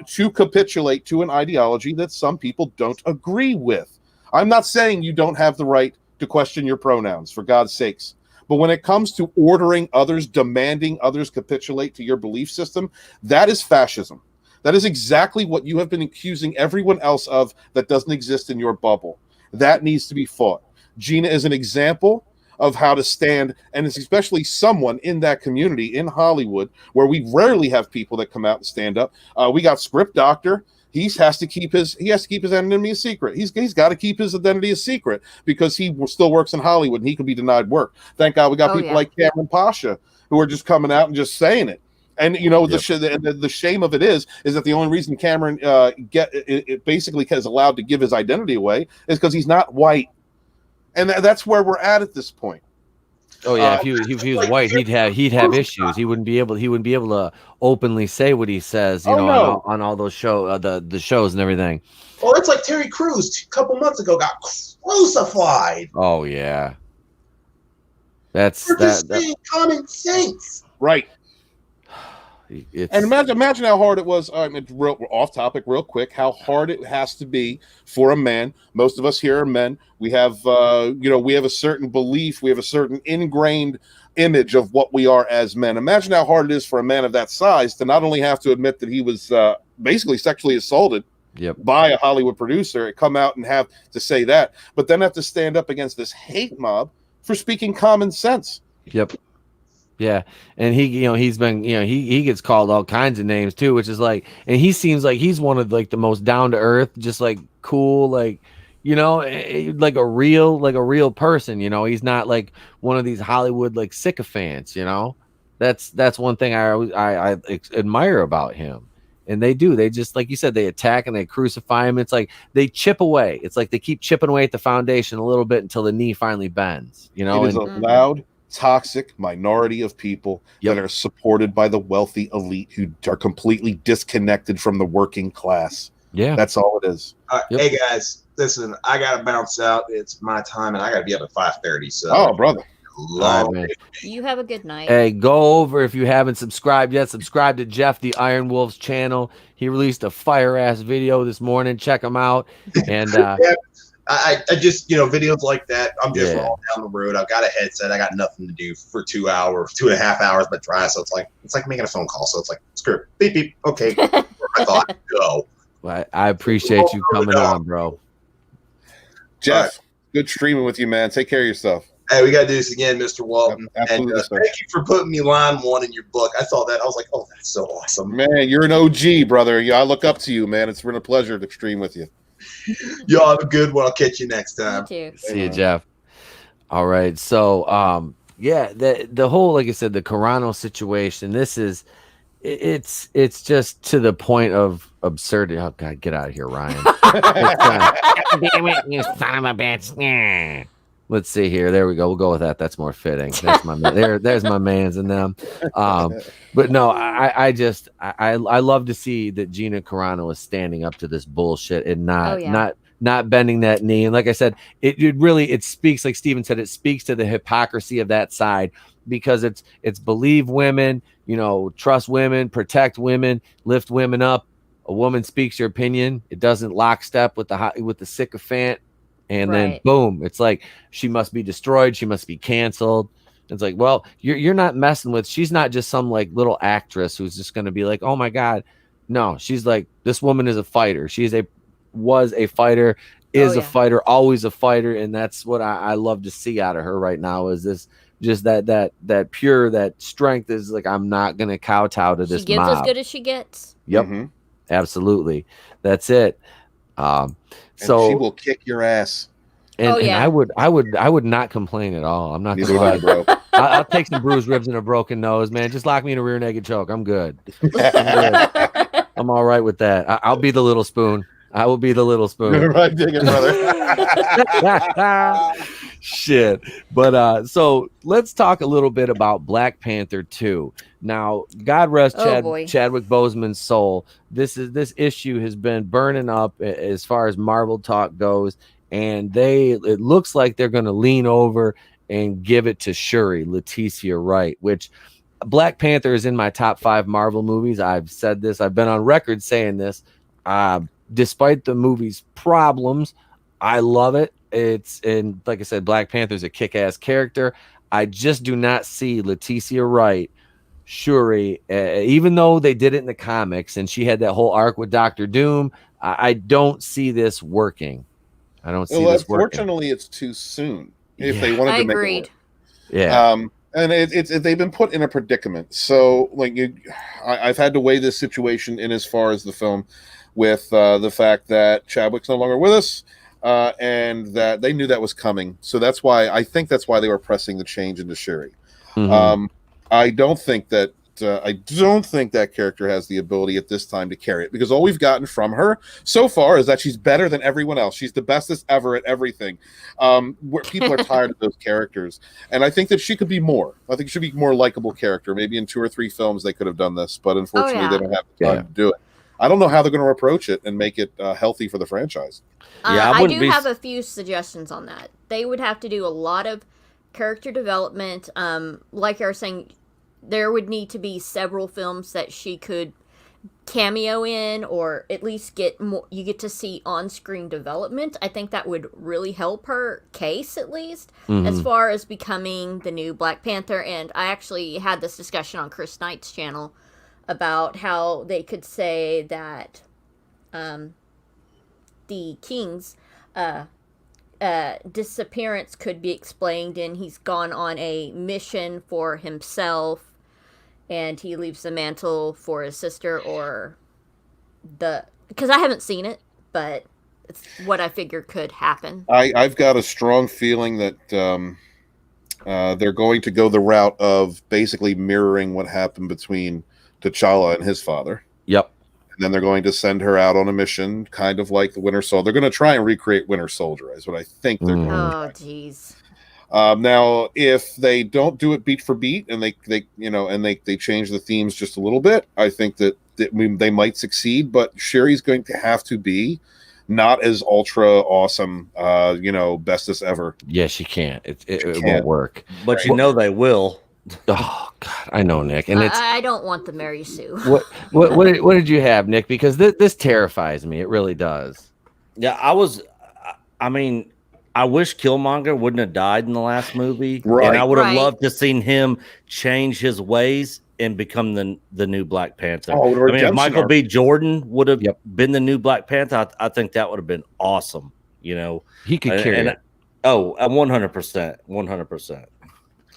[SPEAKER 5] to capitulate to an ideology that some people don't agree with. I'm not saying you don't have the right to question your pronouns, for God's sakes. But when it comes to ordering others, demanding others capitulate to your belief system, that is fascism. That is exactly what you have been accusing everyone else of that doesn't exist in your bubble. That needs to be fought. Gina is an example of how to stand, and it's especially someone in that community in Hollywood where we rarely have people that come out and stand up. We got Script Doctor. He has to keep his identity a secret. He's got to keep his identity a secret because he still works in Hollywood and he could be denied work. Thank God we got people like Cameron Pasha who are just coming out and just saying it. And the shame of it is that the only reason Cameron basically is allowed to give his identity away is because he's not white. And that's where we're at this point.
[SPEAKER 2] Oh yeah, if he was white, he'd have issues. He wouldn't be able to openly say what he says, on all those the shows and everything.
[SPEAKER 4] Or it's like Terry Crews a couple months ago got crucified.
[SPEAKER 2] Oh yeah, that's
[SPEAKER 4] saying common sense,
[SPEAKER 5] right? And imagine how hard it was. We're off topic, real quick. How hard it has to be for a man. Most of us here are men. We have, we have a certain belief. We have a certain ingrained image of what we are as men. Imagine how hard it is for a man of that size to not only have to admit that he was basically sexually assaulted by a Hollywood producer, come out and have to say that, but then have to stand up against this hate mob for speaking common sense.
[SPEAKER 2] Yep. Yeah, and he's been, he gets called all kinds of names too, which is like, and he seems like he's one of like the most down to earth, just like cool, like, like a real person, he's not like one of these Hollywood like sycophants, that's one thing I admire about him. And they just, like you said, they attack and they crucify him. It's like they chip away. It's like they keep chipping away at the foundation a little bit until the knee finally bends,
[SPEAKER 5] It is a loud, toxic minority of people that are supported by the wealthy elite who are completely disconnected from the working class.
[SPEAKER 2] Yeah,
[SPEAKER 5] that's all it is.
[SPEAKER 4] Hey guys, listen, I gotta bounce out. It's my time, and I gotta be up at 5:30. So,
[SPEAKER 5] brother,
[SPEAKER 3] you have a good night.
[SPEAKER 2] Hey, go over if you haven't subscribed yet. Subscribe to Geoff the Ironwolf's channel. He released a fire ass video this morning. Check him out. And
[SPEAKER 4] I just, videos like that, I'm just rolling down the road. I've got a headset. I got nothing to do for 2.5 hours, but dry. So it's like making a phone call. So it's like, screw it. Beep, beep. Okay. I thought, go.
[SPEAKER 2] Well, I appreciate you coming on, bro.
[SPEAKER 5] Jeff, good streaming with you, man. Take care of yourself.
[SPEAKER 4] Hey, we got to do this again, Mr. Walton.
[SPEAKER 5] Absolutely,
[SPEAKER 4] and thank you for putting me line 1 in your book. I saw that. I was like, oh, that's so awesome.
[SPEAKER 5] Man, you're an OG, brother. I look up to you, man. It's been a pleasure to stream with you.
[SPEAKER 4] Y'all have a good one. I'll catch you next time.
[SPEAKER 3] You too.
[SPEAKER 2] See you, Jeff. All right. So, the whole, like I said, the Carano situation, this is, it's just to the point of absurdity. Oh God, get out of here, Ryan.
[SPEAKER 10] Damn it, you son of a bitch.
[SPEAKER 2] Let's see here. There we go. We'll go with that. That's more fitting. That's my there's my mans and them. But no, I love to see that Gina Carano is standing up to this bullshit and not bending that knee. And like I said, it speaks, like Steven said, it speaks to the hypocrisy of that side, because it's believe women, trust women, protect women, lift women up. A woman speaks your opinion. It doesn't lockstep with the sycophant. And then boom, it's like she must be destroyed. She must be canceled. It's like, well, you're not messing with. She's not just some like little actress who's just going to be like, oh my god. No, she's like, this woman is a fighter. Was a fighter, is a fighter, always a fighter, and that's what I love to see out of her right now. Is this just that pure, that strength is like, I'm not going to kowtow to this. She gives
[SPEAKER 3] as good as she gets.
[SPEAKER 2] Yep, absolutely. That's it. So
[SPEAKER 5] she will kick your ass.
[SPEAKER 2] And I would not complain at all. I'm not gonna lie, bro. I'll take some bruised ribs and a broken nose, man. Just lock me in a rear naked choke. I'm good. I'm all right with that. I'll be the little spoon. I will be the little spoon.
[SPEAKER 5] Right, dig it, brother.
[SPEAKER 2] Shit. But so let's talk a little bit about Black Panther 2. Now, God rest Chadwick Boseman's soul. This issue has been burning up as far as Marvel talk goes, and it looks like they're going to lean over and give it to Shuri, Leticia Wright, which Black Panther is in my top 5 Marvel movies. I've said this. I've been on record saying this. Despite the movie's problems, I love it. And like I said, Black Panther's a kick-ass character. I just do not see Leticia Wright, Shuri, even though they did it in the comics and she had that whole arc with Doctor Doom. I don't see this working. I don't see this working.
[SPEAKER 5] Unfortunately, it's too soon. If they wanted to make it work.
[SPEAKER 2] Yeah.
[SPEAKER 5] And they've been put in a predicament. So, I've had to weigh this situation in as far as the film, with the fact that Chadwick's no longer with us, and that they knew that was coming. So that's why they were pressing the change into Shuri.
[SPEAKER 2] Mm-hmm.
[SPEAKER 5] I don't think that character has the ability at this time to carry it, because all we've gotten from her so far is that she's better than everyone else. She's the bestest ever at everything. Where people are tired of those characters, and I think that she could be more. I think she should be a more likable character. Maybe in 2 or 3 films they could have done this, but unfortunately they don't have the time to do it. I don't know how they're going to approach it and make it healthy for the franchise.
[SPEAKER 3] I do have a few suggestions on that. They would have to do a lot of character development. Like I was saying, there would need to be several films that she could cameo in, or at least you get to see on-screen development. I think that would really help her case, at least, as far as becoming the new Black Panther. And I actually had this discussion on Chris Knight's channel about how they could say that the King's disappearance could be explained, and he's gone on a mission for himself, and he leaves the mantle for his sister, because I haven't seen it, but it's what I figure could happen.
[SPEAKER 5] I've got a strong feeling that they're going to go the route of basically mirroring what happened between T'Challa and his father.
[SPEAKER 2] Yep.
[SPEAKER 5] And then they're going to send her out on a mission, kind of like the Winter Soldier. They're going to try and recreate Winter Soldier, is what I think they're going to try.
[SPEAKER 3] Oh, jeez.
[SPEAKER 5] Now, if they don't do it beat for beat, and they change the themes just a little bit, I think that they might succeed. But Shuri's going to have to be not as ultra awesome, bestest ever.
[SPEAKER 2] Yeah, she can't. It won't work.
[SPEAKER 6] But they will.
[SPEAKER 2] Oh God, I know, Nick, and
[SPEAKER 3] I don't want the Mary Sue.
[SPEAKER 2] What did you have, Nick? Because this terrifies me. It really does.
[SPEAKER 6] Yeah, I wish Killmonger wouldn't have died in the last movie,
[SPEAKER 5] right?
[SPEAKER 6] And I would have loved to seen him change his ways and become the new Black Panther. If Michael B. Jordan would have been the new Black Panther, I think that would have been awesome. He
[SPEAKER 2] could carry it.
[SPEAKER 6] 100%, 100%.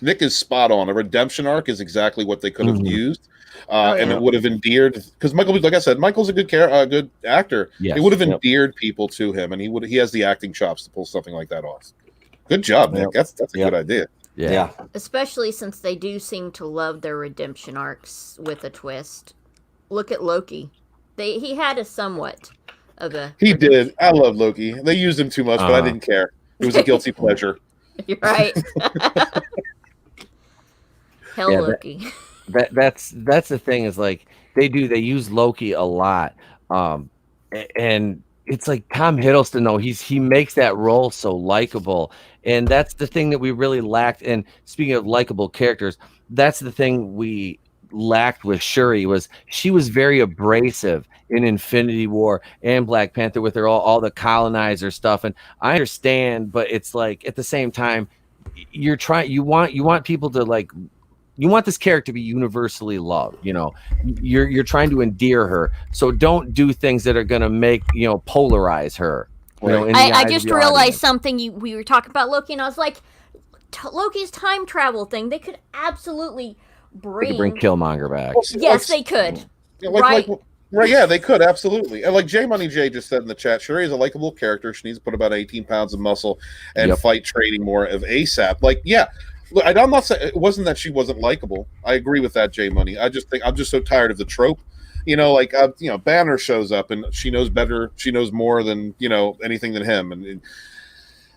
[SPEAKER 5] Nick is spot on. A redemption arc is exactly what they could have used, and it would have endeared, because Michael, like I said, Michael's a good actor.
[SPEAKER 2] Yes.
[SPEAKER 5] It would have endeared people to him, and he has the acting chops to pull something like that off. Good job, Nick. That's a good idea.
[SPEAKER 2] Yeah.
[SPEAKER 3] Especially since they do seem to love their redemption arcs with a twist. Look at Loki. He had a somewhat of a.
[SPEAKER 5] He did. I love Loki. They used him too much, but I didn't care. It was a guilty pleasure.
[SPEAKER 3] You're right. Hell,
[SPEAKER 2] Yeah,
[SPEAKER 3] Loki.
[SPEAKER 2] That's the thing is like they use Loki a lot, and it's like Tom Hiddleston though he makes that role so likable, and that's the thing that we really lacked. And speaking of likable characters, that's the thing we lacked with Shuri was she was very abrasive in Infinity War and Black Panther with her all the colonizer stuff. And I understand, but it's like at the same time you want people to like. You want this character to be universally loved, you know. You're trying to endear her, so don't do things that are going to make polarize her. You know, in the
[SPEAKER 3] I
[SPEAKER 2] eyes
[SPEAKER 3] just
[SPEAKER 2] of your
[SPEAKER 3] realized
[SPEAKER 2] audience.
[SPEAKER 3] something. We were talking about Loki, and I was like, Loki's time travel thing. They could absolutely
[SPEAKER 2] They
[SPEAKER 3] bring.
[SPEAKER 2] could bring Killmonger back.
[SPEAKER 3] Yes, they could.
[SPEAKER 5] Right. Right, yeah, they could absolutely. And like J Money J just said in the chat, Shuri is a likable character. She needs to put about 18 pounds of muscle and fight training more of ASAP. Like, yeah, look, I'm not saying it wasn't that she wasn't likable. I agree with that, J Money. I just think I'm just so tired of the trope. Like Banner shows up and she knows better. She knows more than anything than him, and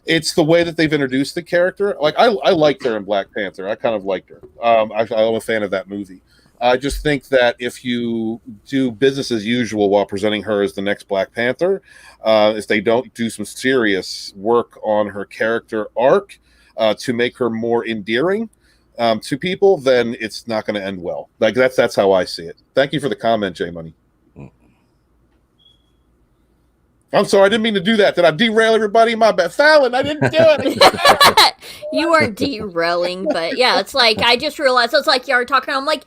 [SPEAKER 5] it's the way that they've introduced the character. Like I liked her in Black Panther. I kind of liked her. I'm a fan of that movie. I just think that if you do business as usual while presenting her as the next Black Panther, if they don't do some serious work on her character arc to make her more endearing to people, then it's not going to end well. Like that's how I see it. Thank you for the comment, J Money. I'm sorry, I didn't mean to do that. Did I derail everybody? My bad. Fallon, I didn't do it.
[SPEAKER 3] You weren't derailing, but yeah, it's like I just realized it's like you were talking. I'm like,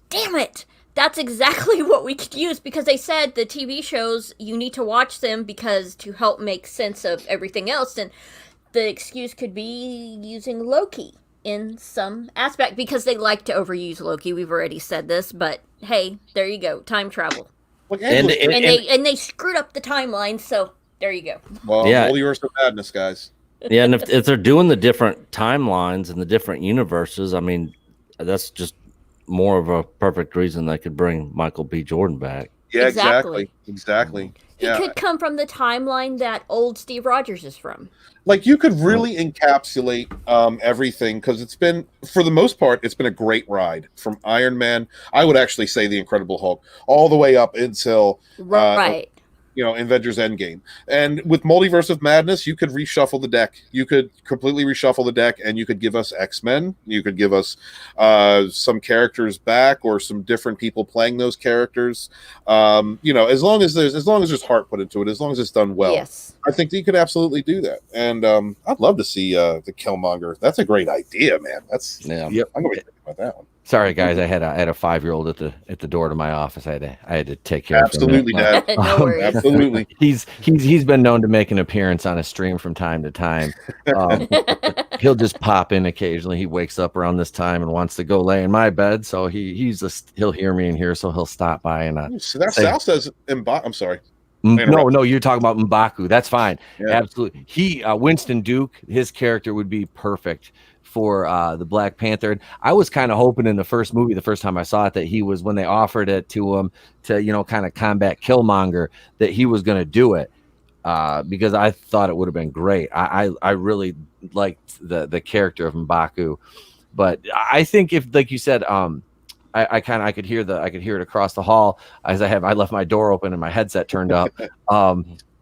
[SPEAKER 3] damn it. That's exactly what we could use because they said the TV shows, you need to watch them because to help make sense of everything else. And the excuse could be using Loki in some aspect because they like to overuse Loki. We've already said this, but hey, there you go. Time travel. And they screwed up the timeline, so there you go.
[SPEAKER 5] Well, multiverse of madness, guys.
[SPEAKER 6] Yeah, and if they're doing the different timelines and the different universes, I mean, that's just more of a perfect reason they could bring Michael B. Jordan back.
[SPEAKER 5] Yeah, exactly.
[SPEAKER 3] He could come from the timeline that old Steve Rogers is from.
[SPEAKER 5] Like you could really encapsulate everything because it's been, for the most part, it's been a great ride from Iron Man. I would actually say the Incredible Hulk all the way up until Avengers Endgame. And with Multiverse of Madness, you could reshuffle the deck. You could completely reshuffle the deck, and you could give us X-Men. You could give us some characters back, or some different people playing those characters. As long as there's heart put into it, as long as it's done well. Yes. I think that you could absolutely do that. And I'd love to see the Killmonger. That's a great idea, man. I'm gonna be thinking about that one.
[SPEAKER 2] Sorry, guys. I had a 5-year-old at the door to my office. I had to take care of him.
[SPEAKER 5] Absolutely, Dad.
[SPEAKER 3] No worries.
[SPEAKER 5] Absolutely.
[SPEAKER 2] He's been known to make an appearance on a stream from time to time. He'll just pop in occasionally. He wakes up around this time and wants to go lay in my bed. So he'll hear me in here, so he'll stop by and.
[SPEAKER 5] So that Sal says, I'm sorry.
[SPEAKER 2] No, you're talking about M'Baku. That's fine. Yeah. Absolutely. Winston Duke, his character would be perfect for the Black Panther. And I was kind of hoping in the first movie, the first time I saw it, that he was, when they offered it to him to, kind of combat Killmonger, that he was going to do it because I thought it would have been great. I really liked the character of M'Baku. But I think if, like you said, I could hear it across the hall as I left my door open and my headset turned up.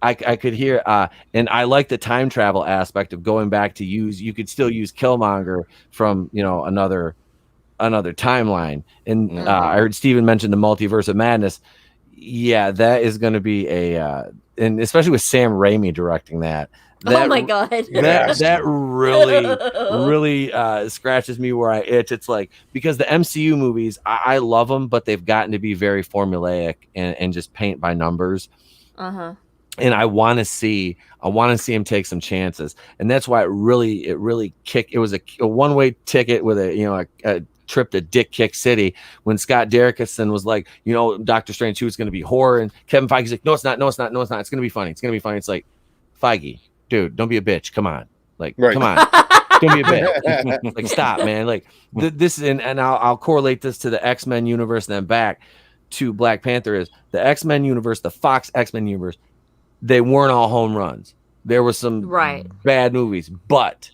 [SPEAKER 2] I could hear, and I like the time travel aspect of going back to you could still use Killmonger from, another timeline. And I heard Steven mention the Multiverse of Madness. Yeah, that is going to be and especially with Sam Raimi directing that.
[SPEAKER 3] Oh my God.
[SPEAKER 2] That really scratches me where I itch. It's like, because the MCU movies, I love them, but they've gotten to be very formulaic and just paint by numbers.
[SPEAKER 3] Uh-huh.
[SPEAKER 2] And I want to see him take some chances. And that's why it really kicked. It was a one-way ticket with a trip to Dick Kick City when Scott Derrickson was like, Doctor Strange 2 is going to be horror, and Kevin Feige's like, no, it's not. It's going to be funny. It's like, Feige, dude, don't be a bitch. Come on. Come on. Don't be a bitch. Like, stop, man. Like, this is, and I'll correlate this to the X-Men universe and then back to Black Panther, is the X-Men universe, the Fox X-Men universe. They weren't all home runs. There were some bad movies, but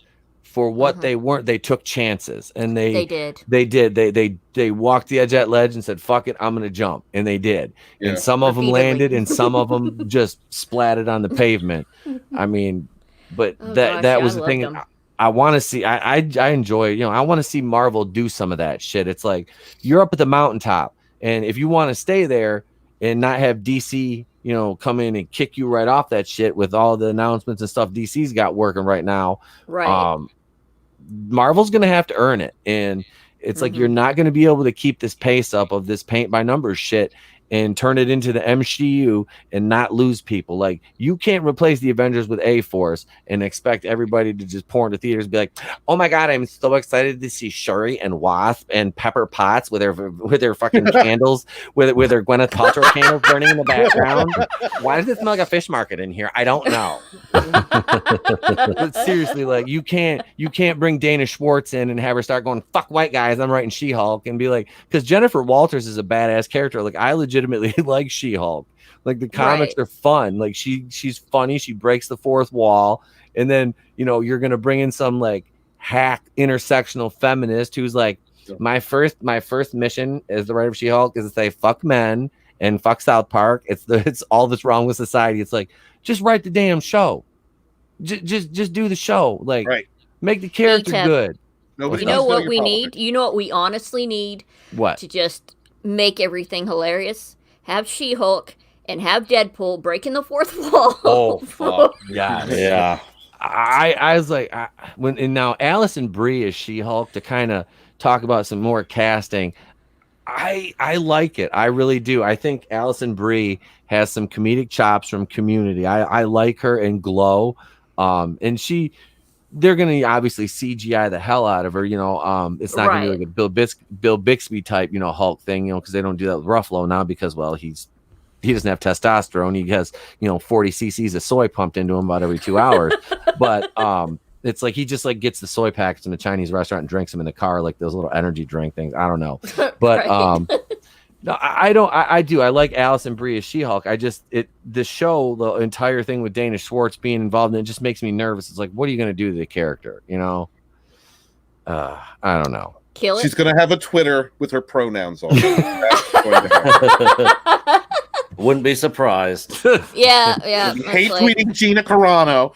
[SPEAKER 2] for what they weren't. They took chances, and
[SPEAKER 3] They did.
[SPEAKER 2] They walked the edge of that ledge and said, "Fuck it, I'm gonna jump," and they did.
[SPEAKER 5] Yeah.
[SPEAKER 2] And some of them
[SPEAKER 3] Repeatedly.
[SPEAKER 2] landed, and some of them just splatted on the pavement. I mean, but
[SPEAKER 3] Oh,
[SPEAKER 2] that
[SPEAKER 3] gosh,
[SPEAKER 2] was
[SPEAKER 3] I
[SPEAKER 2] the thing.
[SPEAKER 3] loved 'em.
[SPEAKER 2] I want to see. I enjoy. I want to see Marvel do some of that shit. It's like you're up at the mountaintop, and if you want to stay there and not have DC, come in and kick you right off that shit with all the announcements and stuff DC's got working right now.
[SPEAKER 3] Right.
[SPEAKER 2] Marvel's gonna have to earn it, and it's like you're not gonna be able to keep this pace up of this paint by numbers shit and turn it into the MCU and not lose people. Like, you can't replace the Avengers with A-Force and expect everybody to just pour into theaters and be like, oh my god, I'm so excited to see Shuri and Wasp and Pepper Potts with their fucking candles, with their Gwyneth Paltrow candles burning in the background. Why does it smell like a fish market in here? I don't know. But seriously, like, you can't bring Dana Schwartz in and have her start going, fuck white guys, I'm writing She-Hulk, and be like, because Jennifer Walters is a badass character. Like, I legitimately like She-Hulk. Like, the comics are fun. Like, she's funny. She breaks the fourth wall. And then, you're going to bring in some like hack intersectional feminist who's like, my first mission as the writer of She-Hulk is to say fuck men and fuck South Park. It's all that's wrong with society. It's like, just write the damn show. Just do the show. Like, make the character good.
[SPEAKER 3] You know what we need? You know what we honestly need?
[SPEAKER 2] What?
[SPEAKER 3] To just make everything hilarious. Have She-Hulk and have Deadpool breaking the fourth wall.
[SPEAKER 2] Oh, fuck. Yeah. I was like, and now Alison Brie is She-Hulk, to kind of talk about some more casting. I like it. I really do. I think Alison Brie has some comedic chops from Community. I like her in Glow. And they're going to obviously CGI the hell out of her. It's not going to be like a Bill Bixby type, Hulk thing, because they don't do that with Ruffalo now because, well, he doesn't have testosterone. He has, 40 cc's of soy pumped into him about every 2 hours. But it's like he just like gets the soy packets in a Chinese restaurant and drinks them in the car, like those little energy drink things. I don't know. But no, I don't. I do. I like Alison Brie as She-Hulk. The show, the entire thing with Dana Schwartz being involved in it just makes me nervous. It's like, what are you going to do to the character? I don't know.
[SPEAKER 3] Kill it.
[SPEAKER 5] She's going to have a Twitter with her pronouns on it. That's going to happen.
[SPEAKER 6] Wouldn't be surprised.
[SPEAKER 3] Yeah.
[SPEAKER 5] Hate tweeting Gina Carano.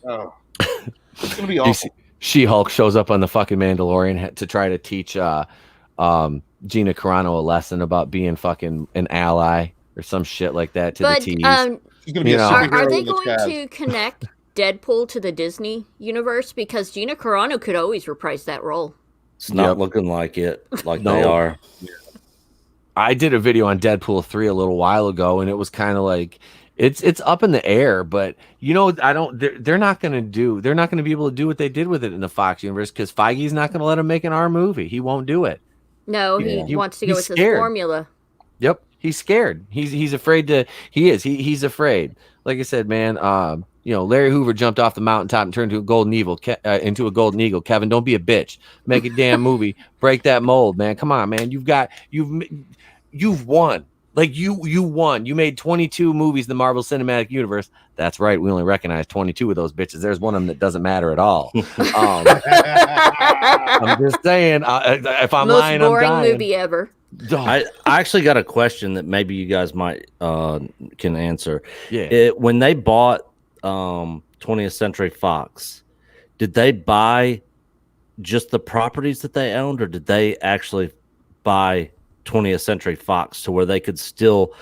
[SPEAKER 5] Oh. It's going to be awful.
[SPEAKER 2] She-Hulk shows up on the fucking Mandalorian to try to teach Gina Carano a lesson about being fucking an ally or some shit like that to the tease.
[SPEAKER 3] Are they going to connect Deadpool to the Disney universe? Because Gina Carano could always reprise that role.
[SPEAKER 6] It's not looking like it. Like they are.
[SPEAKER 2] I did a video on Deadpool 3 a little while ago, and it was kind of like it's up in the air, but they're not going to be able to do what they did with it in the Fox universe, because Feige's not going to let him make an R movie. He won't do it.
[SPEAKER 3] No, he wants to go with his formula.
[SPEAKER 2] Yep, he's scared. He's afraid to. He's afraid. Like I said, man. Larry Hoover jumped off the mountaintop and turned into a golden eagle. Kevin, don't be a bitch. Make a damn movie. Break that mold, man. Come on, man. You've won. Like you won. You made 22 movies in the Marvel Cinematic Universe. That's right. We only recognize 22 of those bitches. There's one of them that doesn't matter at all. I'm just saying. If I'm lying, I'm dying.
[SPEAKER 3] Most boring movie ever.
[SPEAKER 6] I actually got a question that maybe you guys might can answer.
[SPEAKER 2] Yeah.
[SPEAKER 6] When they bought 20th Century Fox, did they buy just the properties that they owned, or did they actually buy 20th Century Fox to where they could still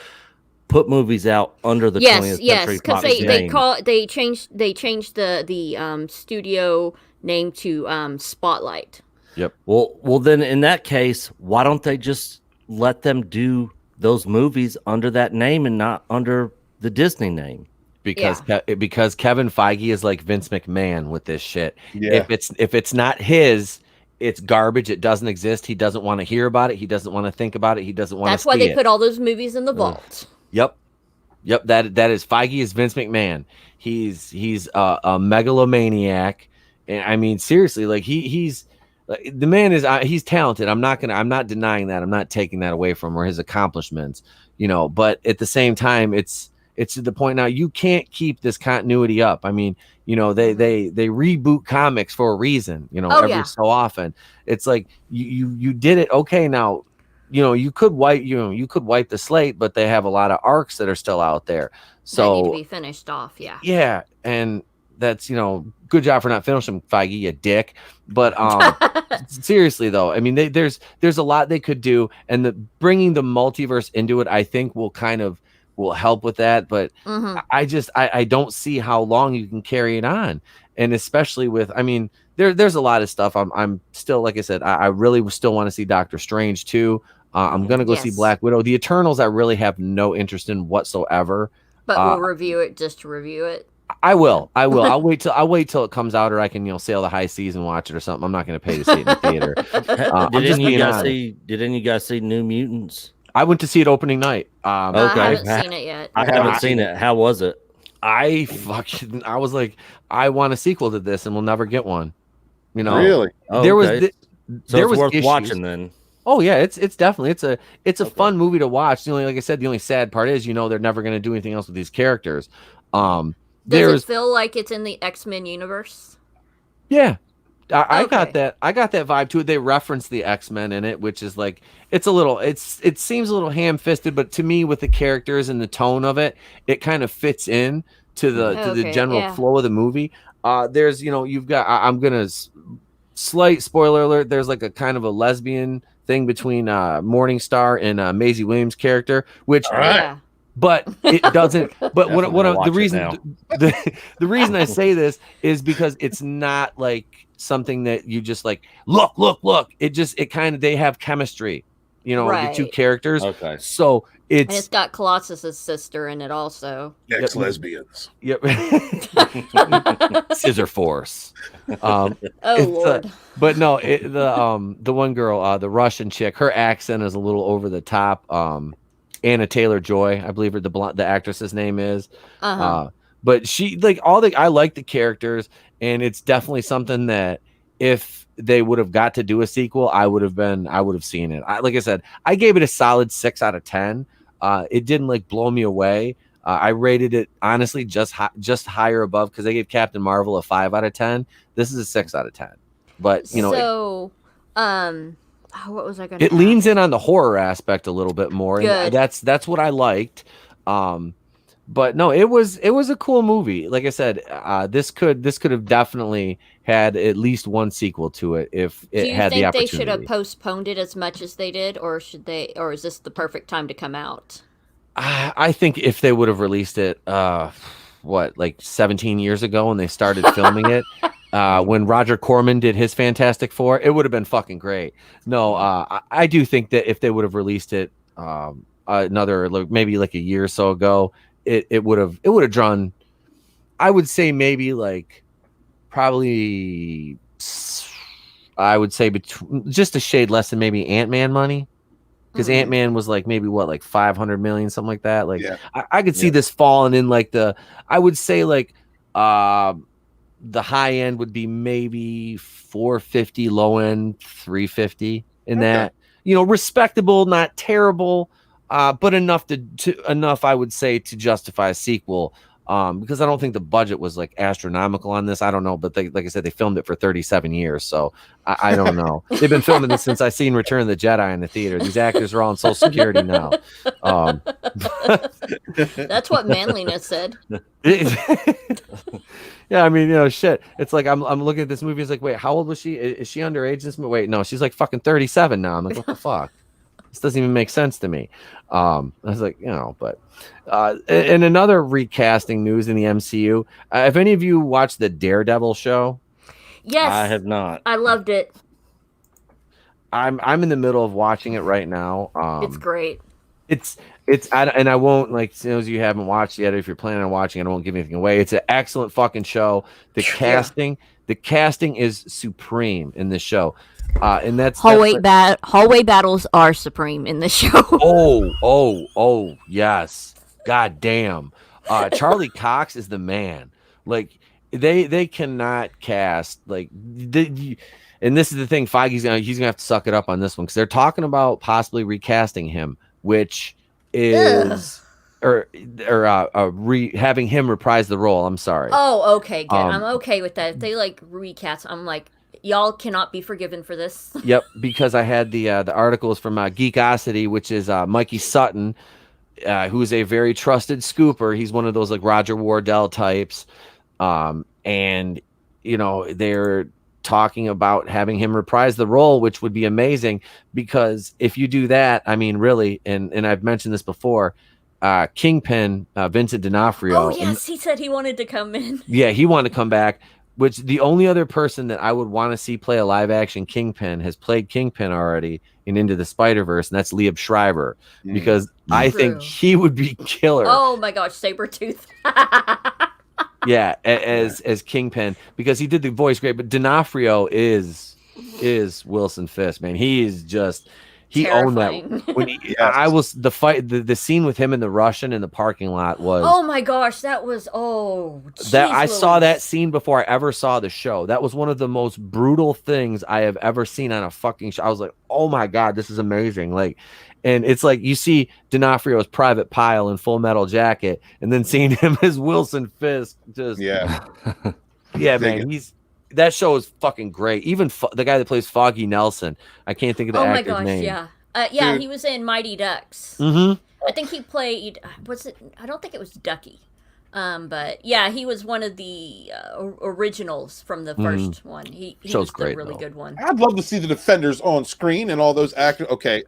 [SPEAKER 6] put movies out under the 20th Century Fox name?
[SPEAKER 3] They changed the studio name to Spotlight.
[SPEAKER 2] Yep.
[SPEAKER 6] Well, then in that case, why don't they just let them do those movies under that name and not under the Disney name?
[SPEAKER 2] Because Kevin Feige is like Vince McMahon with this shit.
[SPEAKER 5] Yeah.
[SPEAKER 2] If it's not his, it's garbage. It doesn't exist. He doesn't want to hear about it. He doesn't want to think about it. He doesn't want to see it.
[SPEAKER 3] That's why they put all those movies in the vault.
[SPEAKER 2] Yep. That is Feige is Vince McMahon. He's a megalomaniac, and I mean seriously, like he's the man is he's talented. I'm not denying that. I'm not taking that away from him or his accomplishments. But at the same time, it's It's to the point now you can't keep this continuity up. I mean, you know, they reboot comics for a reason, you know, every so often. It's like you did it. Okay, now, you know, you could wipe the slate, but they have a lot of arcs that are still out there. So
[SPEAKER 3] that need to be finished off. Yeah.
[SPEAKER 2] Yeah. And that's, you know, good job for not finishing, Feige, you dick. But seriously though, I mean, there's a lot they could do, and bringing the multiverse into it, I think will help with that. But I don't see how long you can carry it on, and especially with, I mean, there's a lot of stuff. I'm still, like I said, I really still want to see Doctor Strange too. I'm gonna go see Black Widow. The Eternals, I really have no interest in whatsoever.
[SPEAKER 3] But we'll review it just to review it.
[SPEAKER 2] I will. I'll wait till it comes out, or I can, you know, sail the high seas and watch it or something. I'm not going to pay to see it in the theater.
[SPEAKER 6] Did any of you guys see New Mutants?
[SPEAKER 2] I went to see it opening night.
[SPEAKER 3] Okay, I haven't seen it yet.
[SPEAKER 6] I haven't seen it. How was it?
[SPEAKER 2] I was like, I want a sequel to this, and we'll never get one. You know,
[SPEAKER 5] really?
[SPEAKER 2] There was
[SPEAKER 6] worth
[SPEAKER 2] issues.
[SPEAKER 6] Watching then.
[SPEAKER 2] Oh yeah, it's definitely it's a fun movie to watch. The only, like I said, the only sad part is, you know, they're never going to do anything else with these characters.
[SPEAKER 3] Does it feel like it's in the X-Men universe?
[SPEAKER 2] Yeah, I got that. I got that vibe to it. They reference the X-Men in it, which is like, it seems a little ham-fisted, but to me, with the characters and the tone of it, it kind of fits in to the general flow of the movie. There's, you know, you've got, I'm gonna slight spoiler alert. There's like a kind of a lesbian thing between Morningstar and Maisie Williams' character, which. But it doesn't. But the reason I say this is because it's not like something that you just like look. It kind of, they have chemistry, you know, the two characters.
[SPEAKER 6] Okay.
[SPEAKER 2] So
[SPEAKER 3] it's got Colossus's sister in it also.
[SPEAKER 5] Ex-lesbians.
[SPEAKER 2] Yep. Scissor Force.
[SPEAKER 3] Lord.
[SPEAKER 2] But no, the one girl, the Russian chick, her accent is a little over the top. Anna Taylor-Joy, I believe the actress's name is. But she, like, I like the characters, and it's definitely something that if they would have got to do a sequel, I would have seen it. Like I said, I gave it a solid 6 out of 10. It didn't like blow me away. I rated it honestly just higher above, because they gave Captain Marvel a 5 out of 10. This is a 6 out of 10. But you know,
[SPEAKER 3] what was I going to?
[SPEAKER 2] It leans in on the horror aspect a little bit more, and that's what I liked. But no, it was a cool movie. Like I said, this could have definitely had at least one sequel to it if it had the opportunity. Do you think they should
[SPEAKER 3] have postponed it as much as they did, or is this the perfect time to come out?
[SPEAKER 2] I think if they would have released it, like 17 years ago when they started filming it. When Roger Corman did his Fantastic Four, it would have been fucking great. No, I do think that if they would have released it another, maybe like a year or so ago, it would have drawn, I would say maybe like probably, I would say just a shade less than maybe Ant-Man money, because Ant-Man was like maybe like 500 million, something like that. Like I could see this falling in like I would say like the high end would be maybe 450, low end 350 in that, you know, respectable, not terrible, but enough enough, I would say, to justify a sequel. Because I don't think the budget was like astronomical on this. I don't know, but like I said, they filmed it for 37 years, so I don't know. They've been filming this since I seen Return of the Jedi in the theater. These actors are all on Social Security now.
[SPEAKER 3] That's what manliness said.
[SPEAKER 2] Yeah, I mean, you know, shit. It's like I'm looking at this movie. It's like, wait, how old was she? Is she underage in this movie? Wait, no, she's like fucking 37 now. I'm like, what the fuck? This doesn't even make sense to me. I was like, you know, but in another recasting news in the MCU, have any of you watched the Daredevil show?
[SPEAKER 3] Yes,
[SPEAKER 6] I have not.
[SPEAKER 3] I loved it.
[SPEAKER 2] I'm in the middle of watching it right now.
[SPEAKER 3] It's great.
[SPEAKER 2] And I won't, like, as soon as you haven't watched yet, if you're planning on watching it, I won't give anything away. It's an excellent fucking show. The casting is supreme in this show. And that's
[SPEAKER 3] hallway battles are supreme in this show.
[SPEAKER 2] oh, yes. God damn. Charley Cox is the man. Like, they cannot cast, like, and this is the thing, Feige's gonna have to suck it up on this one, because they're talking about possibly recasting him, which is having him reprise the role. I'm sorry.
[SPEAKER 3] Oh, okay, good. I'm okay with that. If they like recast, I'm like, y'all cannot be forgiven for this.
[SPEAKER 2] Yep, because I had the articles from Geekosity, which is Mikey Sutton, who's a very trusted scooper. He's one of those like Roger Wardell types, and they're talking about having him reprise the role, which would be amazing, because if you do that, I mean, really, and I've mentioned this before, Kingpin, Vincent D'Onofrio.
[SPEAKER 3] Oh yes, he said he wanted to come in.
[SPEAKER 2] Yeah, he wanted to come back. Which the only other person that I would want to see play a live action Kingpin has played Kingpin already in Into the Spider-Verse, and that's Liev Schreiber, because I think he would be killer.
[SPEAKER 3] Oh my gosh, Sabretooth.
[SPEAKER 2] Yeah, as Kingpin, because he did the voice great, but D'Onofrio is Wilson Fisk, man. He is just
[SPEAKER 3] terrifying.
[SPEAKER 2] Owned that. When I was the scene with him in the Russian in the parking lot was.
[SPEAKER 3] Oh my gosh, that was
[SPEAKER 2] I saw that scene before I ever saw the show. That was one of the most brutal things I have ever seen on a fucking show. I was like, oh my god, this is amazing. Like, and it's like you see D'Onofrio's Private Pile in Full Metal Jacket, and then seeing him as Wilson Fisk, just yeah, man, that show is fucking great. Even the guy that plays Foggy Nelson, I can't think of the actor's name.
[SPEAKER 3] Yeah, he was in Mighty Ducks.
[SPEAKER 2] Mm-hmm.
[SPEAKER 3] I think he played. Was it? I don't think it was Ducky. But yeah, he was one of the originals from the first one. He was the really good one.
[SPEAKER 5] I'd love to see the Defenders on screen and all those actors. Okay.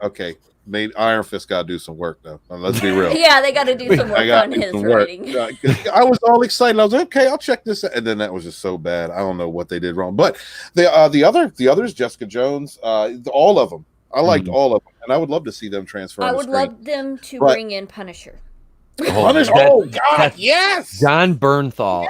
[SPEAKER 5] Iron Fist got to do some work though. Let's be real.
[SPEAKER 3] Yeah, they got to do some work on his writing.
[SPEAKER 5] I was all excited. I was like, okay, I'll check this out. And then that was just so bad. I don't know what they did wrong. But the others, Jessica Jones, all of them. I liked all of them, and I would love to see them transfer.
[SPEAKER 3] I would love them to bring in Punisher.
[SPEAKER 5] God, yes.
[SPEAKER 2] John Bernthal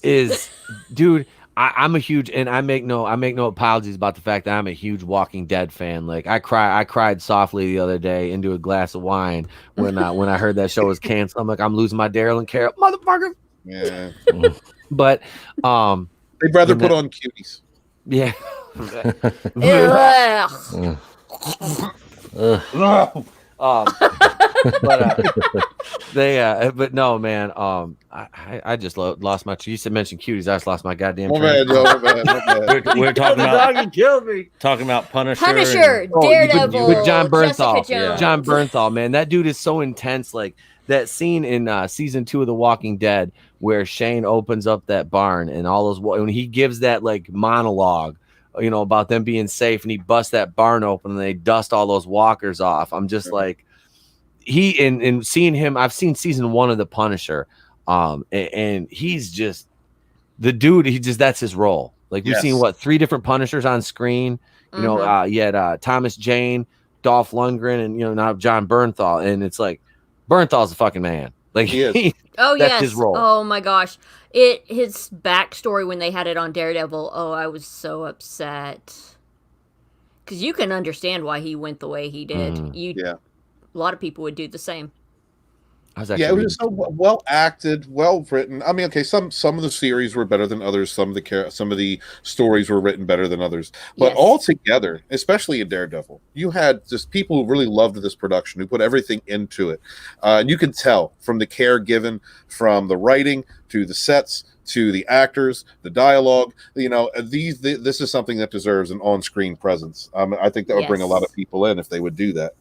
[SPEAKER 2] is dude. I'm a huge, and I make no apologies about the fact that I'm a huge Walking Dead fan. Like I cried softly the other day into a glass of wine when I heard that show was canceled. I'm like, I'm losing my Daryl and Carol, motherfucker.
[SPEAKER 5] Yeah.
[SPEAKER 2] But
[SPEAKER 5] they'd rather put on cuties.
[SPEAKER 2] Yeah. But no, man. I just lost my. You said mention cuties. I just lost my goddamn.
[SPEAKER 6] We're talking about.
[SPEAKER 2] Dog killed me.
[SPEAKER 6] Talking about Punisher,
[SPEAKER 3] Daredevil,
[SPEAKER 2] with John Bernthal.
[SPEAKER 3] Yeah.
[SPEAKER 2] John Bernthal, man, that dude is so intense. Like that scene in season 2 of The Walking Dead where Shane opens up that barn and all those when he gives that like monologue, about them being safe, and he busts that barn open and they dust all those walkers off. I'm just like. He and seeing him, I've seen season 1 of The Punisher, and he's just the dude. That's his role. Like we've seen 3 different Punishers on screen. You had Thomas Jane, Dolph Lundgren, and now John Bernthal, and it's like Bernthal's a fucking man. Like
[SPEAKER 5] he is.
[SPEAKER 2] That's his role.
[SPEAKER 3] Oh my gosh, his backstory when they had it on Daredevil. Oh, I was so upset because you can understand why he went the way he did. A lot of people would do the same.
[SPEAKER 5] It was so well acted, well written. I mean, okay, some of the series were better than others. Some of the stories were written better than others. But all together, especially in Daredevil, you had just people who really loved this production, who put everything into it. And you can tell from the care given, from the writing to the sets to the actors, the dialogue. This is something that deserves an on-screen presence. I think that would bring a lot of people in if they would do that.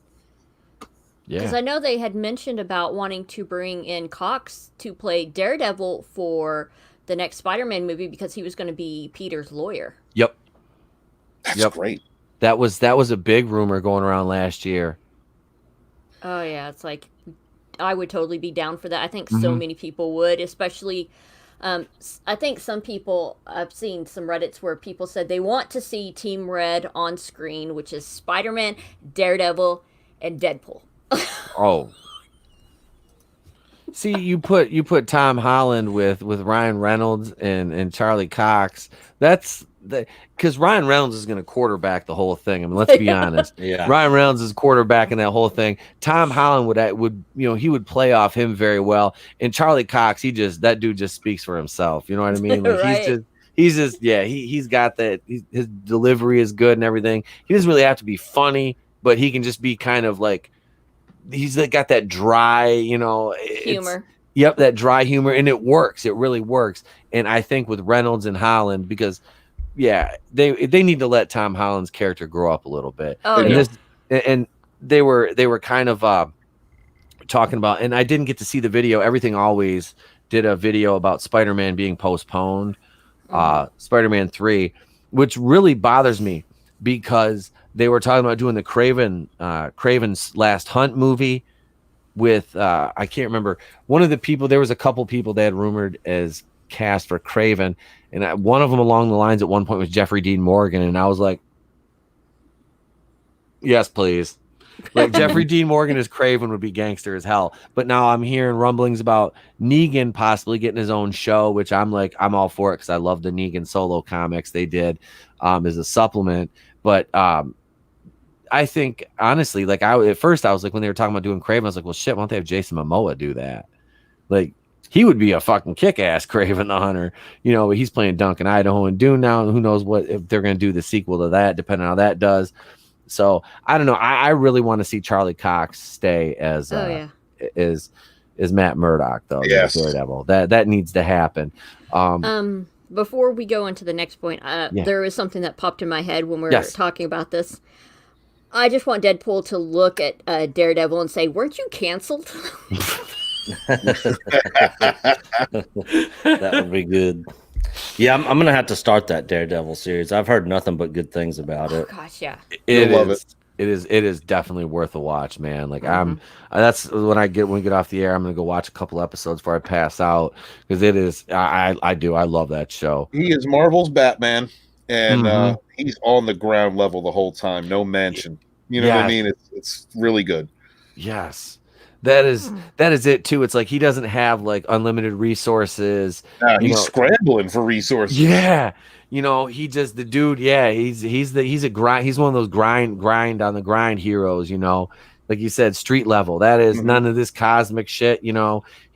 [SPEAKER 3] Because I know they had mentioned about wanting to bring in Cox to play Daredevil for the next Spider-Man movie because he was going to be Peter's lawyer.
[SPEAKER 2] Yep.
[SPEAKER 5] That's great.
[SPEAKER 2] That was a big rumor going around last year.
[SPEAKER 3] Oh yeah, it's like I would totally be down for that. I think so many people would, especially I think some people, I've seen some Reddits where people said they want to see Team Red on screen, which is Spider-Man, Daredevil, and Deadpool.
[SPEAKER 2] Oh, see, you put Tom Holland with Ryan Reynolds and Charley Cox. That's because Ryan Reynolds is going to quarterback the whole thing. I mean, let's be honest.
[SPEAKER 6] Yeah,
[SPEAKER 2] Ryan Reynolds is quarterbacking that whole thing. Tom Holland would he would play off him very well. And Charley Cox, that dude just speaks for himself. You know what I mean? Like
[SPEAKER 3] right.
[SPEAKER 2] he's got that. His delivery is good and everything. He doesn't really have to be funny, but he can just be kind of like he's like got that dry,
[SPEAKER 3] Humor.
[SPEAKER 2] Yep, that dry humor, and it works. It really works. And I think with Reynolds and Holland, because they need to let Tom Holland's character grow up a little bit.
[SPEAKER 3] Oh,
[SPEAKER 2] and they were kind of talking about, and I didn't get to see the video. Everything Always did a video about Spider-Man being postponed, Spider-Man 3, which really bothers me because they were talking about doing the Craven's Last Hunt movie with I can't remember one of the people. There was a couple people they had rumored as cast for Craven, and one of them along the lines at one point was Jeffrey Dean Morgan, and I was like, yes, please. Like Jeffrey Dean Morgan as Craven would be gangster as hell. But now I'm hearing rumblings about Negan possibly getting his own show, which I'm all for it because I love the Negan solo comics they did as a supplement. But I think honestly, like at first I was like, when they were talking about doing Craven, I was like, well, shit, why don't they have Jason Momoa do that? Like he would be a fucking kick-ass Craven the Hunter, but he's playing Duncan Idaho and Dune now, and who knows if they're going to do the sequel to that, depending on how that does. So I don't know. I really want to see Charley Cox stay as Matt Murdock though.
[SPEAKER 5] Yes.
[SPEAKER 2] Daredevil. That needs to happen.
[SPEAKER 3] Before we go on to the next point, there was something that popped in my head when we were talking about this. I just want Deadpool to look at Daredevil and say, "Weren't you canceled?"
[SPEAKER 6] That would be good. Yeah, I'm gonna have to start that Daredevil series. I've heard nothing but good things about it.
[SPEAKER 3] Gosh, yeah.
[SPEAKER 2] It is definitely worth a watch, man. Like that's when we get off the air, I'm gonna go watch a couple episodes before I pass out because it is. I love that show.
[SPEAKER 5] He is Marvel's Batman, and he's on the ground level the whole time. No mention. You know what I mean? It's really good.
[SPEAKER 2] Yes. That is it too. It's like he doesn't have like unlimited resources.
[SPEAKER 5] He's scrambling for resources.
[SPEAKER 2] Yeah. He just the dude, he's one of those grind on the grind heroes, like you said, street level. That is none of this cosmic shit, He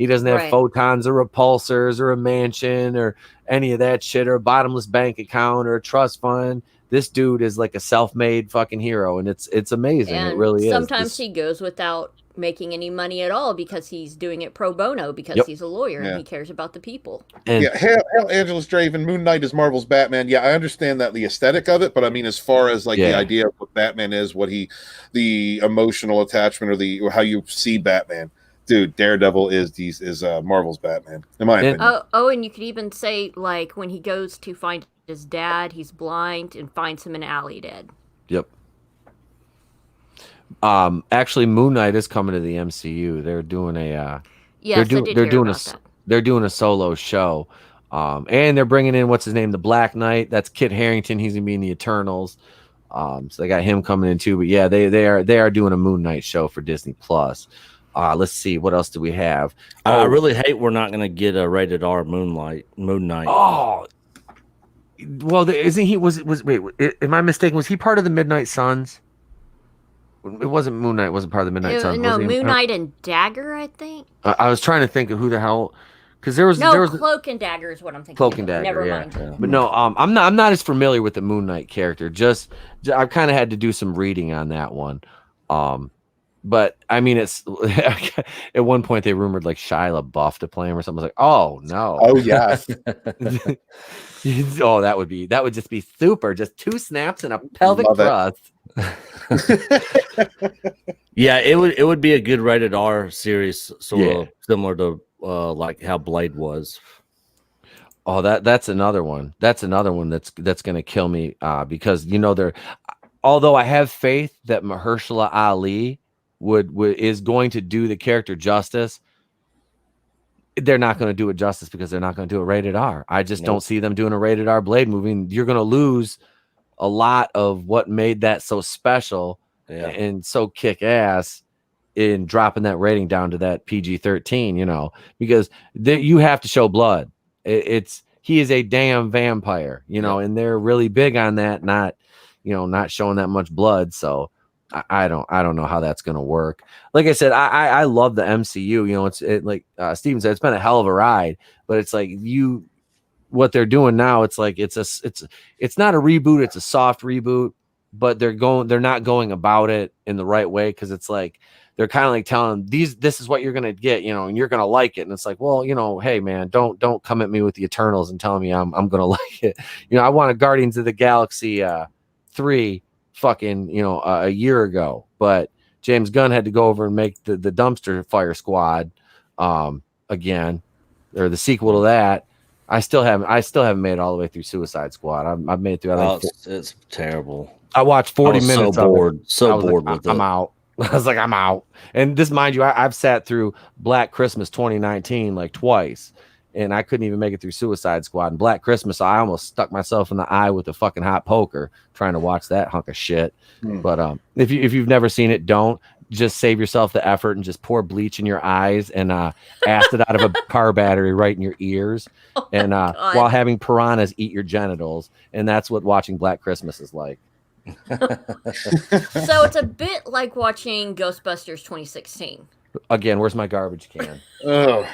[SPEAKER 2] doesn't have photons or repulsors or a mansion or any of that shit or a bottomless bank account or a trust fund. This dude is like a self-made fucking hero, and it's amazing.
[SPEAKER 3] And
[SPEAKER 2] it really is.
[SPEAKER 3] Sometimes he goes without making any money at all because he's doing it pro bono because he's a lawyer and he cares about the people.
[SPEAKER 2] And
[SPEAKER 5] Hail Angelus Draven, Moon Knight is Marvel's Batman. Yeah, I understand that the aesthetic of it, but I mean, as far as like the idea of what Batman is, the emotional attachment or how you see Batman, dude, Daredevil is Marvel's Batman in my opinion.
[SPEAKER 3] And you could even say like when he goes to find his dad, he's blind and finds him in an alley dead.
[SPEAKER 2] Yep. Actually, Moon Knight is coming to the MCU. They're doing they're doing a solo show, and they're bringing in what's his name, the Black Knight. That's Kit Harington. He's gonna be in the Eternals. So they got him coming in too. But yeah, they are doing a Moon Knight show for Disney Plus. Let's see, what else do we have?
[SPEAKER 6] I really hate we're not gonna get a rated R Moon Knight.
[SPEAKER 2] Oh, well, isn't he? Wait, am I mistaken? Was he part of the Midnight Suns? It wasn't Moon Knight. Wasn't part of the Midnight Suns.
[SPEAKER 3] No, Moon Knight and Dagger, I think.
[SPEAKER 2] I was trying to think of who the hell, because there was
[SPEAKER 3] Cloak and Dagger is what I'm thinking.
[SPEAKER 2] Cloak and Dagger.
[SPEAKER 3] Never
[SPEAKER 2] yeah.
[SPEAKER 3] mind.
[SPEAKER 2] But no, I'm not as familiar with the Moon Knight character. Just I've kind of had to do some reading on that one. But I mean, it's at one point they rumored like Shia LaBeouf to play him or something. I was like, oh no.
[SPEAKER 5] Oh yes.
[SPEAKER 2] Oh, that would just be super. Just 2 snaps and a pelvic thrust.
[SPEAKER 6] Yeah, it would be a good rated R series, sort of similar to like how Blade was.
[SPEAKER 2] Oh, that's another one. That's another one that's gonna kill me because although I have faith that Mahershala Ali is going to do the character justice, they're not going to do it justice because they're not going to do it rated R. I just don't see them doing a rated R Blade movie. And you're going to lose a lot of what made that so special and so kick ass in dropping that rating down to that PG-13, because you have to show blood. He is a damn vampire, and they're really big on that, not showing that much blood. So I don't know how that's going to work. Like I said, I love the MCU. Like Steven said, it's been a hell of a ride, but it's like what they're doing now. It's like it's not a reboot. It's a soft reboot, but they're not going about it in the right way because it's like they're kind of like telling him this is what you're gonna get, you know, and you're gonna like it. And it's like, well, you know, hey man, don't come at me with the Eternals and telling me I'm gonna like it. You know, I wanted Guardians of the Galaxy 3 fucking, you know, a year ago, but James Gunn had to go over and make the Dumpster Fire Squad again, or the sequel to that. I still haven't made it all the way through Suicide Squad. I've made it through.
[SPEAKER 6] It's terrible.
[SPEAKER 2] I watched 40 minutes.
[SPEAKER 6] So bored.
[SPEAKER 2] With it. I'm out. I was like, I'm out. And this, mind you, I've sat through Black Christmas 2019 like twice, and I couldn't even make it through Suicide Squad. And Black Christmas, I almost stuck myself in the eye with a fucking hot poker trying to watch that hunk of shit. But if you've never seen it, don't. Just save yourself the effort and just pour bleach in your eyes and acid out of a car battery right in your ears, and while having piranhas eat your genitals. And that's what watching Black Christmas is like.
[SPEAKER 3] So it's a bit like watching Ghostbusters 2016.
[SPEAKER 2] Again, where's my garbage can?
[SPEAKER 5] Oh.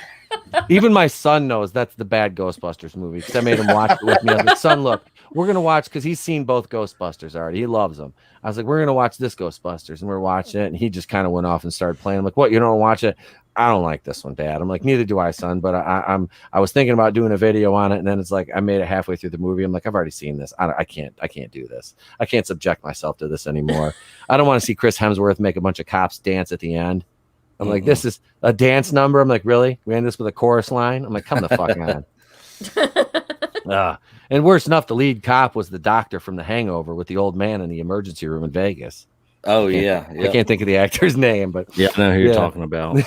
[SPEAKER 2] Even my son knows that's the bad Ghostbusters movie, because I made him watch it with me. I was like, son, look, we're going to watch, because he's seen both Ghostbusters already. He loves them. I was like, we're going to watch this Ghostbusters, and we're watching it, and he just kind of went off and started playing. I'm like, what, you don't watch it? I don't like this one, Dad. I'm like, neither do I, son, but I was thinking about doing a video on it, and then it's like I made it halfway through the movie. I'm like, I've already seen this. I can't do this. I can't subject myself to this anymore. I don't want to see Chris Hemsworth make a bunch of cops dance at the end. I'm like, this is a dance number. I'm like, really? We end this with a chorus line? I'm like, come the fuck on. And worse enough, the lead cop was the doctor from The Hangover with the old man in the emergency room in Vegas.
[SPEAKER 6] Oh, yeah.
[SPEAKER 2] I can't think of the actor's name, but
[SPEAKER 6] yeah, I know who you're talking about.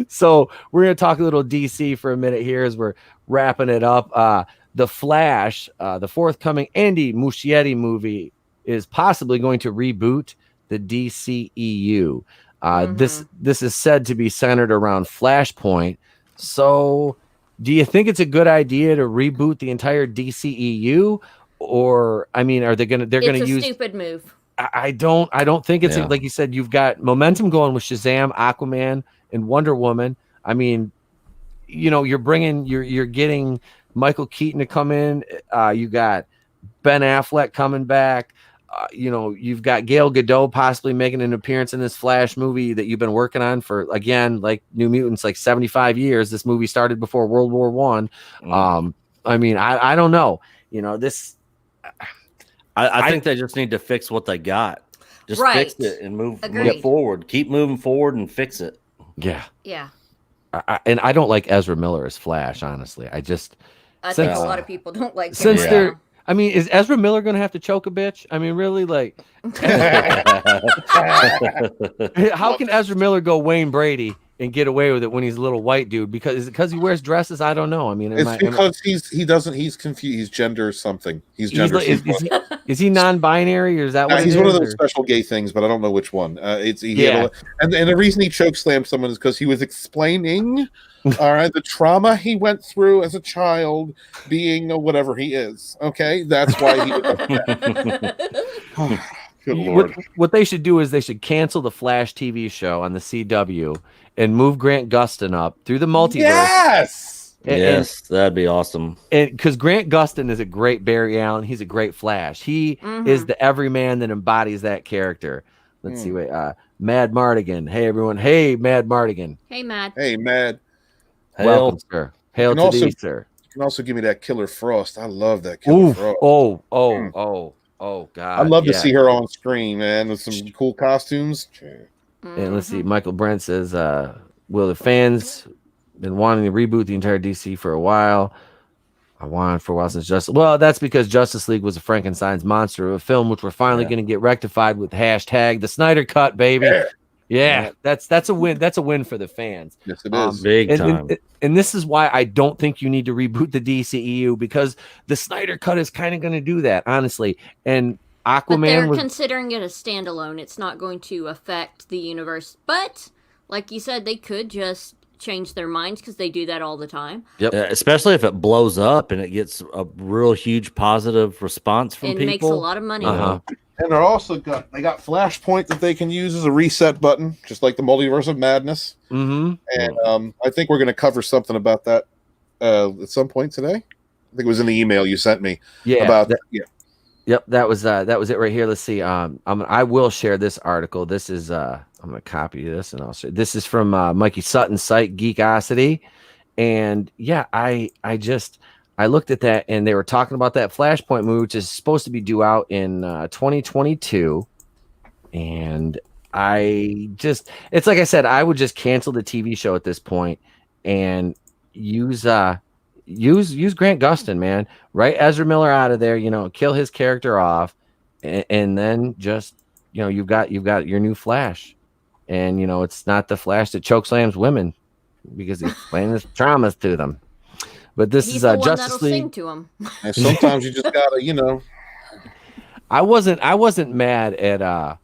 [SPEAKER 2] So we're going to talk a little DC for a minute here as we're wrapping it up. The Flash, the forthcoming Andy Muschietti movie, is possibly going to reboot the DCEU. This is said to be centered around Flashpoint. So do you think it's a good idea to reboot the entire DCEU? Or, I mean, are they going to, they're going to use
[SPEAKER 3] stupid move.
[SPEAKER 2] I don't think it's like you said, you've got momentum going with Shazam, Aquaman, and Wonder Woman. I mean, you know, you're getting Michael Keaton to come in. You got Ben Affleck coming back. You know, you've got Gal Gadot possibly making an appearance in this Flash movie that you've been working on for, again, like New Mutants, like 75 years. This movie started before World War One. I mean, I don't know. You know, this.
[SPEAKER 6] I think they just need to fix what they got. Just fix it and move forward. Keep moving forward and fix it.
[SPEAKER 2] Yeah.
[SPEAKER 3] Yeah.
[SPEAKER 2] And I don't like Ezra Miller as Flash, honestly. I think
[SPEAKER 3] a lot of people don't like him.
[SPEAKER 2] Since they're, I mean, is Ezra Miller going to have to choke a bitch? I mean, really, like, how can Ezra Miller go Wayne Brady and get away with it when he's a little white dude? Because is it because he wears dresses? I don't know. I mean,
[SPEAKER 5] because he's confused. He's gender something. He's gender.
[SPEAKER 2] Is he non-binary, or is that what
[SPEAKER 5] he's one of those special gay things? But I don't know which one. And the reason he chokeslammed someone is because he was explaining, all right, the trauma he went through as a child, being whatever he is. Okay, that's why he. Good Lord.
[SPEAKER 2] What they should do is they should cancel the Flash TV show on the CW and move Grant Gustin up through the multiverse.
[SPEAKER 5] Yes.
[SPEAKER 6] Yes, that'd be awesome.
[SPEAKER 2] And because Grant Gustin is a great Barry Allen, he's a great Flash. He is the everyman that embodies that character. Let's see. Wait, Mad Mardigan. Hey, everyone. Hey, Mad Mardigan.
[SPEAKER 3] Hey, Mad.
[SPEAKER 5] Hey, Mad.
[SPEAKER 2] Welcome, sir. Hail to thee, sir.
[SPEAKER 5] You can also give me that Killer Frost. I love that Killer Frost.
[SPEAKER 2] Oh, God.
[SPEAKER 5] I'd love to see her on screen, man, with some cool costumes.
[SPEAKER 2] And let's see. Michael Brent says, will the fans been wanting to reboot the entire DC for a while? I wanted for a while since Justice. Well, that's because Justice League was a Frankenstein's monster of a film, which we're finally going to get rectified with hashtag the Snyder Cut, baby. Yeah, that's a win. That's a win for the fans.
[SPEAKER 5] Yes, it is.
[SPEAKER 6] Big time.
[SPEAKER 2] And this is why I don't think you need to reboot the DCEU, because the Snyder Cut is kind of going to do that, honestly. And Aquaman,
[SPEAKER 3] but they're considering it a standalone. It's not going to affect the universe. But like you said, they could just change their minds, because they do that all the time.
[SPEAKER 6] Yep. Especially if it blows up and it gets a real huge positive response from people.
[SPEAKER 3] It makes a lot of money.
[SPEAKER 5] And they're also got Flashpoint that they can use as a reset button, just like the Multiverse of Madness. And I think we're going to cover something about that at some point today. I think it was in the email you sent me.
[SPEAKER 2] Yep, that was it right here. Let's see. I will share this article. This is I'm gonna copy this and I'll share. This is from Mikey Sutton's site, Geekosity, and yeah, I looked at that and they were talking about that Flashpoint movie, which is supposed to be due out in 2022, and it's like I said, I would just cancel the TV show at this point and use Grant Gustin, man. Write Ezra Miller out of there, kill his character off, and then just you've got your new Flash, and it's not the Flash that chokeslams women because he's explaining his traumas to them. But this is Justice League.
[SPEAKER 3] Sing to him.
[SPEAKER 5] And sometimes you just gotta,
[SPEAKER 2] I wasn't mad at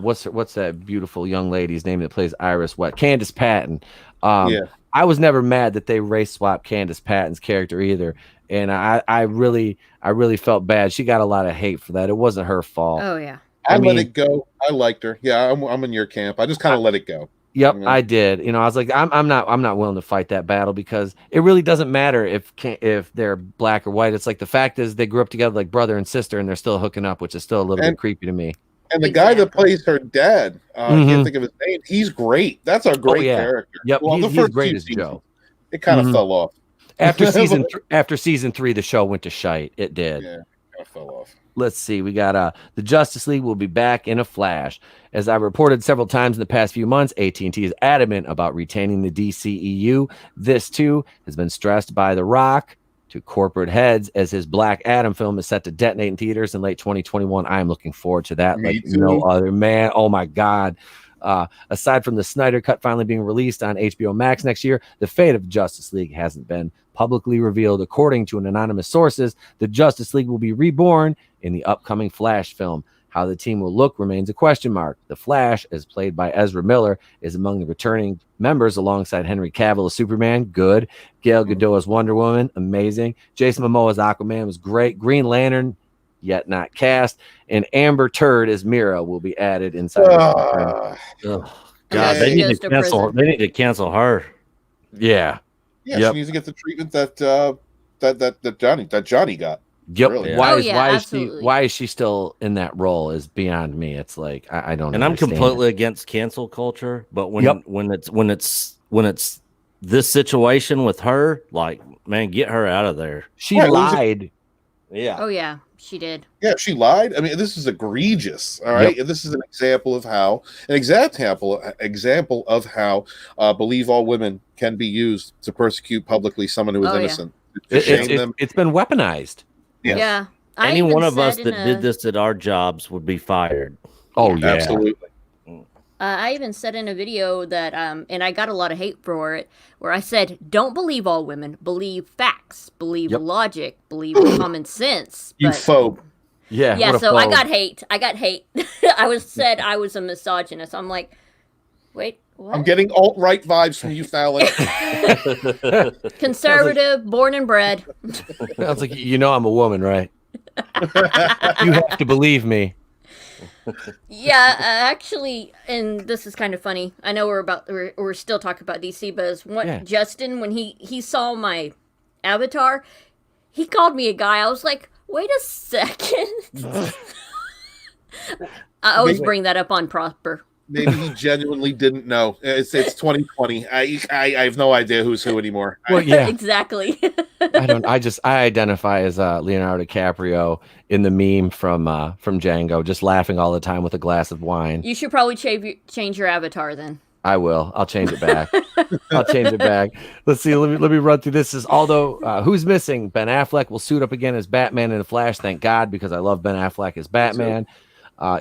[SPEAKER 2] what's that beautiful young lady's name that plays Iris West, Candace Patton.
[SPEAKER 5] Yeah.
[SPEAKER 2] I was never mad that they race swapped Candace Patton's character either, and I really felt bad. She got a lot of hate for that. It wasn't her fault.
[SPEAKER 3] Oh yeah.
[SPEAKER 5] I let it go. I liked her. Yeah, I'm in your camp. I just kind of let it go.
[SPEAKER 2] Yep, I did. I was like, I'm not willing to fight that battle because it really doesn't matter if they're black or white. It's like the fact is they grew up together like brother and sister, and they're still hooking up, which is still a little bit creepy to me.
[SPEAKER 5] And the guy that plays her dad, I can't think of his name. He's great. That's a great character.
[SPEAKER 2] Yep,
[SPEAKER 5] well,
[SPEAKER 2] he's great as Joe.
[SPEAKER 5] It kind of fell off
[SPEAKER 2] after season 3. The show went to shite. It did.
[SPEAKER 5] Yeah, kind of fell off.
[SPEAKER 2] Let's see. We got the Justice League will be back in a flash. As I reported several times in the past few months, AT&T is adamant about retaining the DCEU. This too has been stressed by The Rock to corporate heads as his Black Adam film is set to detonate in theaters in late 2021. I am looking forward to that like no other, man. Oh my God. Aside from the Snyder Cut finally being released on HBO Max next year, the fate of Justice League hasn't been publicly revealed. According to an anonymous sources, the Justice League will be reborn in the upcoming Flash film. How the team will look remains a question mark. The Flash, as played by Ezra Miller, is among the returning members alongside Henry Cavill as Superman, good. Gal Gadot as Wonder Woman, amazing. Jason Momoa as Aquaman was great. Green Lantern, yet not cast. And Amber Turd as Mira will be added inside.
[SPEAKER 6] God, they need to cancel. They need to cancel her.
[SPEAKER 2] Yeah.
[SPEAKER 5] Yeah, she needs to get the treatment that Johnny got.
[SPEAKER 2] Yep.
[SPEAKER 5] Really.
[SPEAKER 2] Why is she still in that role is beyond me. It's like I don't.
[SPEAKER 6] And I'm completely against cancel culture, but when it's this situation with her, like, man, get her out of there.
[SPEAKER 2] She lied.
[SPEAKER 6] Yeah.
[SPEAKER 3] Oh yeah, she did.
[SPEAKER 5] Yeah, she lied. I mean, this is egregious. All right, and this is an example of how believe all women can be used to persecute publicly someone who is innocent.
[SPEAKER 2] It's been weaponized.
[SPEAKER 3] Yeah.
[SPEAKER 6] Any one of us that did this at our jobs would be fired.
[SPEAKER 2] Oh yeah,
[SPEAKER 5] absolutely.
[SPEAKER 3] I even said in a video that, and I got a lot of hate for it, where I said, don't believe all women, believe facts, believe logic, believe common sense.
[SPEAKER 5] You phobe.
[SPEAKER 3] Yeah, so I got hate. I was a misogynist. I'm like, wait, what?
[SPEAKER 5] I'm getting alt-right vibes from you, Fallon.
[SPEAKER 3] Conservative, born and bred.
[SPEAKER 2] Sounds like I'm a woman, right? You have to believe me.
[SPEAKER 3] Yeah, actually, and this is kind of funny. I know we're still talking about DC, but Justin, when he saw my avatar, he called me a guy. I was like, wait a second. I always bring that up on Prosper.
[SPEAKER 5] Maybe he genuinely didn't know. It's 2020. I have no idea who's who anymore.
[SPEAKER 2] Well, yeah,
[SPEAKER 3] exactly.
[SPEAKER 2] I identify as Leonardo DiCaprio in the meme from Django, just laughing all the time with a glass of wine.
[SPEAKER 3] You should probably change your avatar then.
[SPEAKER 2] I will. I'll change it back. Let's see. Let me run through this. Although who's missing? Ben Affleck will suit up again as Batman in the Flash. Thank God, because I love Ben Affleck as Batman.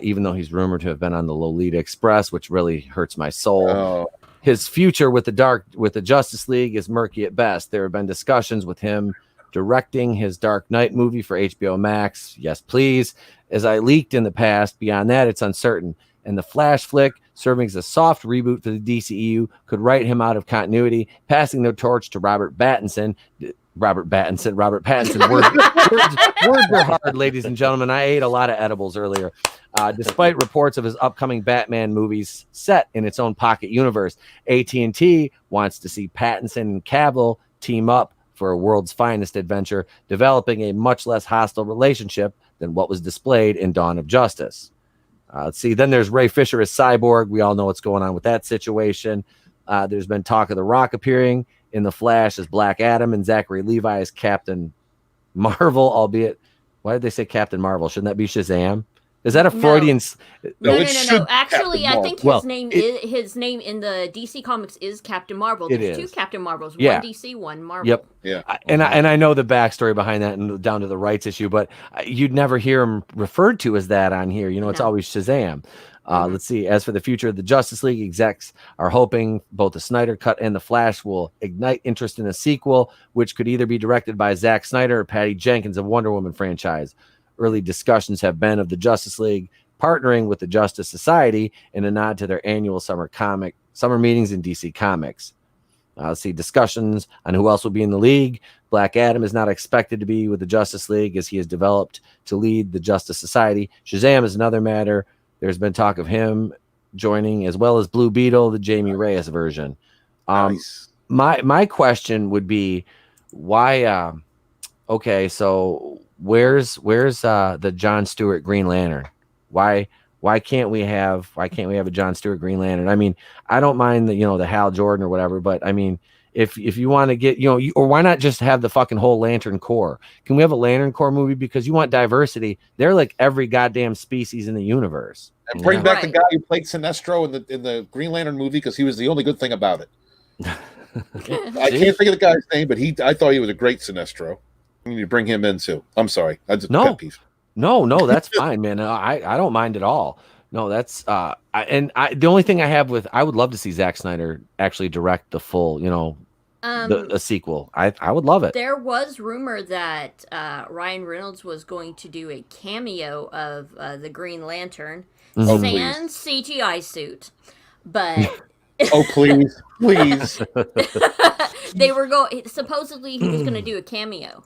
[SPEAKER 2] Even though he's rumored to have been on the Lolita Express, which really hurts my soul.
[SPEAKER 5] Oh.
[SPEAKER 2] His future with the Justice League is murky at best. There have been discussions with him directing his Dark Knight movie for HBO Max. Yes, please. As I leaked in the past, beyond that, it's uncertain. And the Flash flick, serving as a soft reboot for the DCEU, could write him out of continuity, passing the torch to Robert Pattinson. Words are hard, ladies and gentlemen. I ate a lot of edibles earlier. Despite reports of his upcoming Batman movies set in its own pocket universe, AT&T wants to see Pattinson and Cavill team up for a world's finest adventure, developing a much less hostile relationship than what was displayed in Dawn of Justice. Let's see. Then there's Ray Fisher as Cyborg. We all know what's going on with that situation. There's been talk of The Rock appearing in The Flash as Black Adam and Zachary Levi as Captain Marvel, albeit, why did they say Captain Marvel? Shouldn't that be Shazam? Is that a Freudian?
[SPEAKER 3] No. Actually, I think his name in the DC comics is Captain Marvel. There's two Captain Marvels, one DC, one Marvel.
[SPEAKER 2] Yep. Yeah. And I know the backstory behind that and down to the rights issue, but you'd never hear him referred to as that on here. You know, it's always Shazam. Let's see. As for the future of the Justice League, execs are hoping both the Snyder Cut and the Flash will ignite interest in a sequel, which could either be directed by Zack Snyder or Patty Jenkins of Wonder Woman franchise. Early discussions have been of the Justice League partnering with the Justice Society in a nod to their annual summer meetings in DC Comics. Let's see. Discussions on who else will be in the league. Black Adam is not expected to be with the Justice League as he is developed to lead the Justice Society. Shazam is another matter. There's been talk of him joining, as well as Blue Beetle, the Jamie Reyes version.
[SPEAKER 5] Nice.
[SPEAKER 2] My question would be, why? Okay, so where's the John Stewart Green Lantern? Why can't we have a John Stewart Green Lantern? I mean, I don't mind the Hal Jordan or whatever, but I mean, if you want to get or why not just have the fucking whole Lantern Corps? Can we have a Lantern Corps movie, because you want diversity? They're like every goddamn species in the universe.
[SPEAKER 5] And bring back the guy who played Sinestro in the Green Lantern movie, because he was the only good thing about it. I can't think of the guy's name, but I thought he was a great Sinestro. You need to bring him in too. I'm sorry.
[SPEAKER 2] No, that's fine, man. I don't mind at all. No, that's the only thing I have with, I would love to see Zack Snyder actually direct the full, a sequel. I would love it.
[SPEAKER 3] There was rumor that Ryan Reynolds was going to do a cameo of the Green Lantern, sans CGI suit, but
[SPEAKER 5] oh please.
[SPEAKER 3] They were supposedly he was going to do a cameo.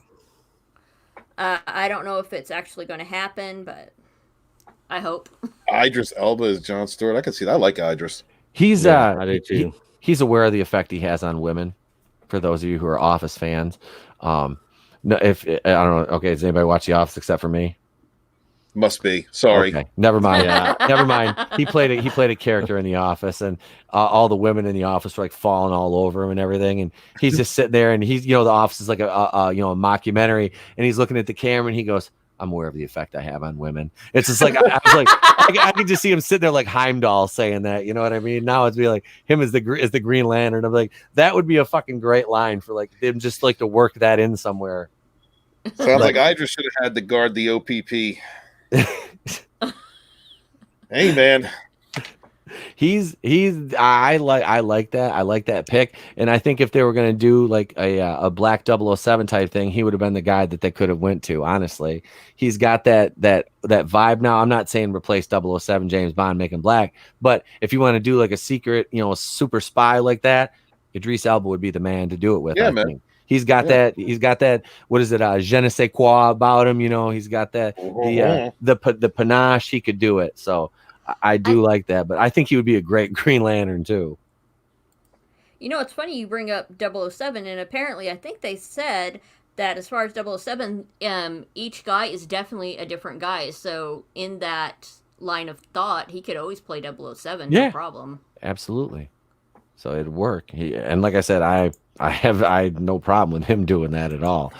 [SPEAKER 3] I don't know if it's actually going to happen, but I hope.
[SPEAKER 5] Idris Elba is John Stewart. I can see that. I like Idris.
[SPEAKER 2] He's
[SPEAKER 6] I do too.
[SPEAKER 2] He's aware of the effect he has on women. For those of you who are Office fans, no, if I don't know. Okay, does anybody watch The Office except for me?
[SPEAKER 5] Must be. Sorry.
[SPEAKER 2] Okay. Never mind. Never mind. He played a character in The Office, and all the women in the office were like falling all over him and everything. And he's just sitting there, and he's, The Office is like a mockumentary, and he's looking at the camera, and he goes, "I'm aware of the effect I have on women." It's just like I was like, I could just see him sitting there like Heimdall saying that. You know what I mean? Now it's be like him as the Green Lantern. I'm like, that would be a fucking great line for like them just like to work that in somewhere.
[SPEAKER 5] Sounds like Idris should have had to guard the OPP. Hey man, I like that pick, and I think if they were going to do like a Black 007 type thing, he would have been the guy that they could have went to. Honestly, he's got that vibe now. I'm not saying replace 007 James Bond, make him black, but if you want to do like a secret, super spy like that, Idris Elba would be the man to do it with. Yeah,
[SPEAKER 2] I think. He's got that. He's got that. What is it? Je ne sais quoi about him. He's got that. The panache. He could do it. So I do like that. But I think he would be a great Green Lantern too.
[SPEAKER 3] It's funny you bring up 007, and apparently I think they said that as far as 007, each guy is definitely a different guy. So in that line of thought, he could always play 007. No problem.
[SPEAKER 2] Absolutely. So it'd work. And like I said, I had no problem with him doing that at all.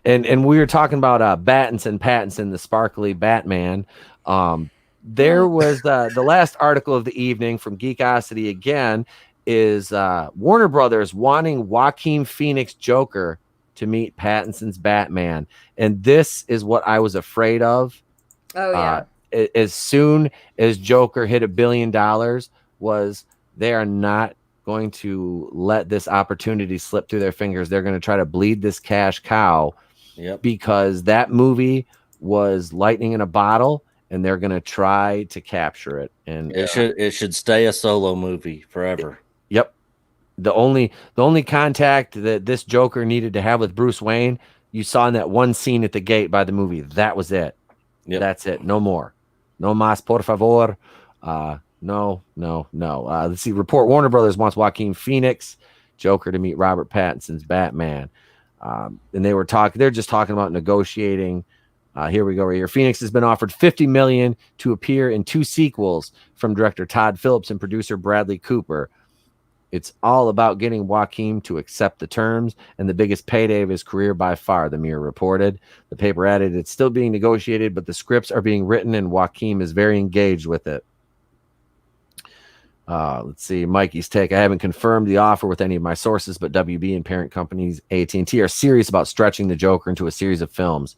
[SPEAKER 2] And we were talking about Pattinson, the sparkly Batman. There was the last article of the evening from Geekosity again is Warner Brothers wanting Joaquin Phoenix Joker to meet Pattinson's Batman. And this is what I was afraid of.
[SPEAKER 3] Oh, yeah.
[SPEAKER 2] As soon as Joker hit $1 billion, was they are not going to let this opportunity slip through their fingers. They're going to try to bleed this cash cow because that movie was lightning in a bottle, and they're going to try to capture it. And
[SPEAKER 6] it should stay a solo movie forever.
[SPEAKER 2] Yep. The only contact that this Joker needed to have with Bruce Wayne, you saw in that one scene at the gate by the movie. That was it.
[SPEAKER 6] Yep.
[SPEAKER 2] That's it. No more. No más, por favor. No. Let's see. Report Warner Brothers wants Joaquin Phoenix Joker to meet Robert Pattinson's Batman. And they're just talking about negotiating. Here we go right here. Phoenix has been offered $50 million to appear in 2 sequels from director Todd Phillips and producer Bradley Cooper. It's all about getting Joaquin to accept the terms and the biggest payday of his career by far, the Mirror reported. The paper added it's still being negotiated, but the scripts are being written and Joaquin is very engaged with it. Let's see, Mikey's take. I haven't confirmed the offer with any of my sources, but WB and parent companies AT&T are serious about stretching the Joker into a series of films.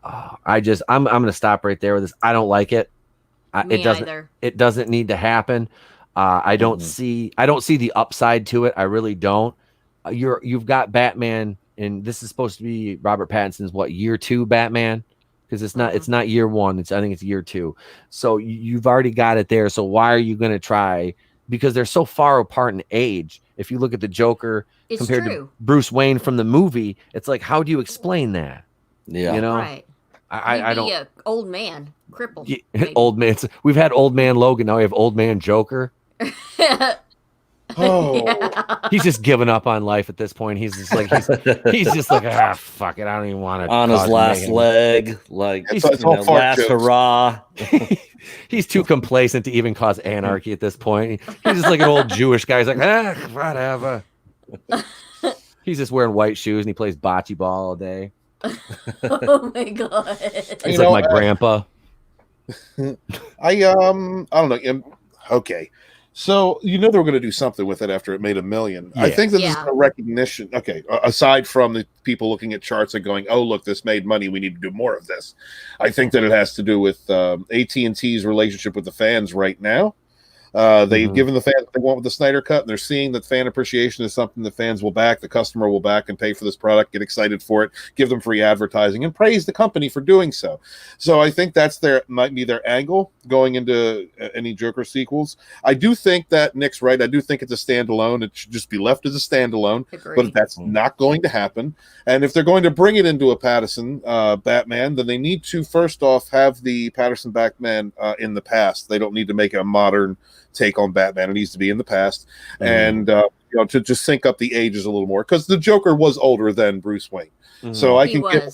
[SPEAKER 2] I'm going to stop right there with this. I don't like it. It doesn't need to happen. I don't see the upside to it. I really don't. You've got Batman, and this is supposed to be Robert Pattinson's year 2 Batman, because it's not year 1. I think it's year 2. So you've already got it there. So why are you going to try? Because they're so far apart in age. If you look at the Joker compared to Bruce Wayne from the movie, it's like, how do you explain that?
[SPEAKER 6] Yeah,
[SPEAKER 2] you know,
[SPEAKER 3] right.
[SPEAKER 2] I don't.
[SPEAKER 3] A old man, crippled.
[SPEAKER 2] Old man. We've had old man Logan. Now we have old man Joker. He's just given up on life at this point. He's just like fuck it, I don't even want to.
[SPEAKER 6] On his last leg, like
[SPEAKER 2] he's
[SPEAKER 6] last hurrah.
[SPEAKER 2] He's too complacent to even cause anarchy at this point. He's just like an old Jewish guy. He's like, whatever. He's just wearing white shoes and he plays bocce ball all day.
[SPEAKER 3] Oh my god!
[SPEAKER 2] He's like my grandpa.
[SPEAKER 5] I don't know. Okay. So they were going to do something with it after it made $1 million. Yeah. I think that this is a recognition. Okay, aside from the people looking at charts and going, "Oh, look, this made money. We need to do more of this." I think that it has to do with AT&T's relationship with the fans right now. They've given the fans what they want with the Snyder Cut, and they're seeing that fan appreciation is something the fans will back, the customer will back and pay for this product, get excited for it, give them free advertising, and praise the company for doing so. So I think might be their angle going into any Joker sequels. I do think that Nick's right. I do think it's a standalone. It should just be left as a standalone.
[SPEAKER 3] Agreed.
[SPEAKER 5] But that's not going to happen. And if they're going to bring it into a Pattinson Batman, then they need to first off have the Pattinson Batman in the past. They don't need to make a modern take on Batman. It needs to be in the past, and to just sync up the ages a little more, because the Joker was older than Bruce Wayne. So I can get,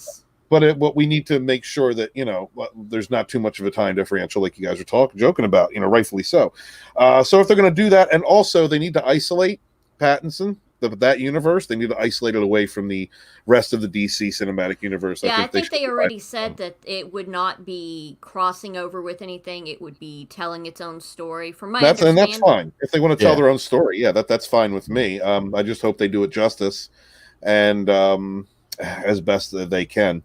[SPEAKER 5] but what we need to make sure that there's not too much of a time differential, like you guys are joking about, rightfully so. So if they're going to do that, and also they need to isolate Pattinson. That universe, they need to isolate it away from the rest of the DC cinematic universe.
[SPEAKER 3] Yeah, I think they already said that it would not be crossing over with anything. It would be telling its own story. From my understanding,
[SPEAKER 5] and that's fine if they want to tell their own story. Yeah, that's fine with me. I just hope they do it justice and as best that they can,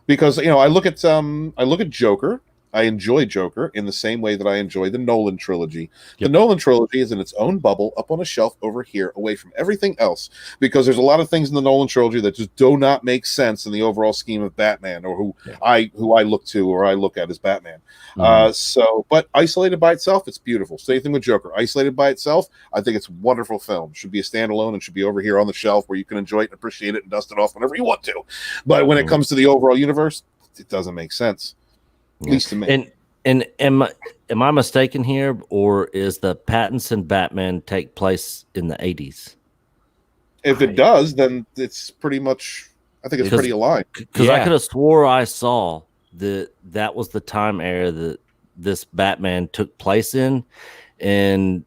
[SPEAKER 5] because I look at Joker. I enjoy Joker in the same way that I enjoy the Nolan trilogy. Yep. The Nolan trilogy is in its own bubble up on a shelf over here, away from everything else, because there's a lot of things in the Nolan trilogy that just do not make sense in the overall scheme of Batman, or who I look to or I look at as Batman. But isolated by itself, it's beautiful. Same thing with Joker. Isolated by itself, I think it's a wonderful film. It should be a standalone and should be over here on the shelf where you can enjoy it and appreciate it and dust it off whenever you want to. But when it comes to the overall universe, it doesn't make sense. At least to me.
[SPEAKER 6] And am I mistaken here, or is the Pattinson Batman take place in the 80s?
[SPEAKER 5] If it does, then it's pretty much. I think it's pretty aligned.
[SPEAKER 6] Because I could have swore I saw that was the time era that this Batman took place in, and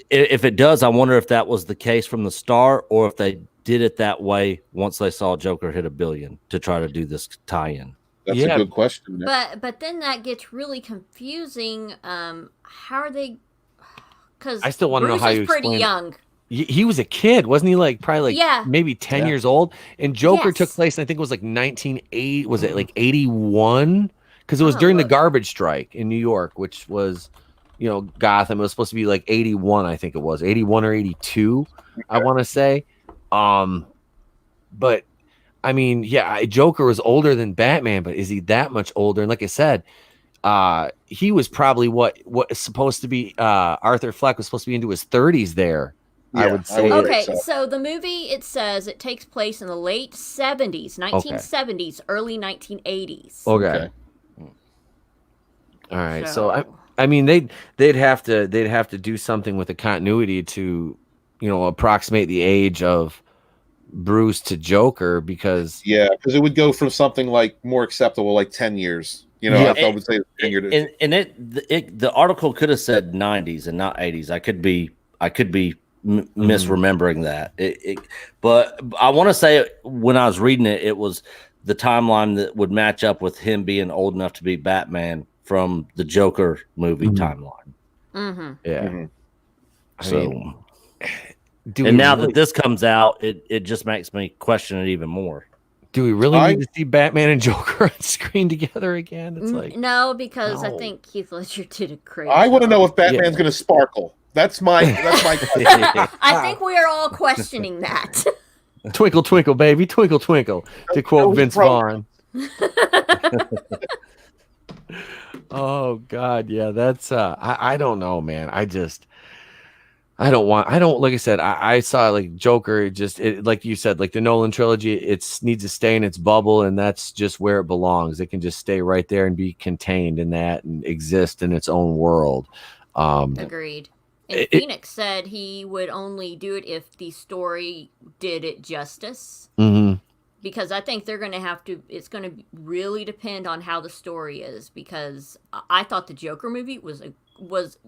[SPEAKER 6] if it does, I wonder if that was the case from the start, or if they did it that way once they saw Joker hit $1 billion to try to do this tie-in.
[SPEAKER 5] That's a good question.
[SPEAKER 3] But then that gets really confusing. How are they? Because
[SPEAKER 2] I still want to know how you
[SPEAKER 3] pretty young.
[SPEAKER 2] He was a kid, wasn't he? Probably maybe 10 years old. And Joker took place, I think it was 1980. Was it 81? Because it was during the garbage strike in New York, which was, Gotham. It was supposed to be 81. I think it was 81 or 82. I want to say, but. I mean, Joker was older than Batman, but is he that much older? And like I said, he was probably what is supposed to be Arthur Fleck was supposed to be into his 30s there. Yeah, I would say.
[SPEAKER 3] Okay, so the movie, it says it takes place in the late 70s, 1970s, early 1980s.
[SPEAKER 2] Okay. All right. So I mean they'd have to do something with the continuity to approximate the age of Bruce to Joker, because
[SPEAKER 5] because it would go from something like more acceptable, like 10 years. I would say 10 years.
[SPEAKER 6] And the article could have said 90s and not 80s. I could be misremembering that. But I want to say when I was reading it, it was the timeline that would match up with him being old enough to be Batman from the Joker movie timeline.
[SPEAKER 2] Yeah.
[SPEAKER 6] So, now that this comes out, it just makes me question it even more.
[SPEAKER 2] Do we really need to see Batman and Joker on screen together again? It's like
[SPEAKER 3] no, because I think Heath Ledger did a great
[SPEAKER 5] I want to
[SPEAKER 3] job.
[SPEAKER 5] know if Batman's going to sparkle. That's my question.
[SPEAKER 3] I think we are all questioning that.
[SPEAKER 2] Twinkle, twinkle, baby, twinkle, twinkle, to quote Vince Vaughn. Oh God, yeah, that's I don't know, man. I don't like I said, I saw like Joker, like you said, like the Nolan trilogy, it needs to stay in its bubble, and that's just where it belongs. It can just stay right there and be contained in that and exist in its own world.
[SPEAKER 3] Agreed. And Phoenix said he would only do it if the story did it justice.
[SPEAKER 2] Mm-hmm.
[SPEAKER 3] Because I think they're going to have to, it's going to really depend on how the story is. Because I thought the Joker movie was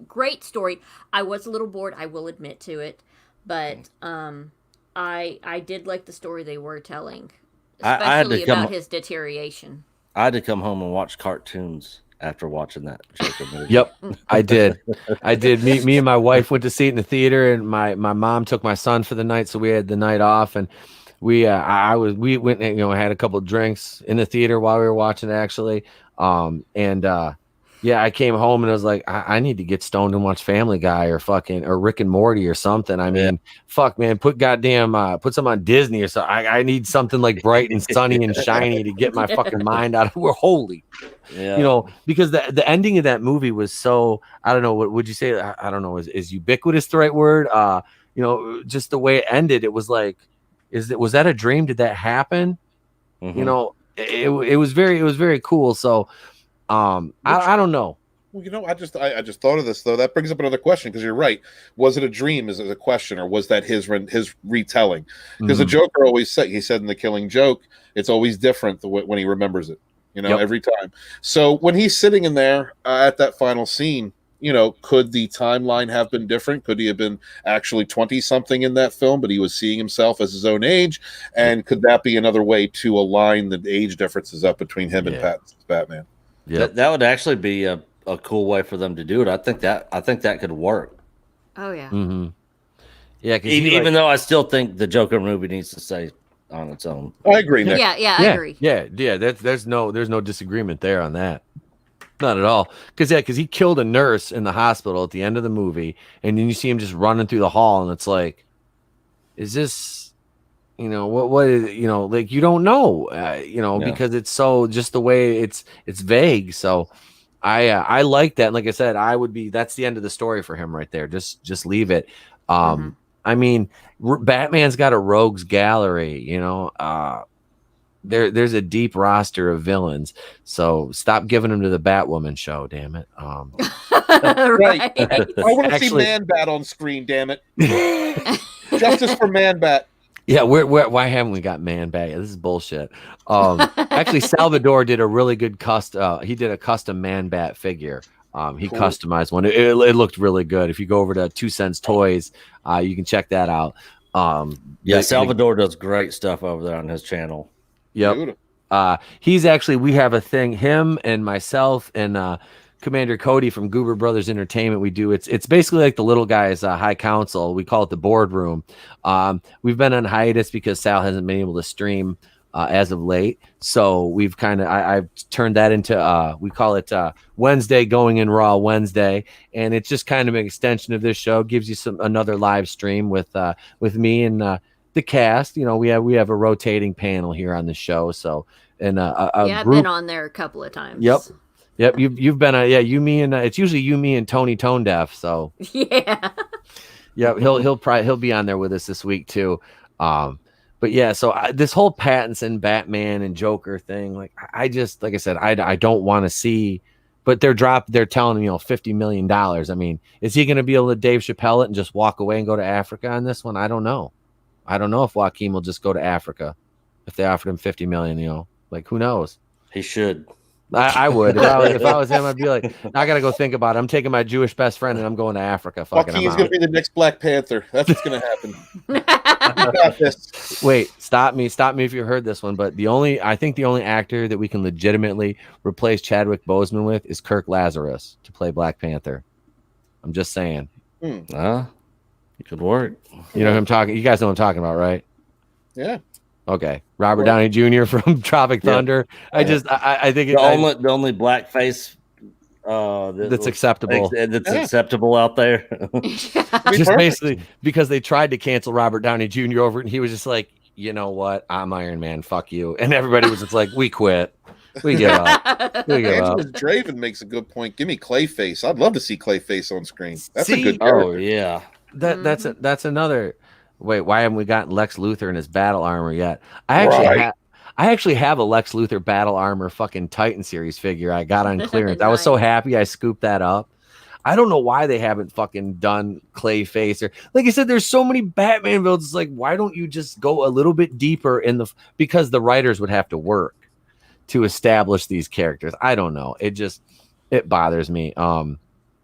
[SPEAKER 3] great story. I was a little bored, I will admit to it. But I did like the story they were telling. Especially about his deterioration.
[SPEAKER 6] I had to come home and watch cartoons after watching that Joker movie.
[SPEAKER 2] Yep, I did. Me and my wife went to see it in the theater, and my mom took my son for the night, so we had the night off, and we went and had a couple of drinks in the theater while we were watching it, actually. I came home and I was like, I need to get stoned and watch Family Guy or Rick and Morty or something. I mean, fuck, man, put some on Disney or something. I need something like bright and sunny and shiny to get my fucking mind out of it. We're holy. Yeah. Because the ending of that movie was so, I don't know, what would you say? I don't know, is ubiquitous the right word? Just the way it ended, it was like, was that a dream? Did that happen? Mm-hmm. It was very cool. So, I don't know.
[SPEAKER 5] Well, I just thought of this though. That brings up another question, because you're right. Was it a dream? Is it a question, or was that his retelling? Because the Joker always said, he said in The Killing Joke, it's always different when he remembers it. Every time. So when he's sitting in there at that final scene, could the timeline have been different? Could he have been actually 20-something in that film, but he was seeing himself as his own age? And could that be another way to align the age differences up between him and Pattinson's Batman?
[SPEAKER 6] Yeah, that would actually be a cool way for them to do it. I think that could work.
[SPEAKER 3] Oh yeah.
[SPEAKER 2] Mm-hmm. Yeah,
[SPEAKER 6] even though I still think the Joker movie needs to stay on its own.
[SPEAKER 5] I agree, Nick.
[SPEAKER 3] I agree.
[SPEAKER 2] Yeah. There's no disagreement there on that. Not at all. Because he killed a nurse in the hospital at the end of the movie, and then you see him just running through the hall, and it's like, is this, what is, like, you don't know, because it's so, just the way it's vague. So I like that. And like I said, that's the end of the story for him right there. Just leave it. I mean, Batman's got a rogues gallery, there's a deep roster of villains, so stop giving them to the Batwoman show, damn it.
[SPEAKER 5] Right. I want to see Man-Bat on screen, damn it. Justice for Man-Bat.
[SPEAKER 2] Yeah, why haven't we got Man-Bat? This is bullshit. Actually, Salvador did a really good he did a custom Man-Bat figure. He customized one. It looked really good. If you go over to 2 Cents Toys, you can check that out.
[SPEAKER 6] Salvador does great stuff over there on his channel.
[SPEAKER 2] Yep. He's actually, we have a thing, him and myself and Commander Cody from Goober Brothers Entertainment. We do it's basically like the little guys high council. We call it the boardroom. We've been on hiatus because Sal hasn't been able to stream as of late, so we've kind of I've turned that into we call it Wednesday Going in Raw Wednesday, and it's just kind of an extension of this show. Gives you another live stream with me and the cast. We have a rotating panel here on the show. So and
[SPEAKER 3] I've been on there a couple of times.
[SPEAKER 2] Yep. You've been you, me, and it's usually you, me, and Tony Tone Deaf. So
[SPEAKER 3] yeah.
[SPEAKER 2] He'll be on there with us this week too. But yeah, so this whole Pattinson, Batman, and Joker thing, like I said, I don't want to see but they're telling him, $50 million. I mean, is he going to be able to Dave Chappelle it and just walk away and go to Africa on this one? I don't know. I don't know if Joaquin will just go to Africa if they offered him 50 million, like who knows?
[SPEAKER 6] He should.
[SPEAKER 2] I would. If I was him, I'd be like, I got to go think about it. I'm taking my Jewish best friend and I'm going to Africa. Fucking,
[SPEAKER 5] Joaquin's going to be the next Black Panther. That's what's going to happen. You got this.
[SPEAKER 2] Wait, stop me if you heard this one. But I think the only actor that we can legitimately replace Chadwick Boseman with is Kirk Lazarus to play Black Panther. I'm just saying.
[SPEAKER 6] It could work.
[SPEAKER 2] You know who I'm talking. You guys know what I'm talking about, right?
[SPEAKER 5] Yeah.
[SPEAKER 2] Okay, Robert Downey Jr. from Tropic Thunder. I think
[SPEAKER 6] the only blackface
[SPEAKER 2] that's acceptable.
[SPEAKER 6] That's acceptable out there.
[SPEAKER 2] Just basically because they tried to cancel Robert Downey Jr. over it, and he was just like, you know what, I'm Iron Man, fuck you, and everybody was just like, we quit, we give up.
[SPEAKER 5] Angela Draven makes a good point. Give me Clayface. I'd love to see Clayface on screen. That's a good character.
[SPEAKER 6] Oh yeah,
[SPEAKER 2] that's another. Wait, why haven't we gotten Lex Luthor in his battle armor yet? I actually have a Lex Luthor battle armor fucking Titan series figure I got on clearance. I was so happy I scooped that up. I don't know why they haven't fucking done Clayface, or like I said, there's so many Batman builds. It's like, why don't you just go a little bit deeper because the writers would have to work to establish these characters. I don't know. It bothers me.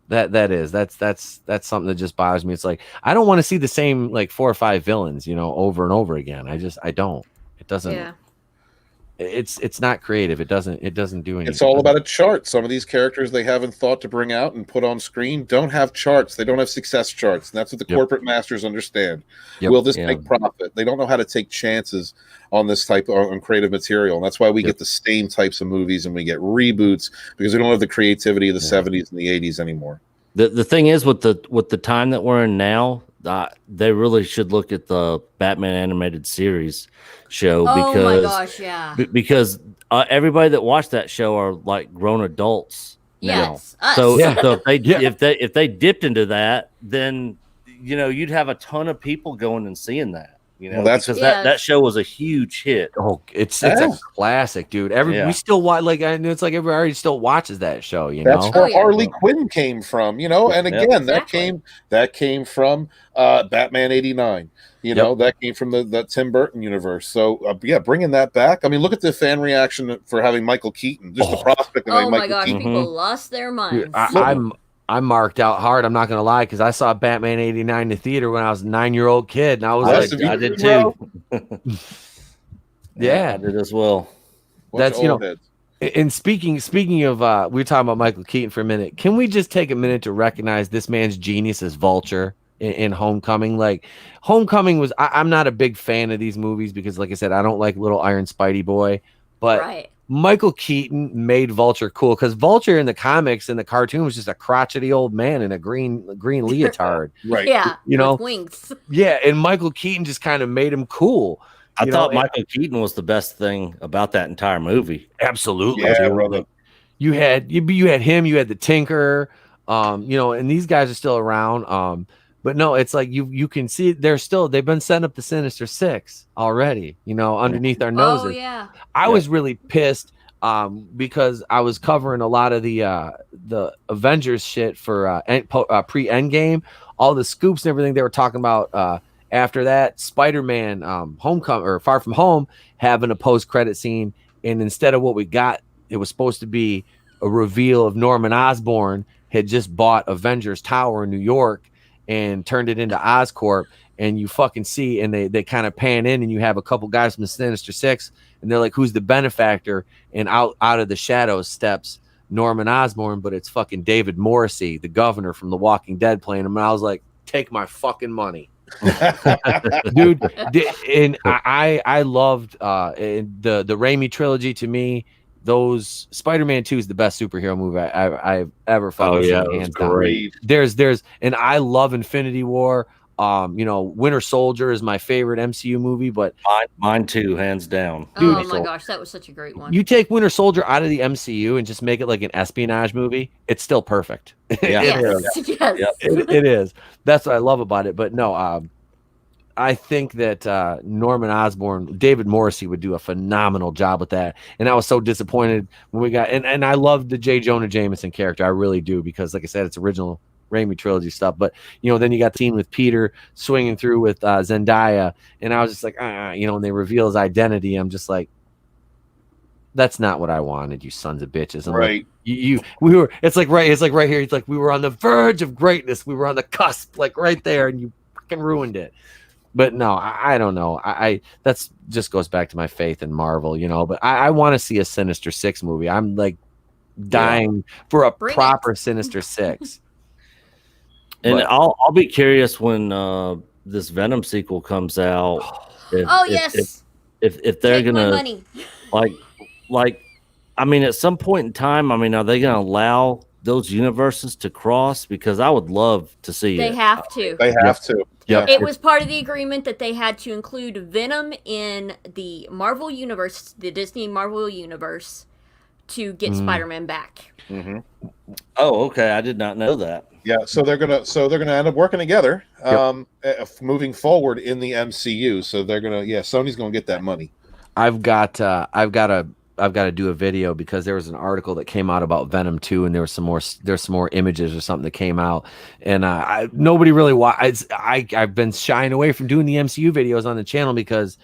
[SPEAKER 2] That's something that just bothers me. It's like, I don't want to see the same like 4 or 5 villains, over and over again. I don't. It doesn't. Yeah. It's not creative. It doesn't do anything.
[SPEAKER 5] It's all about a chart. Some of these characters they haven't thought to bring out and put on screen don't have charts. They don't have success charts, and that's what the corporate masters understand. Will this make profit? They don't know how to take chances on this type of creative material, and that's why we get the same types of movies and we get reboots, because we don't have the creativity of the 70s and the 80s anymore.
[SPEAKER 6] The thing is, with the time that we're in now, they really should look at the Batman animated series show, because
[SPEAKER 3] oh my gosh, yeah,
[SPEAKER 6] because everybody that watched that show are like grown adults now.
[SPEAKER 3] Yes, us.
[SPEAKER 6] So if they dipped into that, then you'd have a ton of people going and seeing that. That's because that show was a huge hit.
[SPEAKER 2] Oh, it's a classic, dude. We still watch, like, it's like everybody still watches that show.
[SPEAKER 5] That's where Harley Quinn came from. And again, that came from Batman '89. That came from the Tim Burton universe. So bringing that back. I mean, look at the fan reaction for having Michael Keaton. Just the prospect of Michael Keaton.
[SPEAKER 3] People lost their minds.
[SPEAKER 2] Dude, I'm marked out hard. I'm not going to lie, because I saw Batman '89 in the theater when I was a 9-year-old kid, and I was like,
[SPEAKER 6] I did too.
[SPEAKER 2] Yeah,
[SPEAKER 6] I did as well.
[SPEAKER 2] That's and speaking of, we were talking about Michael Keaton for a minute. Can we just take a minute to recognize this man's genius as Vulture in Homecoming? Like, Homecoming was. I'm not a big fan of these movies because, like I said, I don't like Little Iron Spidey Boy, but. Michael Keaton made Vulture cool, because Vulture in the comics and the cartoon was just a crotchety old man in a green leotard.
[SPEAKER 5] Right.
[SPEAKER 3] Yeah.
[SPEAKER 2] With
[SPEAKER 3] wings.
[SPEAKER 2] Yeah. And Michael Keaton just kind of made him cool.
[SPEAKER 6] I thought Michael Keaton was the best thing about that entire movie.
[SPEAKER 2] Absolutely.
[SPEAKER 5] Yeah, brother.
[SPEAKER 2] You had him, you had the Tinker, and these guys are still around. But no, it's like you can see they've been setting up the Sinister Six already, underneath our noses.
[SPEAKER 3] Oh, yeah.
[SPEAKER 2] I was really pissed because I was covering a lot of the Avengers shit for pre-Endgame, all the scoops and everything they were talking about after that. Spider-Man Homecoming or Far From Home having a post-credit scene, and instead of what we got, it was supposed to be a reveal of Norman Osborn had just bought Avengers Tower in New York and turned it into Oscorp, and you fucking see, and they kind of pan in, and you have a couple guys from the Sinister Six, and they're like, who's the benefactor? And out of the shadows steps Norman Osborn, but it's fucking David Morrissey, the governor from The Walking Dead, playing him. And I was like, take my fucking money. Dude. And I loved the Raimi trilogy. To me, those Spider-Man 2 is the best superhero movie I've ever fucking seen. Hands down.
[SPEAKER 5] Great.
[SPEAKER 2] There's and I love Infinity War. Winter Soldier is my favorite MCU movie, but
[SPEAKER 6] mine too, hands down.
[SPEAKER 3] Dude, oh my gosh, that was such a great one.
[SPEAKER 2] You take Winter Soldier out of the MCU and just make it like an espionage movie, it's still perfect.
[SPEAKER 3] Yes.
[SPEAKER 2] It is. That's what I love about it. But no, I think that Norman Osborn, David Morrissey would do a phenomenal job with that. And I was so disappointed when we got, and I love the J. Jonah Jameson character. I really do, because like I said, it's original Raimi trilogy stuff. But, then you got the scene with Peter swinging through with Zendaya. And I was just like, and they reveal his identity. I'm just like, that's not what I wanted, you sons of bitches. I'm
[SPEAKER 5] right.
[SPEAKER 2] Like, it's like right here. It's like we were on the verge of greatness. We were on the cusp, like right there, and you fucking ruined it. But no, I don't know. I that's just goes back to my faith in Marvel, But I want to see a Sinister Six movie. I'm like dying for a proper Sinister Six.
[SPEAKER 6] And I'll be curious when this Venom sequel comes out. If they're
[SPEAKER 3] Take
[SPEAKER 6] gonna
[SPEAKER 3] my money.
[SPEAKER 6] like, I mean, at some point in time, I mean, are they gonna allow those universes to cross? Because I would love to see
[SPEAKER 3] They
[SPEAKER 6] it.
[SPEAKER 3] have to.
[SPEAKER 5] They have to.
[SPEAKER 2] Yep.
[SPEAKER 3] It was part of the agreement that they had to include Venom in the Marvel universe, the Disney Marvel universe, to get Spider-Man back.
[SPEAKER 5] Mm-hmm.
[SPEAKER 6] Oh, okay. I did not know that.
[SPEAKER 5] Yeah, so they're gonna end up working together, moving forward in the MCU. So they're gonna, Sony's gonna get that money.
[SPEAKER 2] I've got to do a video, because there was an article that came out about Venom 2, and there's some more images or something that came out, and nobody really I've been shying away from doing the MCU videos on the channel because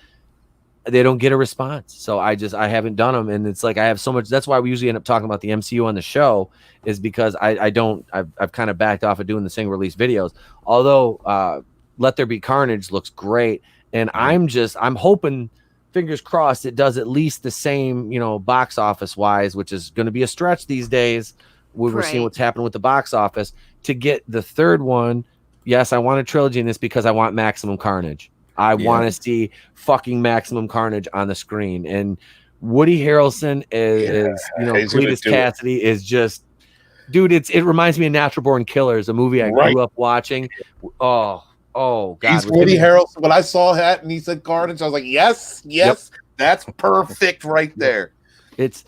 [SPEAKER 2] they don't get a response. So I haven't done them, and it's like I have so much. That's why we usually end up talking about the MCU on the show, is because I've kind of backed off of doing the single release videos. Although Let There Be Carnage looks great, and I'm hoping, fingers crossed, it does at least the same, box office wise, which is going to be a stretch these days. We're seeing what's happening with the box office to get the third one. Yes, I want a trilogy in this because I want maximum carnage. I want to see fucking maximum carnage on the screen. And Woody Harrelson is Cletus Cassidy is just, dude. It reminds me of Natural Born Killers, a movie I grew up watching. Oh God!
[SPEAKER 5] He's Woody Harrelson. When I saw that and he said Carnage, I was like, yes, that's perfect right there.
[SPEAKER 2] It's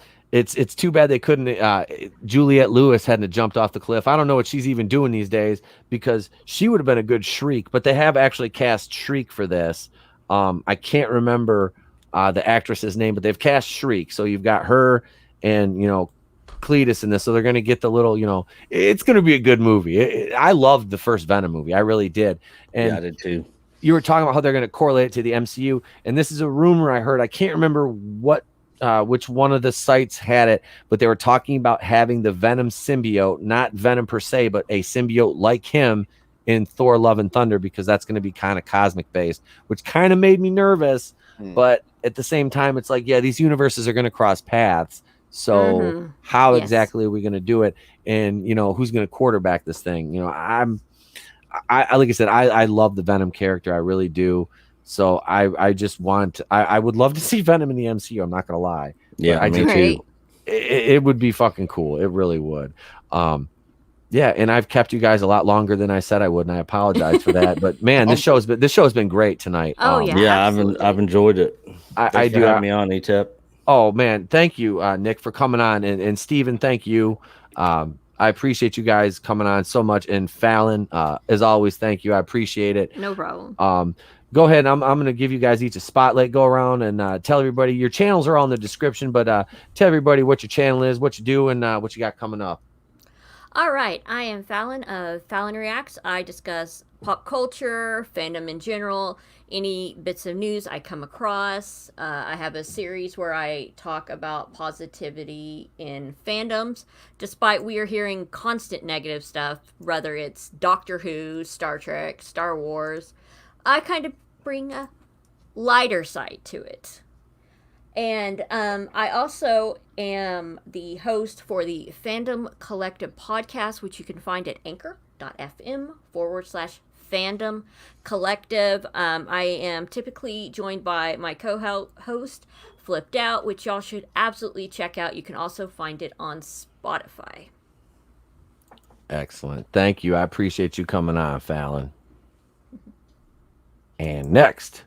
[SPEAKER 2] too bad they couldn't. Juliette Lewis hadn't jumped off the cliff. I don't know what she's even doing these days, because she would have been a good Shriek. But they have actually cast Shriek for this. I can't remember the actress's name, but they've cast Shriek. So you've got her and Cletus in this, so they're going to get the little, it's going to be a good movie. I loved the first Venom movie. I really did. And
[SPEAKER 6] I did too.
[SPEAKER 2] You were talking about how they're going to correlate it to the MCU, and this is a rumor I heard. I can't remember which one of the sites had it, but they were talking about having the Venom symbiote, not Venom per se, but a symbiote like him in Thor: Love and Thunder, because that's going to be kind of cosmic based, which kind of made me nervous. But at the same time, it's like, these universes are going to cross paths. So how exactly are we going to do it? And, who's going to quarterback this thing? I like I said, I love the Venom character. I really do. So I just want, I would love to see Venom in the MCU. I'm not going to lie.
[SPEAKER 6] Yeah,
[SPEAKER 2] I do too. It would be fucking cool. It really would. And I've kept you guys a lot longer than I said I would, and I apologize for that. But man, this show's been great tonight.
[SPEAKER 6] I've enjoyed it.
[SPEAKER 2] I do
[SPEAKER 6] have me on, ETEP.
[SPEAKER 2] Oh man, thank you, Nick, for coming on, and Steven, thank you. I appreciate you guys coming on so much, and Phalon, as always, thank you. I appreciate it.
[SPEAKER 3] No problem.
[SPEAKER 2] Go ahead. I'm going to give you guys each a spotlight. Go around and tell everybody. Your channels are all in the description, but tell everybody what your channel is, what you do, and what you got coming up.
[SPEAKER 3] All right, I am Phalon of Phalon Reacts. I discuss pop culture, fandom in general, any bits of news I come across. I have a series where I talk about positivity in fandoms, despite we are hearing constant negative stuff, whether it's Doctor Who, Star Trek, Star Wars. I kind of bring a lighter side to it. And I also am the host for the Fandom Collective podcast, which you can find at anchor.fm/Fandom Collective. I am typically joined by my co-host, Flipped Out, which y'all should absolutely check out. You can also find it on Spotify.
[SPEAKER 2] Excellent. Thank you. I appreciate you coming on, Phalon. And next,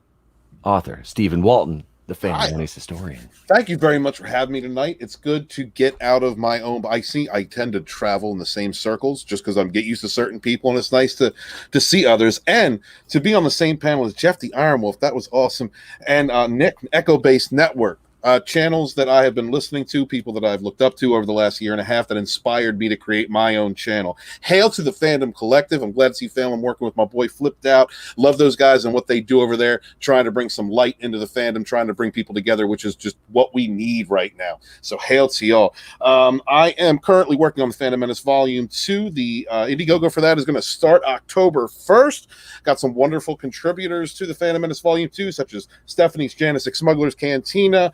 [SPEAKER 2] author Stephen Walton. the Fandom Menace historian.
[SPEAKER 5] Thank you very much for having me tonight. It's good to get out of my own. I tend to travel in the same circles just because I'm get used to certain people, and it's nice to see others and to be on the same panel as Geoff the Ironwolf. That was awesome. And Nick, Echo Based Network. Channels that I have been listening to, people that I've looked up to over the last year and a half that inspired me to create my own channel. Hail to the Fandom Collective. I'm glad to see Phalon working with my boy Flipped Out. Love those guys and what they do over there, trying to bring some light into the fandom, trying to bring people together, which is just what we need right now. So hail to y'all. I am currently working on the Fandom Menace Volume 2. The Indiegogo for that is going to start October 1st. Got some wonderful contributors to the Phantom Menace Volume 2, such as Stephanie's Janisik Smuggler's Cantina,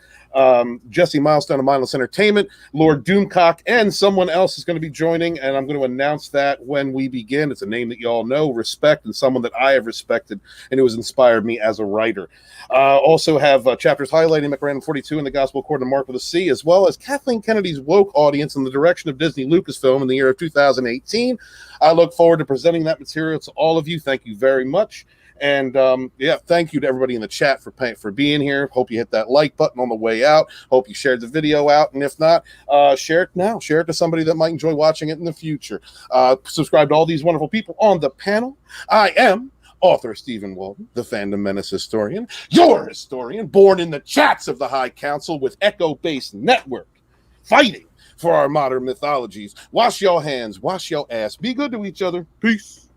[SPEAKER 5] Jesse Milestone of Mindless Entertainment, Lord Doomcock, and someone else is going to be joining, and I'm going to announce that when we begin. It's a name that you all know, respect, and someone that I have respected, and who has inspired me as a writer. Also have chapters highlighting McRandom 42 and the Gospel According to Mark with a C, as well as Kathleen Kennedy's woke audience in the direction of Disney Lucasfilm in the year of 2018. I look forward to presenting that material to all of you. Thank you very much. And thank you to everybody in the chat for being here. Hope you hit that like button on the way out. Hope you shared the video out. And if not, share it now. Share it to somebody that might enjoy watching it in the future. Subscribe to all these wonderful people on the panel. I am author Stephen Walton, the Fandom Menace historian, your historian, born in the chats of the High Council with Echo Based Network, fighting for our modern mythologies. Wash your hands, wash your ass. Be good to each other. Peace.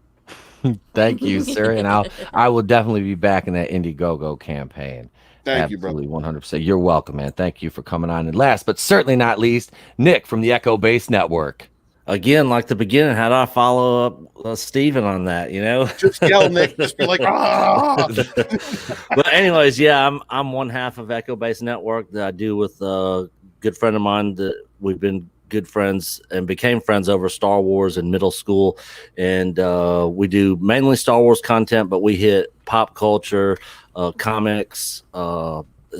[SPEAKER 2] Thank you, sir. And I will definitely be back in that Indiegogo campaign.
[SPEAKER 5] Thank you, brother.
[SPEAKER 2] 100%. You're welcome, man. Thank you for coming on. And last but certainly not least, Nick from the Echo Based Network.
[SPEAKER 6] Again, like the beginning, how do I follow up Steven on that, you know?
[SPEAKER 5] Just yell, Nick. Just be like, ah!
[SPEAKER 6] But anyways, yeah, I'm one half of Echo Based Network that I do with a good friend of mine that we've been good friends and became friends over Star Wars in middle school. And we do mainly Star Wars content, but we hit pop culture, comics,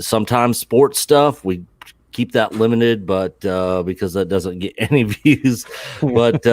[SPEAKER 6] sometimes sports stuff. We keep that limited, but because that doesn't get any views. But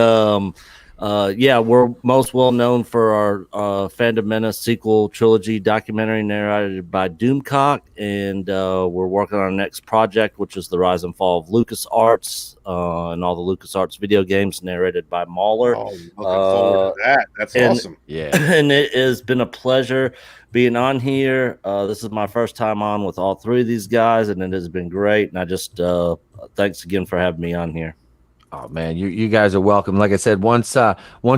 [SPEAKER 6] we're most well known for our Phantom Menace sequel trilogy documentary narrated by Doomcock, and we're working on our next project, which is the Rise and Fall of LucasArts and all the LucasArts video games narrated by Mauler.
[SPEAKER 5] Oh, looking forward to that. That's awesome.
[SPEAKER 6] Yeah, and it has been a pleasure being on here. This is my first time on with all three of these guys, and it has been great. And I just thanks again for having me on here.
[SPEAKER 2] Oh man, you guys are welcome. Like I said, once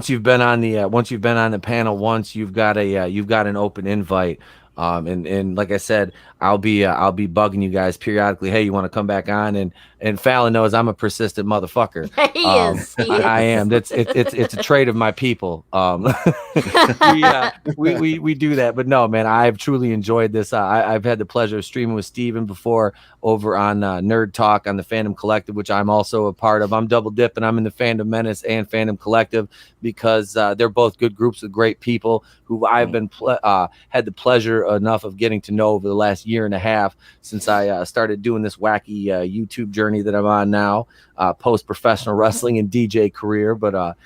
[SPEAKER 2] you've been on the panel once, you've got an open invite. And like I said, I'll be bugging you guys periodically. Hey, you want to come back on? And Phalon knows I'm a persistent motherfucker.
[SPEAKER 3] He is.
[SPEAKER 2] I am. It's a trait of my people. We do that. But no, man, I've truly enjoyed this. I've had the pleasure of streaming with Steven before over on Nerd Talk on the Fandom Collective, which I'm also a part of. I'm double dipping. I'm in the Fandom Menace and Fandom Collective because they're both good groups of great people who I've been had the pleasure enough of getting to know over the last year and a half since I started doing this wacky YouTube journey that I'm on now, post professional wrestling and DJ career. But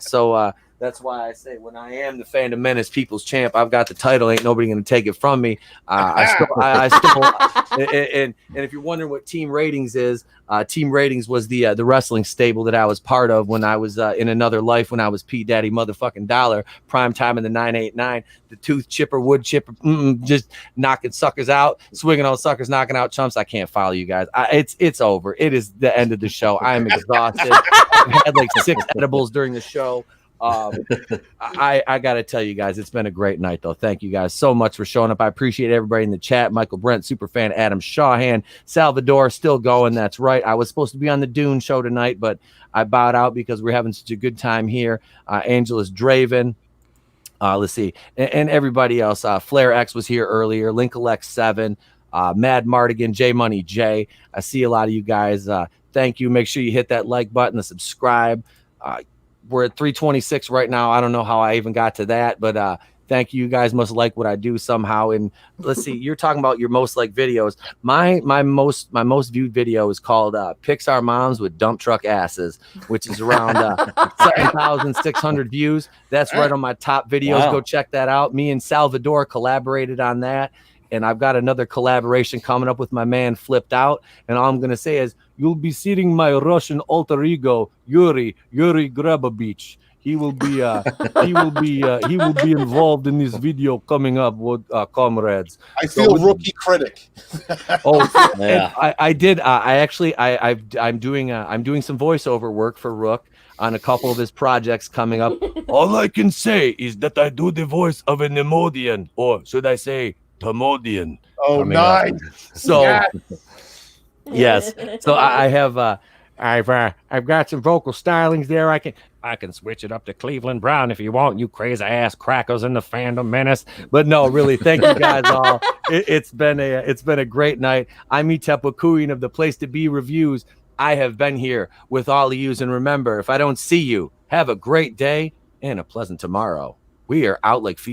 [SPEAKER 2] so that's why I say when I am the Fandom Menace People's Champ, I've got the title. Ain't nobody going to take it from me. I still and if you're wondering what Team Ratings is, Team Ratings was the wrestling stable that I was part of when I was in another life when I was P Daddy motherfucking Dollar, prime time in the 989, the tooth chipper, wood chipper, just knocking suckers out, swinging on suckers, knocking out chumps. I can't follow you guys. It's over. It is the end of the show. I am exhausted. I've had like 6 edibles during the show. I gotta tell you guys, it's been a great night though. Thank you guys so much for showing up. I appreciate everybody in the chat. Michael Brent, Superfan, Adam Shawhan, Salvador, still going. That's right. I was supposed to be on the Dune show tonight, but I bowed out because we're having such a good time here. Angelus Draven, let's see, and everybody else. Flair X was here earlier. Linkalect 7, Mad Mardigan, J Money J. I see a lot of you guys. Thank you. Make sure you hit that like button, the subscribe. We're at 326 right now. I don't know how I even got to that, but thank you. You guys must like what I do somehow. And let's see, you're talking about your most like videos. My most viewed video is called Pixar Moms with Dump Truck Asses, which is around 7,600 views. That's right on my top videos. Wow. Go check that out. Me and Salvador collaborated on that. and I've got another collaboration coming up with my man Flipped Out. And all I'm gonna say is you'll be seeing my Russian alter ego Yuri Grabovich. He will be involved in this video coming up with comrades.
[SPEAKER 5] I feel rookie critic.
[SPEAKER 2] And I'm doing some voiceover work for Rook on a couple of his projects coming up. All I can say is that I do the voice of an Emodian, or should I say Tomodian.
[SPEAKER 5] Oh, nice.
[SPEAKER 2] So yes. So I've got some vocal stylings there. I can switch it up to Cleveland Brown if you want, you crazy ass crackers in the fandom menace. But no, really, thank you guys all. It's been a great night. I'm Itepukuin of the Place to Be Reviews. I have been here with all of yous, and remember, if I don't see you, have a great day and a pleasant tomorrow. We are out like